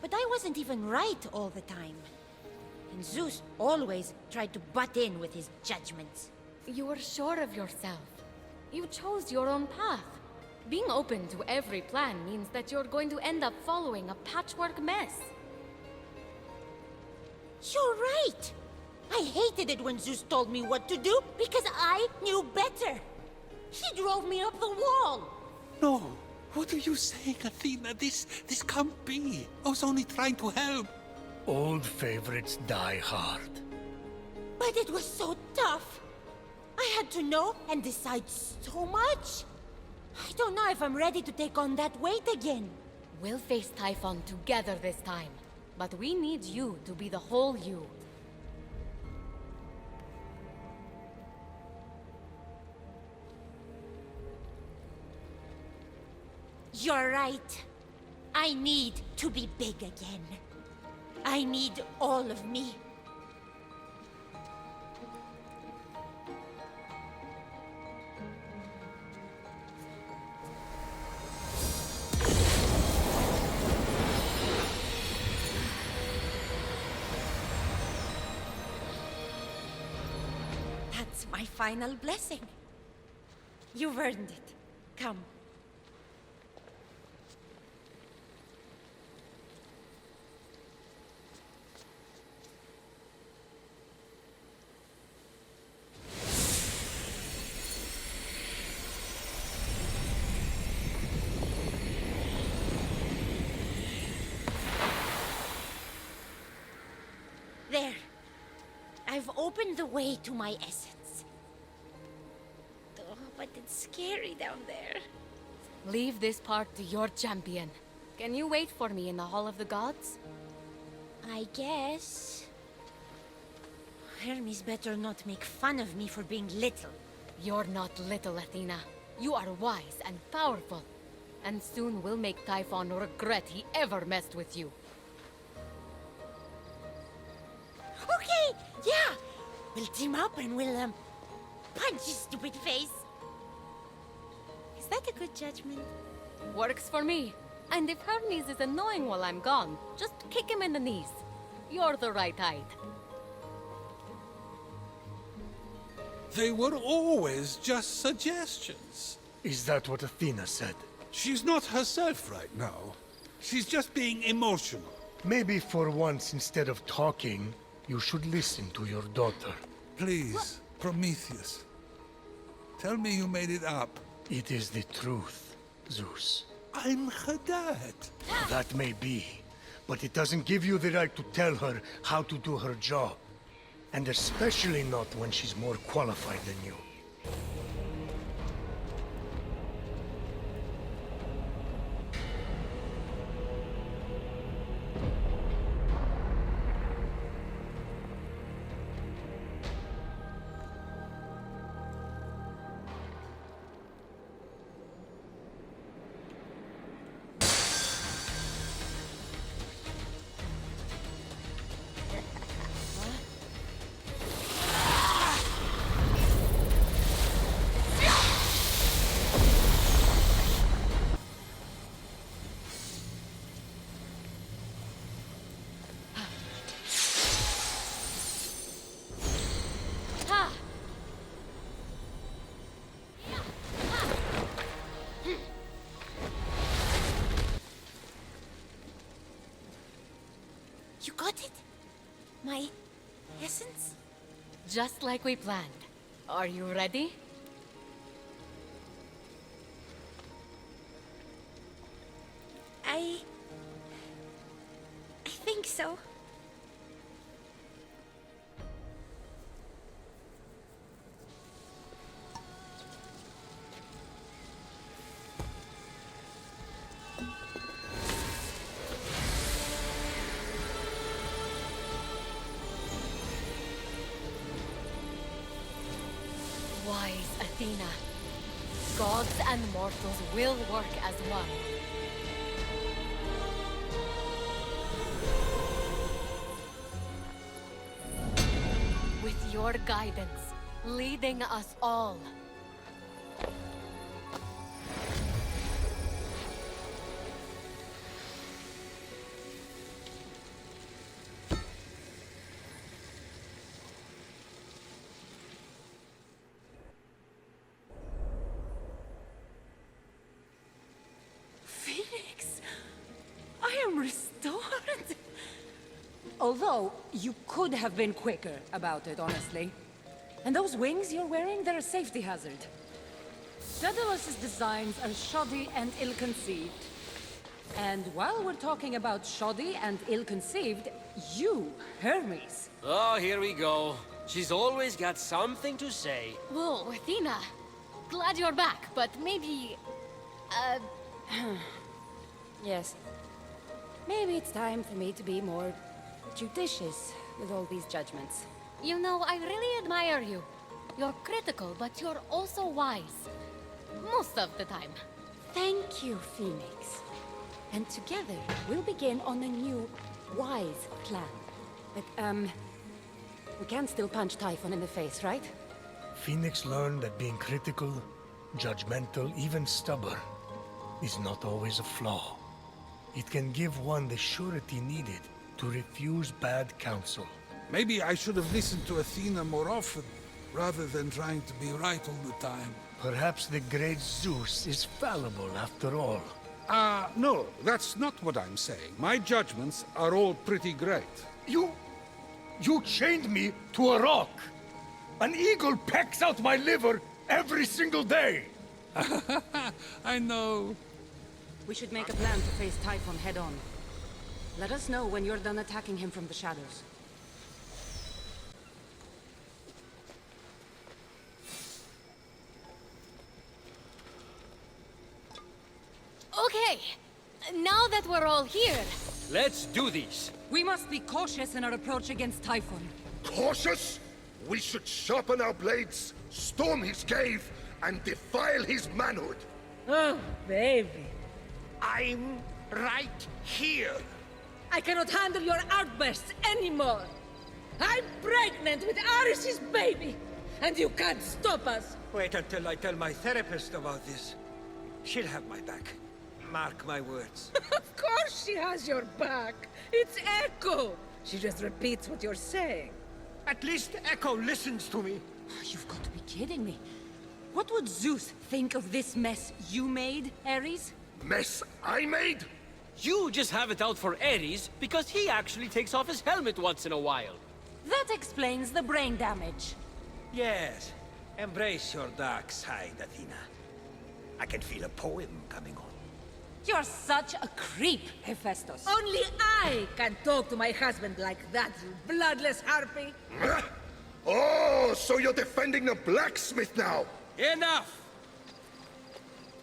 But I wasn't even right all the time. And Zeus always tried to butt in with his judgments. You were sure of yourself. You chose your own path. Being open to every plan means that you're going to end up following a patchwork mess. You're right! I hated it when Zeus told me what to do because I knew better. He drove me up the wall! No! What are you saying, Athena? This can't be. I was only trying to help. Old favorites die hard. But it was so tough. I had to know and decide so much. I don't know if I'm ready to take on that weight again. We'll face Typhon together this time. But we need you to be the whole you. You're right. I need to be big again. I need all of me. That's my final blessing. You've earned it. Come. There. I've opened the way to my essence. Oh, but it's scary down there. Leave this part to your champion. Can you wait for me in the Hall of the Gods? I guess. Hermes better not make fun of me for being little. You're not little, Athena. You are wise and powerful. And soon we'll make Typhon regret he ever messed with you. Okay, yeah! We'll team up and we'll, punch his stupid face. Is that a good judgment? Works for me. And if Hermes is annoying while I'm gone, just kick him in the knees. You're the right height. They were always just suggestions. Is that what Athena said? She's not herself right now. She's just being emotional. Maybe for once, instead of talking, you should listen to your daughter. Please, Prometheus. Tell me you made it up. It is the truth, Zeus. I'm her dad. That may be, but it doesn't give you the right to tell her how to do her job. And especially not when she's more qualified than you. You got it? My essence? Just like we planned. Are you ready? I think so. Wise Athena. Gods and mortals will work as one. With your guidance, leading us all. Fenyx, I am restored. Although, you could have been quicker about it, honestly. And those wings you're wearing, they're a safety hazard. Daedalus's designs are shoddy and ill-conceived. And while we're talking about shoddy and ill-conceived, you, Hermes. Oh, here we go. She's always got something to say. Whoa, Athena. Glad you're back, but maybe... Yes. Maybe it's time for me to be more judicious with all these judgments. You know, I really admire you. You're critical, but you're also wise. Most of the time. Thank you, Phoenix. And together, we'll begin on a new, wise plan. But, we can still punch Typhon in the face, right? Phoenix learned that being critical, judgmental, even stubborn, is not always a flaw. It can give one the surety needed to refuse bad counsel. Maybe I should have listened to Athena more often, rather than trying to be right all the time. Perhaps the great Zeus is fallible after all. No, that's not what I'm saying. My judgments are all pretty great. You chained me to a rock! An eagle pecks out my liver every single day! I know. We should make a plan to face Typhon head-on. Let us know when you're done attacking him from the shadows. Okay, now that we're all here... Let's do this! We must be cautious in our approach against Typhon. Cautious? We should sharpen our blades, storm his cave, and defile his manhood. Oh, baby. I'm right here. I cannot handle your outbursts anymore. I'm pregnant with AORUS's baby, and you can't stop us. Wait until I tell my therapist about this. She'll have my back. Mark my words. Of course she has your back. It's Echo. She just repeats what you're saying. At least Echo listens to me. You've got to be kidding me. What would Zeus think of this mess you made, Ares? Mess I made? You just have it out for Ares because he actually takes off his helmet once in a while. That explains the brain damage. Yes. Embrace your dark side, Athena. I can feel a poem coming on. You're such a creep, Hephaestus. Only I can talk to my husband like that, you bloodless harpy. Oh, so you're defending the blacksmith now? Enough!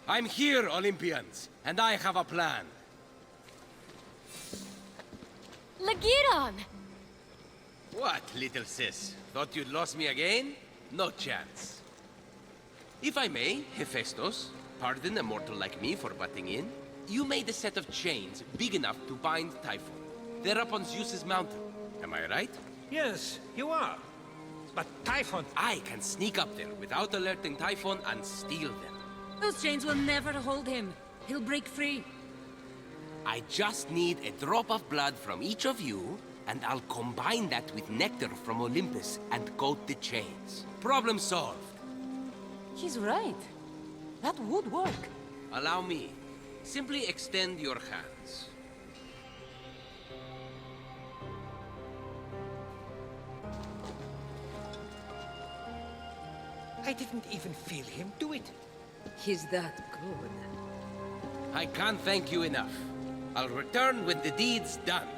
I'm here, Olympians, and I have a plan. Lagiron! What, little sis? Thought you'd lost me again? No chance. If I may, Hephaestus, pardon a mortal like me for butting in. You made a set of chains big enough to bind Typhon. They're up on Zeus's mountain. Am I right? Yes, you are. But Typhon... I can sneak up there without alerting Typhon and steal them. Those chains will never hold him. He'll break free. I just need a drop of blood from each of you, and I'll combine that with nectar from Olympus and coat the chains. Problem solved. He's right. That would work. Allow me. Simply extend your hands. I didn't even feel him do it. He's that good. I can't thank you enough. I'll return when the deed's done.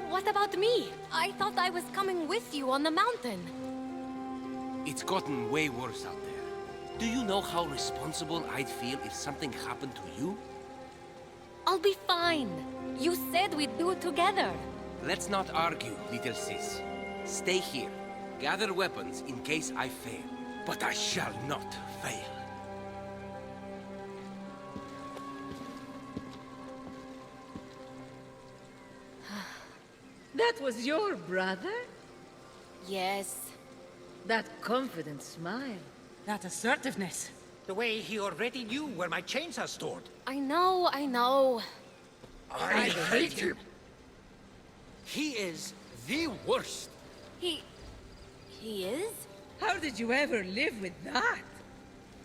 What about me? I thought I was coming with you on the mountain. It's gotten way worse out there. Do you know how responsible I'd feel if something happened to you? I'll be fine. You said we'd do it together. Let's not argue, little sis. Stay here. Gather weapons in case I fail. But I shall not fail. That was your brother? Yes. That confident smile. That assertiveness. The way he already knew where my chains are stored. I know, I know. I hate him. He is the worst. He is? How did you ever live with that?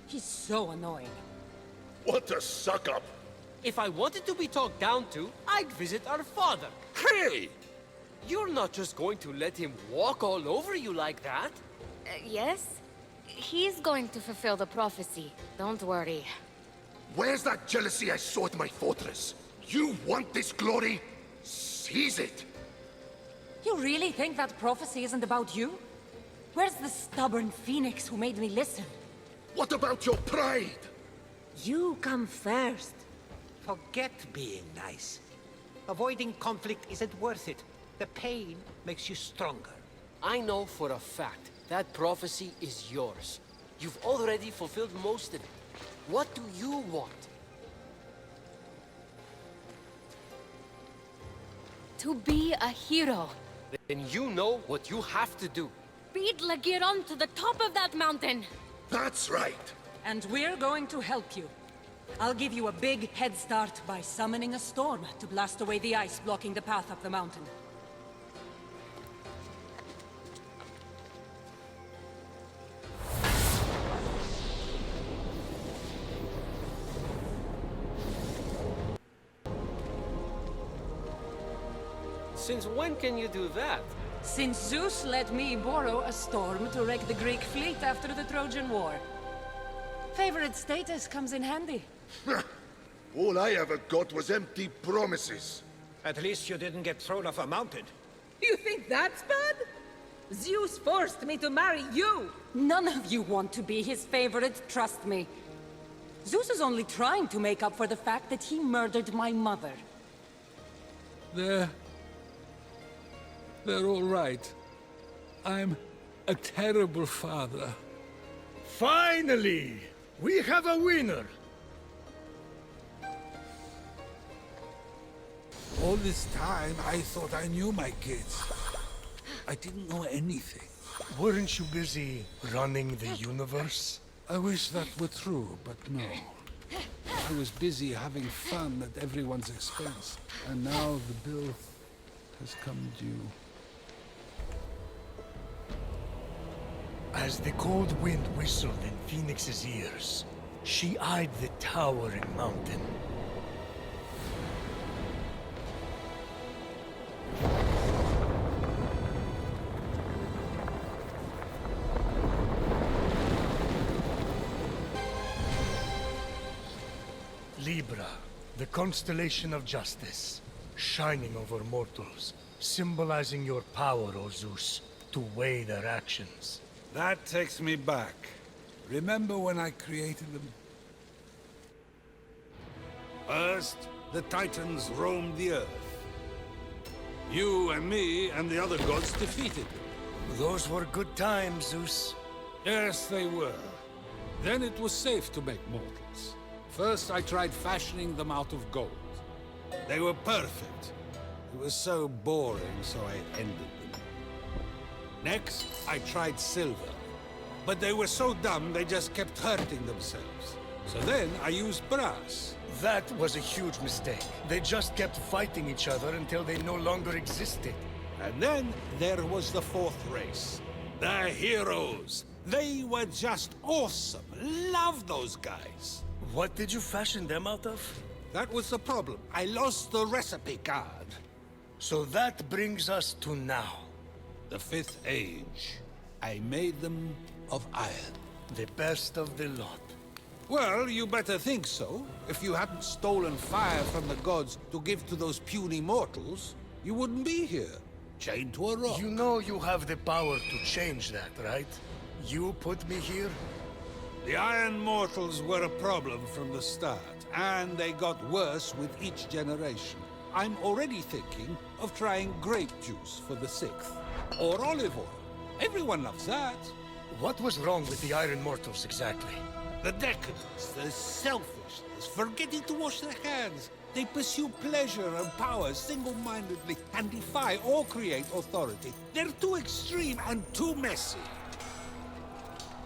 He's so annoying. What a suck-up. If I wanted to be talked down to, I'd visit our father. Hey! You're not just going to let him walk all over you like that. Yes? He's going to fulfill the prophecy. Don't worry. Where's that jealousy I saw at my fortress? You want this glory? Seize it! You really think that prophecy isn't about you? Where's the stubborn Phoenix who made me listen? What about your pride? You come first. Forget being nice. Avoiding conflict isn't worth it. The pain makes you stronger. I know for a fact that prophecy is yours. You've already fulfilled most of it. What do you want? To be a hero. Then you know what you have to do. Beat Lagiron to the top of that mountain. That's right. And we're going to help you. I'll give you a big head start by summoning a storm to blast away the ice blocking the path up the mountain. Since when can you do that? Since Zeus let me borrow a storm to wreck the Greek fleet after the Trojan War. Favorite status comes in handy. All I ever got was empty promises. At least you didn't get thrown off a mountain. You think that's bad? Zeus forced me to marry you! None of you want to be his favorite, trust me. Zeus is only trying to make up for the fact that he murdered my mother. They're all right. I'm a terrible father. Finally! We have a winner! All this time, I thought I knew my kids. I didn't know anything. Weren't you busy running the universe? I wish that were true, but no. I was busy having fun at everyone's expense, and now the bill has come due. As the cold wind whistled in Phoenix's ears, she eyed the towering mountain. Libra, the constellation of justice, shining over mortals, symbolizing your power, O Zeus, to weigh their actions. That takes me back. Remember when I created them? First, the Titans roamed the Earth. You and me and the other gods defeated them. Those were good times, Zeus. Yes, they were. Then it was safe to make mortals. First, I tried fashioning them out of gold. They were perfect. It was so boring, so I ended them. Next, I tried silver. But they were so dumb, they just kept hurting themselves. So then, I used brass. That was a huge mistake. They just kept fighting each other until they no longer existed. And then, there was the fourth race. The heroes. They were just awesome. Love those guys. What did you fashion them out of? That was the problem. I lost the recipe card. So that brings us to now. The Fifth Age. I made them of iron. The best of the lot. Well, you better think so. If you hadn't stolen fire from the gods to give to those puny mortals, you wouldn't be here, chained to a rock. You know you have the power to change that, right? You put me here? The Iron Mortals were a problem from the start, and they got worse with each generation. I'm already thinking of trying grape juice for the 6th. Or olive oil. Everyone loves that. What was wrong with the Iron Mortals exactly? The decadence, the selfishness, forgetting to wash their hands. They pursue pleasure and power single-mindedly and defy or create authority. They're too extreme and too messy.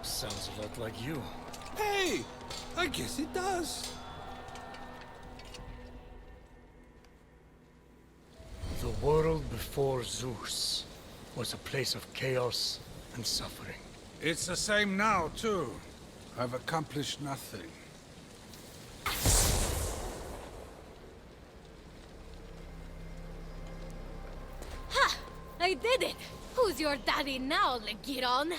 Sounds a lot like you. Hey, I guess it does. The world before Zeus was a place of chaos and suffering. It's the same now, too. I've accomplished nothing. Ha! I did it! Who's your daddy now, Legiron?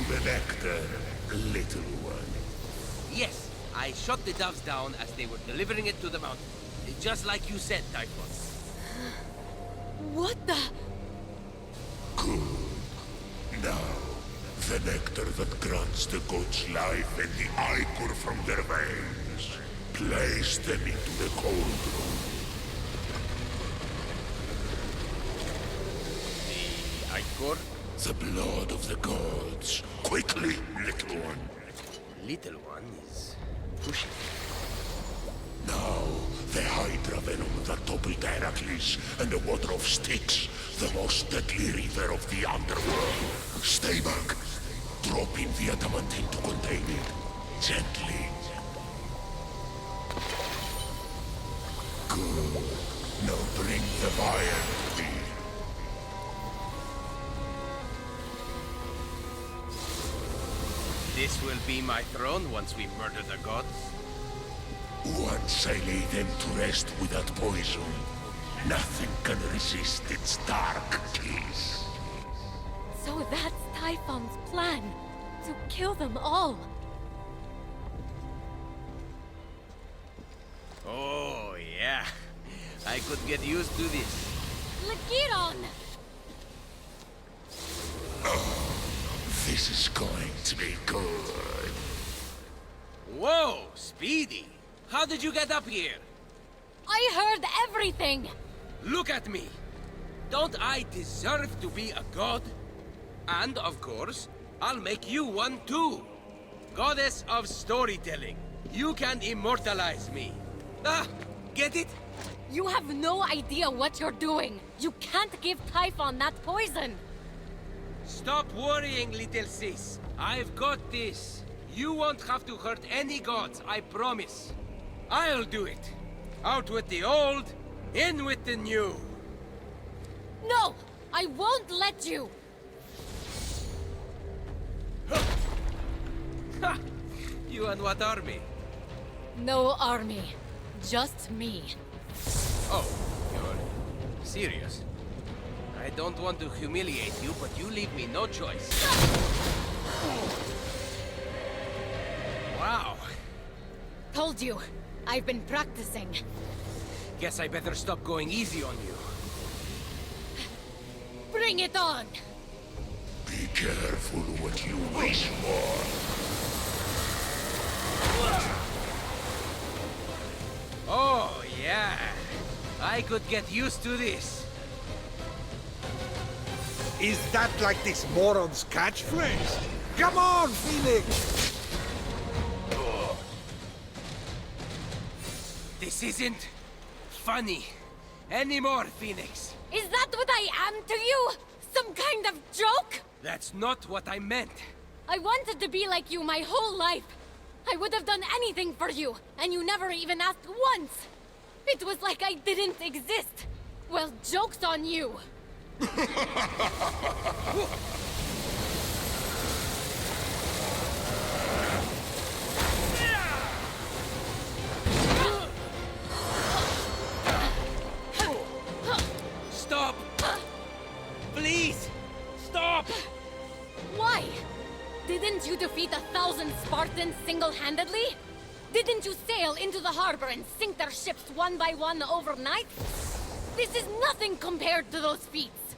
the nectar, little one? Yes, I shot the doves down as they were delivering it to the mountain. Just like you said, Typhon. What the? Good. Now, the nectar that grants the gods life and the ichor from their veins. Place them into the cauldron. The ichor? The blood of the gods. Quickly, little one. Little one is pushing. Now, the Hydra venom that toppled Heracles and the water of Styx, the most deadly river of the underworld. Stay back. Drop in the adamantine to contain it. Gently. Good. Now bring the fire to me. This will be my throne once we murder the gods. Once I lay them to rest with that poison, nothing can resist its dark kiss. So that's Typhon's plan, to kill them all. Oh, yeah. I could get used to this. Lagiron! This is going to be good. Whoa, Speedy! How did you get up here? I heard everything! Look at me! Don't I deserve to be a god? And, of course, I'll make you one too. Goddess of storytelling. You can immortalize me. Ah, get it? You have no idea what you're doing. You can't give Typhon that poison. Stop worrying, little sis. I've got this. You won't have to hurt any gods, I promise. I'll do it. Out with the old, in with the new. No! I won't let you! Ha! You and what army? No army. Just me. Oh, you're serious? I don't want to humiliate you, but you leave me no choice. Wow. Told you. I've been practicing. Guess I better stop going easy on you. Bring it on! Be careful what you wish for. Oh, yeah. I could get used to this. Is that like this moron's catchphrase? Come on, Phoenix! This isn't funny anymore, Phoenix. Is that what I am to you? Some kind of joke? That's not what I meant. I wanted to be like you my whole life. I would have done anything for you, and you never even asked once. It was like I didn't exist. Well, joke's on you. Stop! Please! Stop! Why? Didn't you defeat 1,000 Spartans single-handedly? Didn't you sail into the harbor and sink their ships one by one overnight? This is nothing compared to those feats.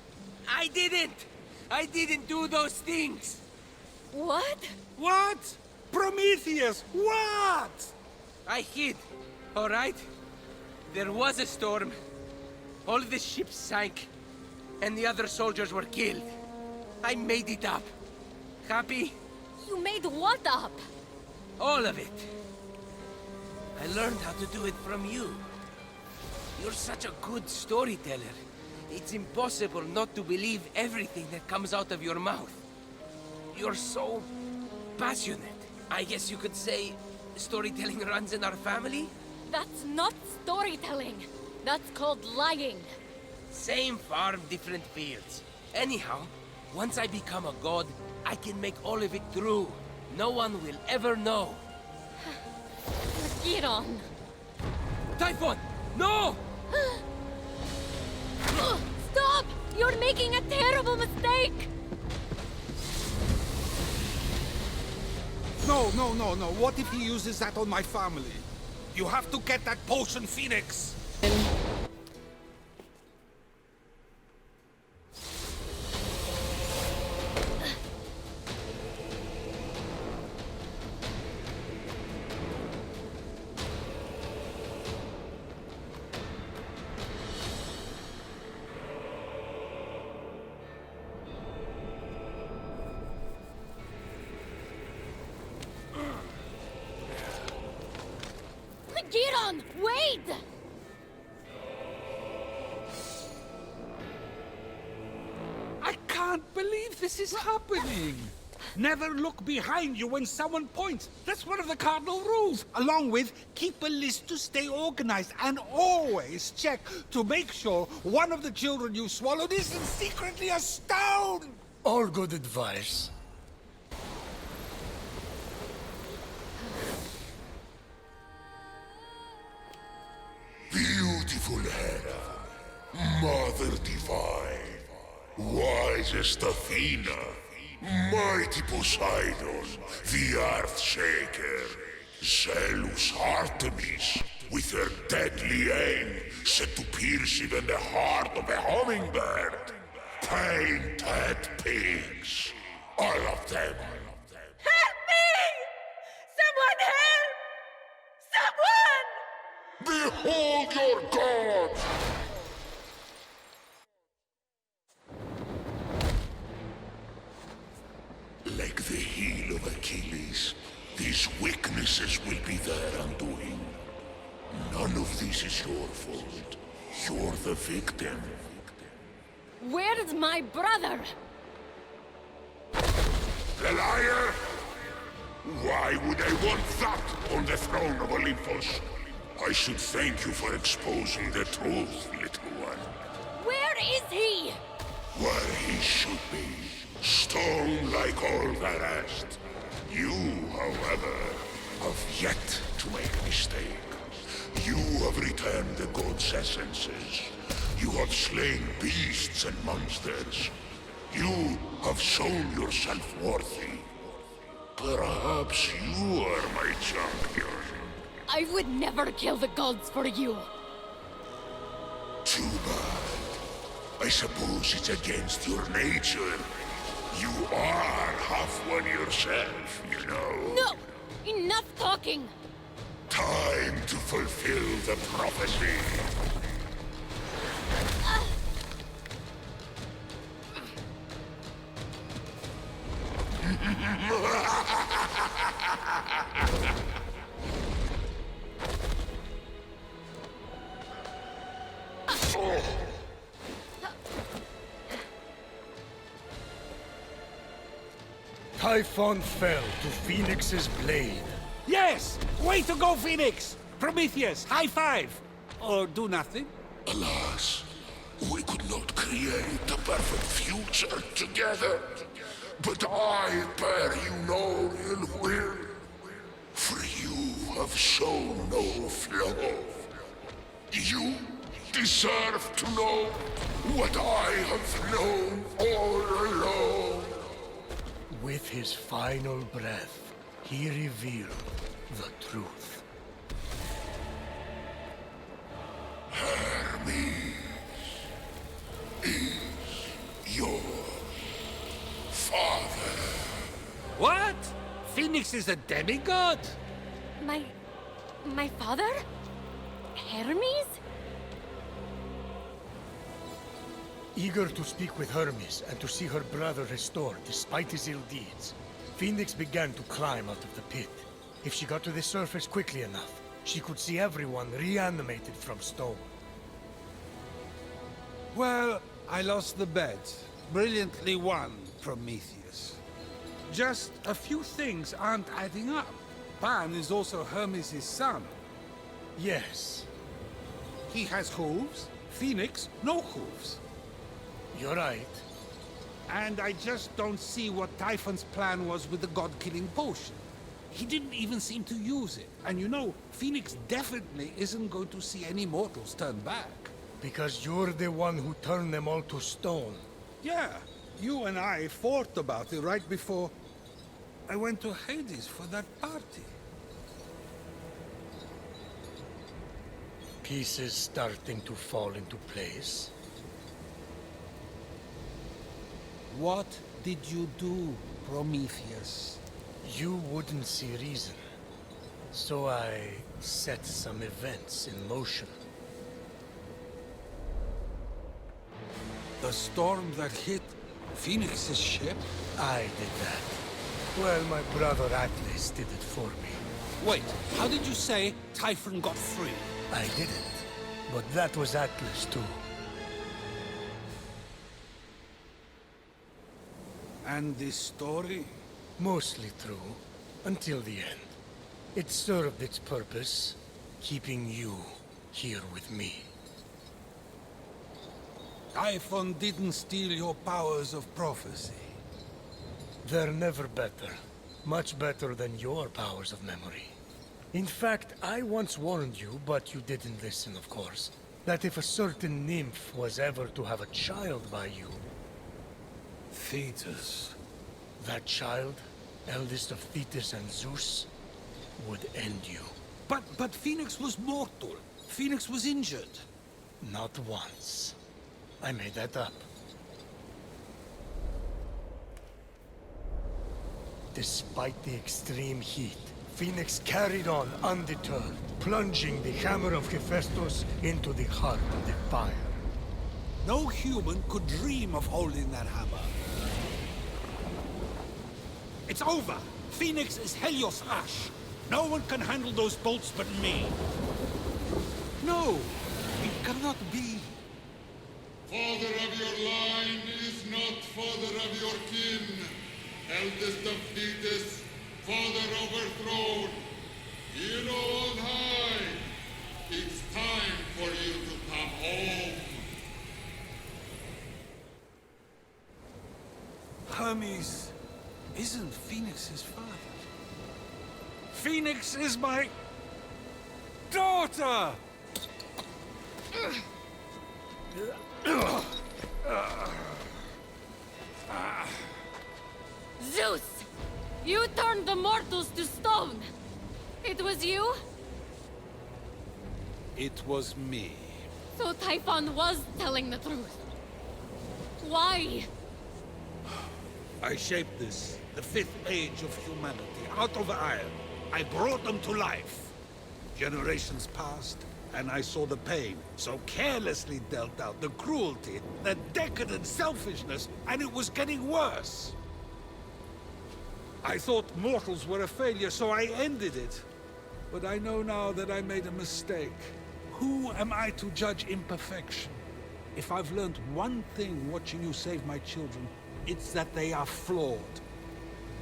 I didn't! I didn't do those things! What? What? Prometheus, what? I hid, all right? There was a storm. All the ships sank, and the other soldiers were killed. I made it up. Happy? You made what up? All of it. I learned how to do it from you. You're such a good storyteller. It's impossible not to believe everything that comes out of your mouth. You're so passionate. I guess you could say storytelling runs in our family? That's not storytelling. That's called lying. Same farm, different fields. Anyhow, once I become a god, I can make all of it true. No one will ever know. Get on. Typhon! No! Stop! You're making a terrible mistake! No, no, no, no. What if he uses that on my family? You have to get that potion, Phoenix! Get on! Wait! I can't believe this is happening! Never look behind you when someone points. That's one of the cardinal rules. Along with, keep a list to stay organized and always check to make sure one of the children you swallowed isn't secretly a stone! All good advice. Beautiful Hera, Mother Divine, wisest Athena, mighty Poseidon, the Earthshaker, zealous Artemis, with her deadly aim set to pierce even the heart of a hummingbird, painted pigs, all of them. Help me! Someone help! Someone! Behold your god! Like the heel of Achilles, these weaknesses will be their undoing. None of this is your fault. You're the victim. Where's my brother? The liar? Why would I want that on the throne of Olympus? I should thank you for exposing the truth, little one. Where is he? Where he should be. Stone like all the rest. You, however, have yet to make a mistake. You have returned the god's essences. You have slain beasts and monsters. You have shown yourself worthy. Perhaps you are my champion. I would never kill the gods for you. Too bad. I suppose it's against your nature. You are half one yourself, you know. No! Enough talking! Time to fulfill the prophecy. Typhon fell to Phoenix's blade. Yes! Way to go, Phoenix! Prometheus, high five! Or do nothing? Alas, we could not create a perfect future together. But I bear you no ill will, for you have shown no flaw. You deserve to know what I have known all along. With his final breath, he revealed the truth. Hermes is your father. What? Phoenix is a demigod? My father? Hermes? Eager to speak with Hermes and to see her brother restored despite his ill deeds, Phoenix began to climb out of the pit. If she got to the surface quickly enough, she could see everyone reanimated from stone. Well, I lost the bet. Brilliantly won, Prometheus. Just a few things aren't adding up. Pan is also Hermes' son. Yes. He has hooves. Phoenix, no hooves. You're right. And I just don't see what Typhon's plan was with the god-killing potion. He didn't even seem to use it. And you know, Phoenix definitely isn't going to see any mortals turn back. Because you're the one who turned them all to stone. Yeah, you and I fought about it right before... I went to Hades for that party. Pieces starting to fall into place. What did you do, Prometheus? You wouldn't see reason. So I set some events in motion. The storm that hit Phoenix's ship? I did that. Well, my brother Atlas did it for me. Wait, how did you say Typhon got free? I didn't. But that was Atlas too. And this story? Mostly true. Until the end. It served its purpose, keeping you here with me. Typhon didn't steal your powers of prophecy. They're never better. Much better than your powers of memory. In fact, I once warned you, but you didn't listen, of course, that if a certain nymph was ever to have a child by you... Thetis. That child, eldest of Thetis and Zeus, would end you. But Phoenix was mortal. Phoenix was injured. Not once. I made that up. Despite the extreme heat, Phoenix carried on undeterred, plunging the hammer of Hephaestus into the heart of the fire. No human could dream of holding that hammer. It's over! Phoenix is Helios Ash. No one can handle those bolts but me. No! It cannot be. Father of your line is not father of your kin. Eldest of Thetis, father overthrown. Hero on high. It's time for you to come home. Hermes isn't Phoenix's father. Phoenix is my daughter! Zeus! You turned the mortals to stone! It was you? It was me. So Typhon was telling the truth. Why? I shaped this, the fifth age of humanity, out of iron. I brought them to life. Generations passed, and I saw the pain, so carelessly dealt out, the cruelty, the decadent selfishness, and it was getting worse. I thought mortals were a failure, so I ended it. But I know now that I made a mistake. Who am I to judge imperfection? If I've learned one thing watching you save my children, it's that they are flawed.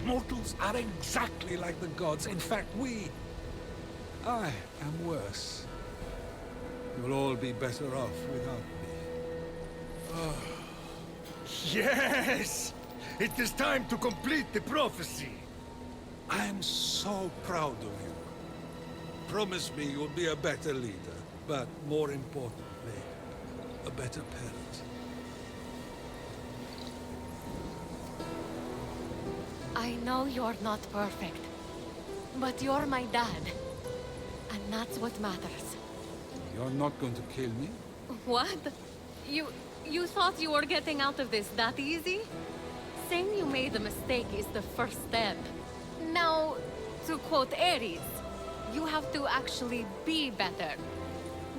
Mortals are exactly like the gods. In fact, I am worse. You'll all be better off without me. Oh. Yes! It is time to complete the prophecy. I am so proud of you. Promise me you'll be a better leader, but more importantly, a better parent. I know you're not perfect, but you're my dad. And that's what matters. You're not going to kill me? What? You thought you were getting out of this that easy? Saying you made a mistake is the first step. Now, to quote Ares, you have to actually be better.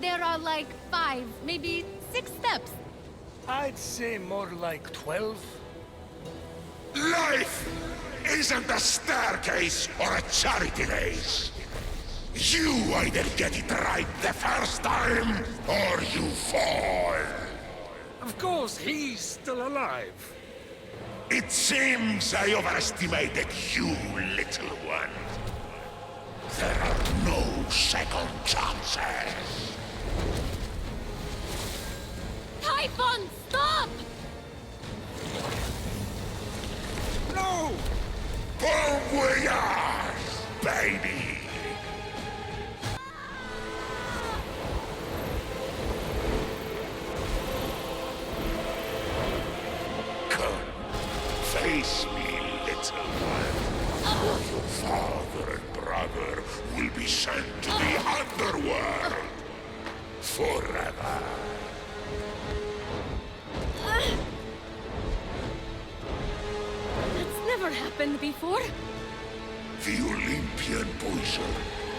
There are like 5, maybe 6 steps. I'd say more like 12. Life isn't a staircase or a charity race. You either get it right the first time, or you fall. Of course, he's still alive. It seems I overestimated you, little one. There are no second chances. Typhon, stop! No! Bon voyage, baby! Come, face me, little one. or your father and brother will be sent to the underworld forever. That's never happened before. The Olympian poison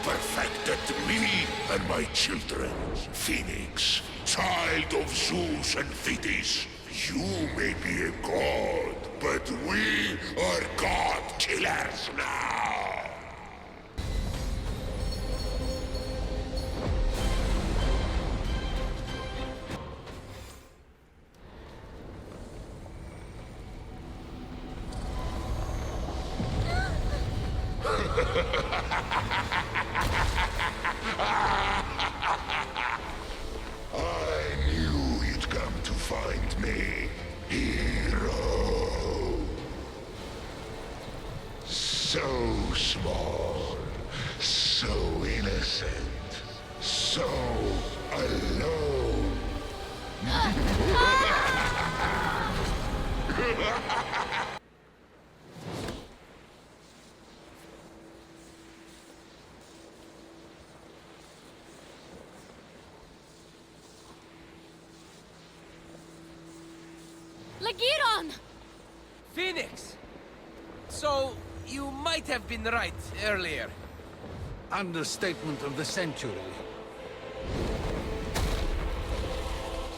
perfected me and my children. Phoenix, child of Zeus and Thetis, you may be a god, but we are god killers now. I knew you'd come to find me, hero. So small, so innocent, so alone. Lagiron! Phoenix! So, you might have been right earlier. Understatement of the century.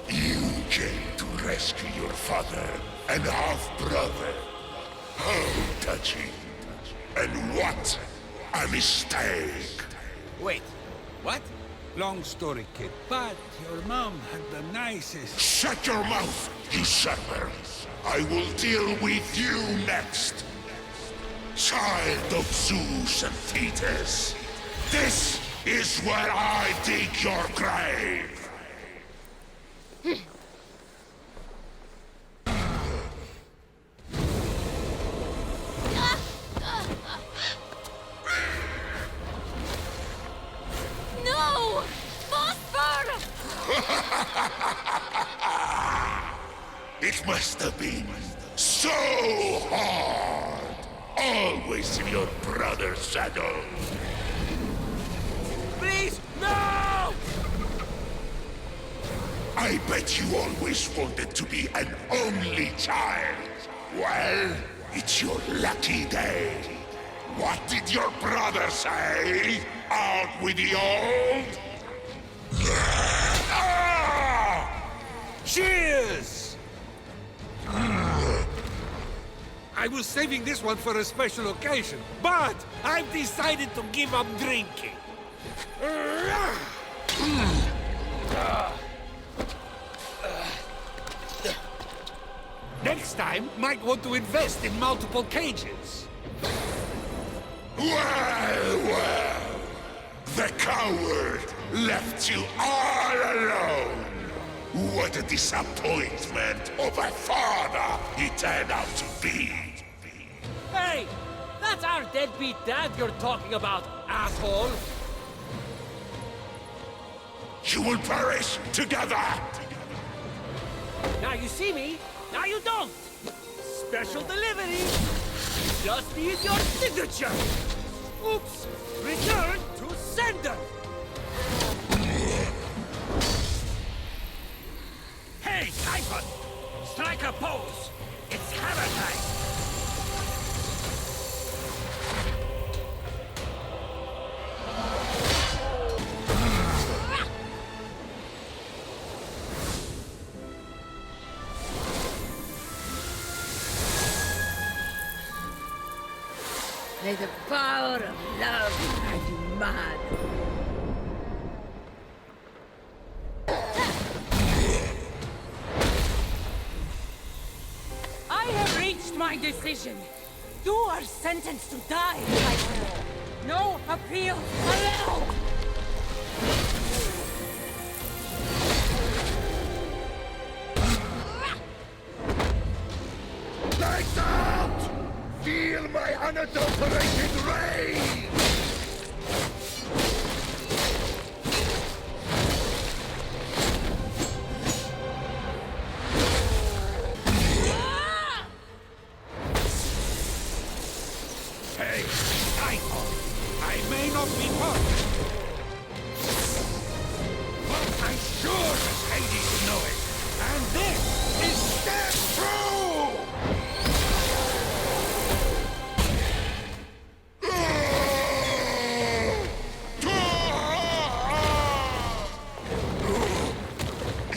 You came to rescue your father and half-brother. How touching. And what a mistake. Wait, what? Long story, kid. But your mom had the nicest... Shut your mouth, usurper! I will deal with you next. Child of Zeus and Thetis, this is where I dig your grave. No! Phosphor! It must have been so hard. Always in your brother's shadow. Please, no! I bet you always wanted to be an only child. Well, it's your lucky day. What did your brother say? Out with the old? Cheers! I was saving this one for a special occasion, but I've decided to give up drinking. Next time, might want to invest in multiple cages. Well, the coward left you all alone. What a disappointment of a father he turned out to be. Hey! That's our deadbeat dad you're talking about, asshole! You will perish together! Now you see me, now you don't! Special delivery! Just need your signature! Oops! Return to sender! Hey, Typhon! Strike a pose! It's hammer time! May the power of love drive you mad. I have reached my decision. You are sentenced to die, Titan. No appeal allowed! Lights out! Feel my unadulterated rage! Hey, Typhon! I may not be perfect, but I sure as Hades know it. And this is step true!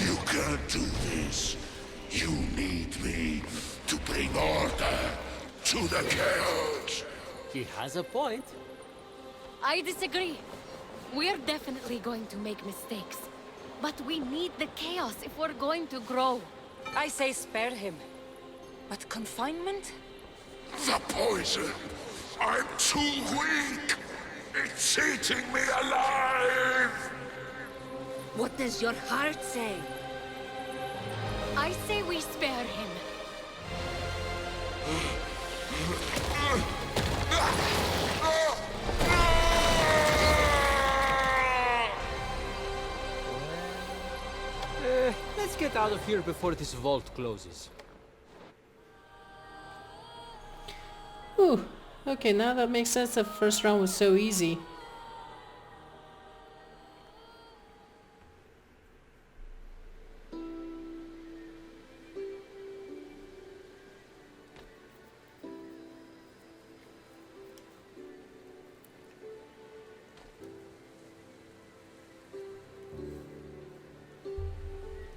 You can't do this. You need me to bring order to the chaos. He has a point. I disagree. We're definitely going to make mistakes. But we need the chaos if we're going to grow. I say spare him. But confinement? The poison. I'm too weak. It's eating me alive. What does your heart say? I say we spare him. Let's get out of here before this vault closes. Ooh, okay, now that makes sense. The first round was so easy.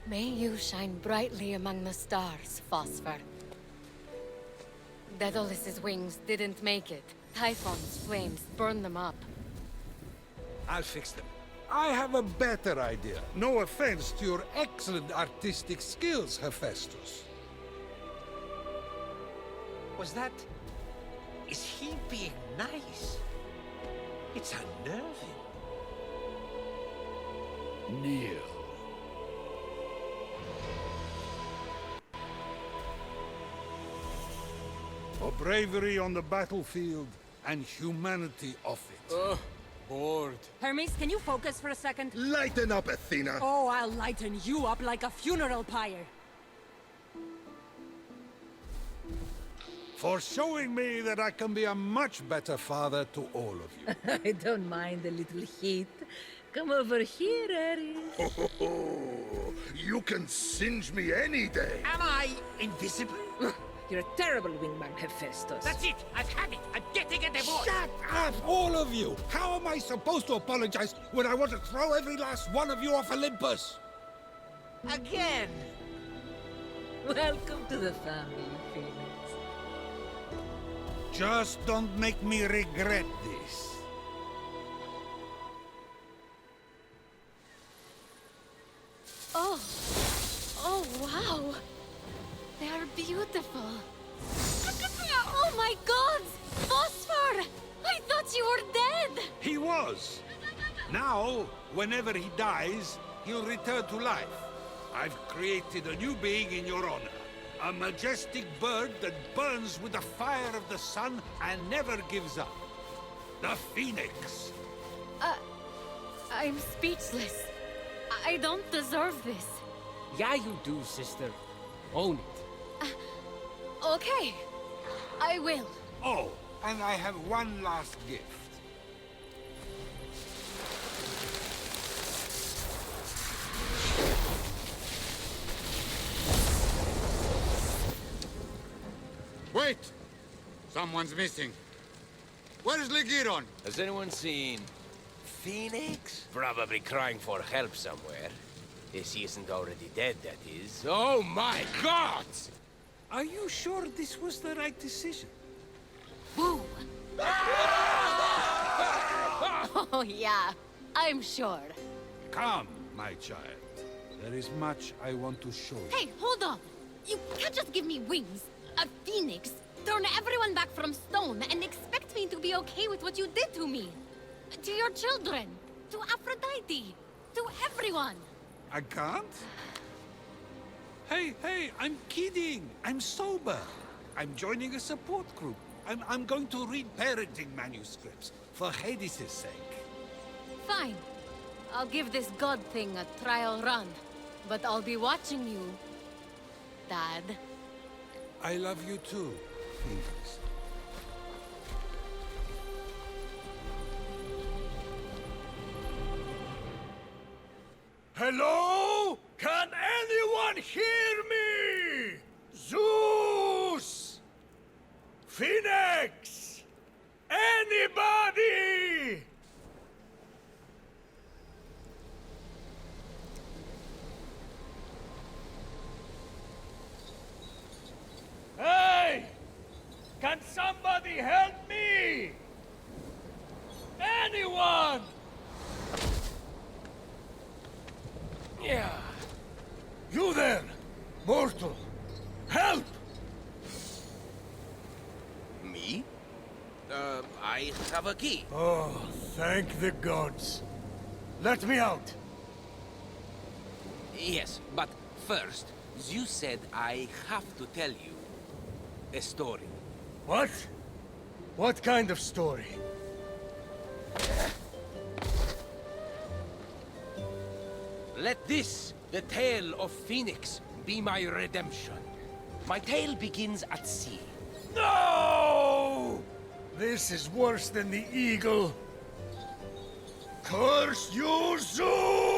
May you shine brightly among the stars, Phosphor. Daedalus's wings didn't make it. Typhon's flames burned them up. I'll fix them. I have a better idea. No offense to your excellent artistic skills, Hephaestus. Was that... Is he being nice? It's unnerving. Kneel. For bravery on the battlefield and humanity off it. Bored. Hermes, can you focus for a second? Lighten up, Athena! Oh, I'll lighten you up like a funeral pyre. For showing me that I can be a much better father to all of you. I don't mind a little heat. Come over here, Ares. You can singe me any day. Am I invisible? You're a terrible wingman, Hephaestus. That's it! I've had it! I'm getting a divorce! Shut up, all of you! How am I supposed to apologize when I want to throw every last one of you off Olympus? Again! Welcome to the family, Phoenix. Just don't make me regret this. Oh. Oh, wow. They are beautiful. Oh my god! Phosphor! I thought you were dead! He was. Now, whenever he dies, he'll return to life. I've created a new being in your honor. A majestic bird that burns with the fire of the sun and never gives up. The Phoenix. I'm speechless. I don't deserve this. Yeah, you do, sister. Own it. Okay. I will. Oh, and I have one last gift. Wait! Someone's missing. Where's Legiron? Has anyone seen Phoenix? Probably crying for help somewhere. If he isn't already dead, that is. Oh my god! Are you sure this was the right decision? Boo! Oh, yeah. I'm sure. Come, my child. There is much I want to show you. Hey, hold on! You can't just give me wings. A phoenix. Turn everyone back from stone and expect me to be okay with what you did to me. To your children. To Aphrodite. To everyone. I can't? Hey, I'm kidding. I'm sober. I'm joining a support group. I'm going to read parenting manuscripts for Hades' sake. Fine. I'll give this god thing a trial run. But I'll be watching you, Dad. I love you too, Phoenix. key? I have a key. Oh, thank the gods. Let me out. Yes, but first, Zeus said I have to tell you a story. What? What kind of story? Let this, the tale of Phoenix, be my redemption. My tale begins at sea. No! This is worse than the eagle. Curse you, Zeus!